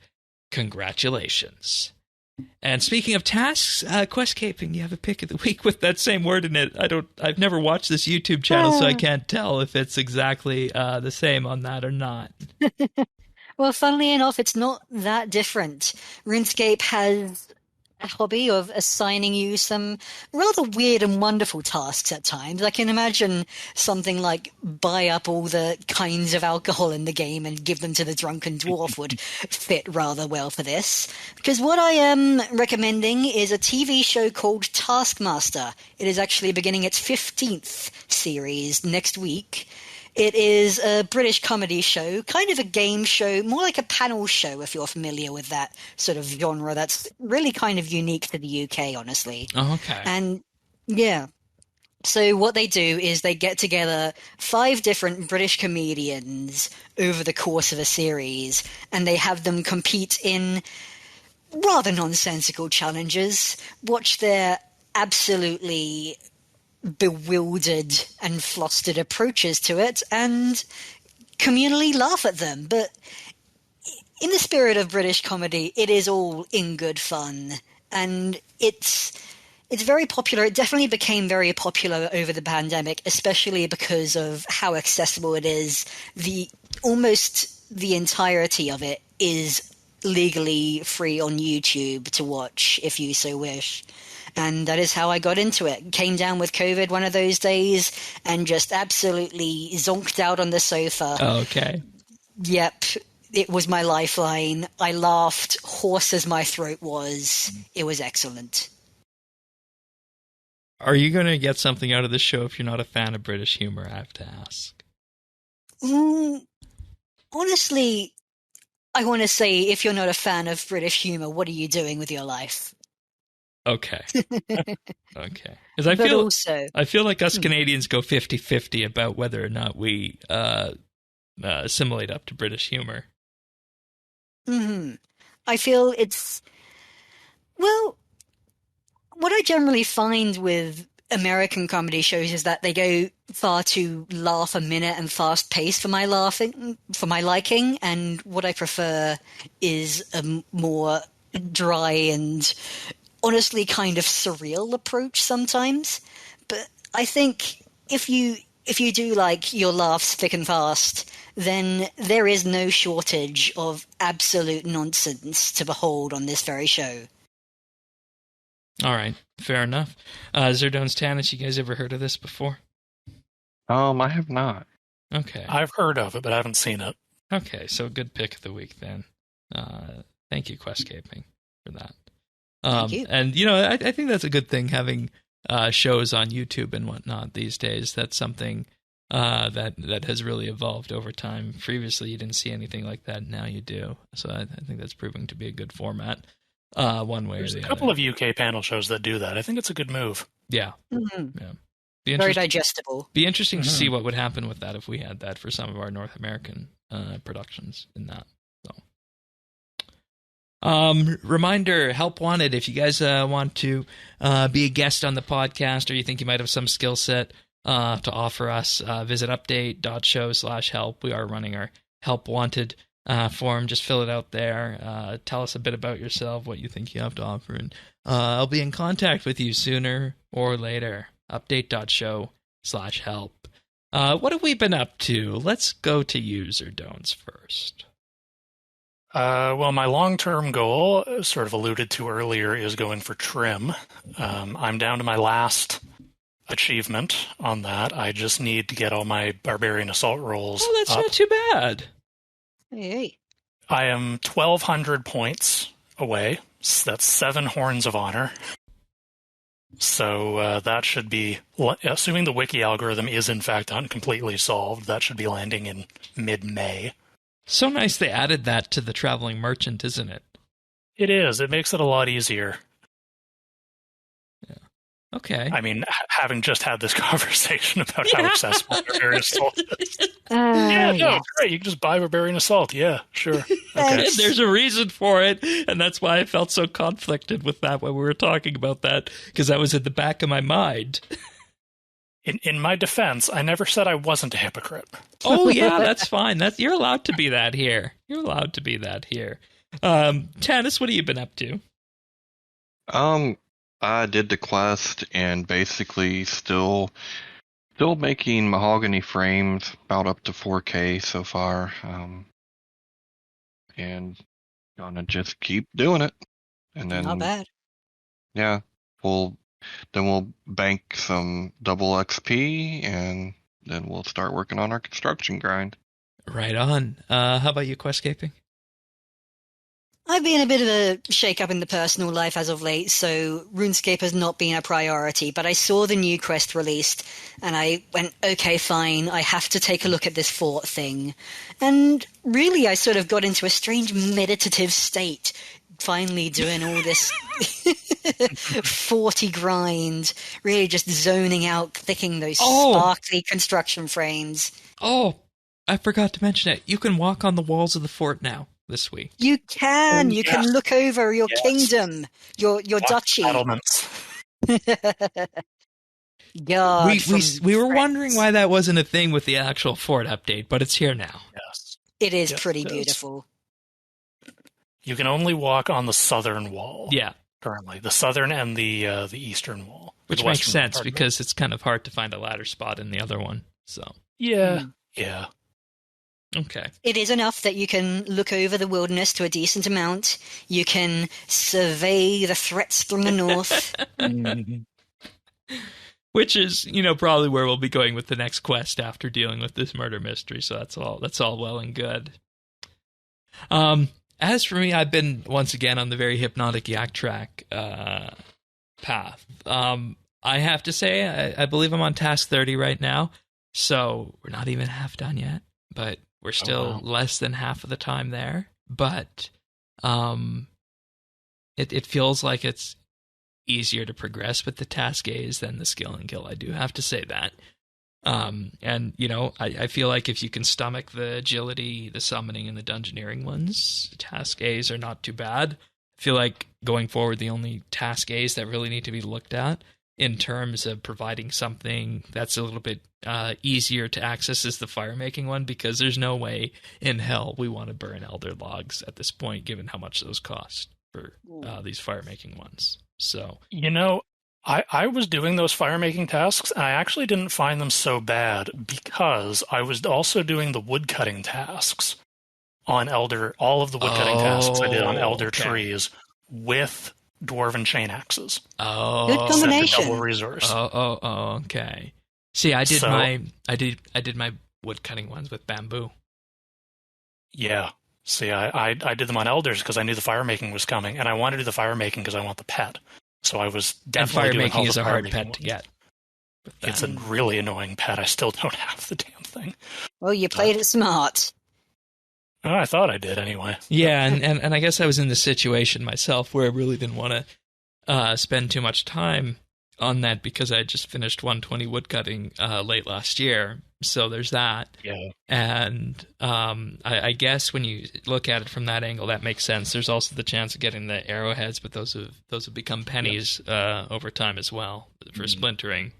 Congratulations. And speaking of tasks, Questcaping, you have a pick of the week with that same word in it. I've never watched this YouTube channel, so I can't tell if it's exactly the same on that or not. Well, funnily enough, it's not that different. RuneScape has a hobby of assigning you some rather weird and wonderful tasks at times. I can imagine something like buy up all the kinds of alcohol in the game and give them to the drunken dwarf would fit rather well for this. Because what I am recommending is a TV show called Taskmaster. It is actually beginning its 15th series next week. It is a British comedy show, kind of a game show, more like a panel show if you're familiar with that sort of genre. That's really kind of unique to the UK, honestly. Oh, okay. And yeah. So what they do is they get together 5 different British comedians over the course of a series, and they have them compete in rather nonsensical challenges. Watch their absolutely bewildered and flustered approaches to it and communally laugh at them. But in the spirit of British comedy, it is all in good fun, and it's very popular. It definitely became very popular over the pandemic, especially because of how accessible it is. Almost the entirety of it is legally free on YouTube to watch if you so wish. And that is how I got into it. Came down with COVID one of those days and just absolutely zonked out on the sofa. Oh, okay. Yep. It was my lifeline. I laughed hoarse as my throat was. It was excellent. Are you going to get something out of this show if you're not a fan of British humor, I have to ask? Honestly, I want to say if you're not a fan of British humor, what are you doing with your life? Okay. Okay. Because I feel like us Canadians go 50-50 about whether or not we assimilate up to British humor. Mm-hmm. I feel well, what I generally find with American comedy shows is that they go far too laugh a minute and fast paced for my liking, and what I prefer is a more dry and honestly kind of surreal approach sometimes. But I think if you if you do like your laughs thick and fast, then there is no shortage of absolute nonsense to behold on this very show. All right, fair enough. Zerdone's Tannis, you guys ever heard of this before? I have not. Okay. I've heard of it, but I haven't seen it. Okay, so good pick of the week then. Thank you, Questscaping, for that. Thank you. And, I think that's a good thing, having shows on YouTube and whatnot these days. That's something that has really evolved over time. Previously, you didn't see anything like that. Now you do. So I think that's proving to be a good format, one way There's or the other. There's a couple of UK panel shows that do that. I think it's a good move. Yeah. Mm-hmm. Yeah. Very digestible. Be interesting to see what would happen with that if we had that for some of our North American productions in that. So, reminder: help wanted. If you guys want to be a guest on the podcast, or you think you might have some skill set to offer us, visit update.show/help. We are running our help wanted form. Just fill it out there. Tell us a bit about yourself, what you think you have to offer, and I'll be in contact with you sooner or later. Update.show/help. What have we been up to? Let's go to user don'ts first. Well, my long-term goal, sort of alluded to earlier, is going for trim. I'm down to my last achievement on that. I just need to get all my Barbarian Assault rolls Oh, that's up. not too bad. Hey. I am 1,200 points away. That's 7 Horns of Honor. So that should be, assuming the wiki algorithm is in fact completely solved, that should be landing in mid-May. So nice they added that to the Traveling Merchant, isn't it? It is. It makes it a lot easier. Yeah. Okay. I mean, having just had this conversation about how accessible Barbarian Assault is. Great. You can just buy Barbarian Assault. Yeah, sure. Okay. There's a reason for it, and that's why I felt so conflicted with that when we were talking about that, because that was at the back of my mind. In my defense, I never said I wasn't a hypocrite. Oh, yeah, that's fine. You're allowed to be that here. You're allowed to be that here. Tannis, what have you been up to? I did the quest and basically still making mahogany frames about up to 4K so far. And gonna just keep doing it. And then Not bad. Yeah, we'll bank some double XP and then we'll start working on our construction grind. Right on. How about you, Questscaping? I've been a bit of a shake-up in the personal life as of late, so RuneScape has not been a priority, but I saw the new quest released, and I went, okay, fine, I have to take a look at this fort thing. And really, I sort of got into a strange meditative state, finally doing all this 40 grind, really just zoning out, clicking those sparkly construction frames. Oh, I forgot to mention it. You can walk on the walls of the fort now. This week. You can. You can look over your kingdom, your duchy. Settlements. God, we were wondering why that wasn't a thing with the actual fort update, but it's here now. Yes. It is pretty beautiful. You can only walk on the southern wall. Yeah. Currently. The southern and the eastern wall. Which makes sense because it's kind of hard to find a ladder spot in the other one. So Yeah. Yeah. Okay. It is enough that you can look over the wilderness to a decent amount. You can survey the threats from the north. Which is, probably where we'll be going with the next quest after dealing with this murder mystery. So that's all well and good. As for me, I've been once again on the very hypnotic yak track path. I have to say, I believe I'm on task 30 right now. So we're not even half done yet, but we're still less than half of the time there, but it feels like it's easier to progress with the task A's than the skill and kill. I do have to say that. And, I feel like if you can stomach the agility, the summoning, and the dungeoneering ones, task A's are not too bad. I feel like going forward, the only task A's that really need to be looked at in terms of providing something that's a little bit easier to access is the fire-making one, because there's no way in hell we want to burn elder logs at this point, given how much those cost for these fire-making ones. So I was doing those fire-making tasks, and I actually didn't find them so bad because I was also doing the wood-cutting tasks on Elder. All of the wood-cutting tasks I did on Elder trees with Dwarven chain axes. Oh, good combination. Double resource. Okay. See, I did my wood-cutting ones with bamboo. Yeah. See, I did them on Elders because I knew the fire-making was coming, and I wanted to do the fire-making because I want the pet. So I was definitely and fire-making is a hard pet ones. to get. It's a really annoying pet. I still don't have the damn thing. Well, you played it smart. Oh, I thought I did anyway. Yeah, and I guess I was in the situation myself where I really didn't want to spend too much time on that because I just finished 120 woodcutting late last year. So there's that. Yeah. And I guess when you look at it from that angle, that makes sense. There's also the chance of getting the arrowheads, but those have become pennies over time as well for splintering.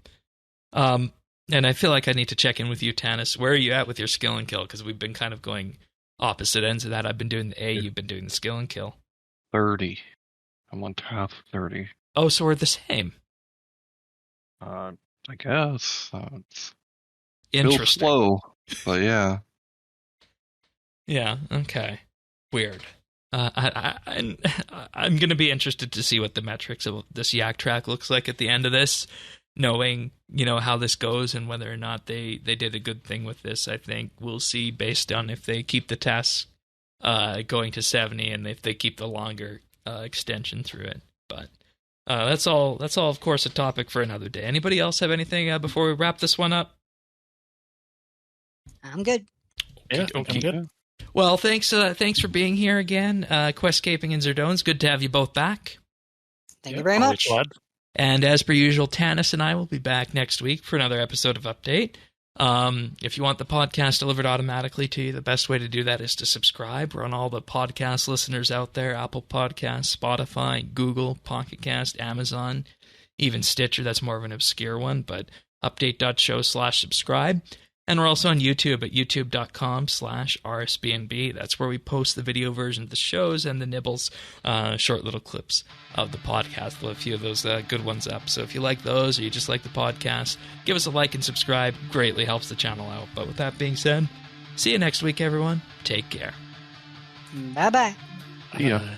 And I feel like I need to check in with you, Tanis. Where are you at with your skill and kill? Because we've been kind of going opposite ends of that. I've been doing the A, you've been doing the skill and kill. 30. I'm on task 30. Oh, so we're the same. I guess. It's interesting. Slow, but yeah. Yeah, okay. Weird. I'm going to be interested to see what the metrics of this Yak track looks like at the end of this, knowing, how this goes and whether or not they did a good thing with this. I think we'll see based on if they keep the tasks going to 70 and if they keep the longer extension through it. But that's all, of course, a topic for another day. Anybody else have anything before we wrap this one up? I'm good. Yeah, I'm good. Well, thanks for being here again, Questscaping and Zerdones. Good to have you both back. Thank you very much. And as per usual, Tanis and I will be back next week for another episode of Update. If you want the podcast delivered automatically to you, the best way to do that is to subscribe. We're on all the podcast listeners out there: Apple Podcasts, Spotify, Google, Pocket Cast, Amazon, even Stitcher. That's more of an obscure one, but update.show/subscribe. And we're also on YouTube at youtube.com/RSBANDB. That's where we post the video version of the shows and the nibbles, short little clips of the podcast. We'll have a few of those good ones up. So if you like those or you just like the podcast, give us a like and subscribe. Greatly helps the channel out. But with that being said, see you next week, everyone. Take care. Bye-bye. Yeah.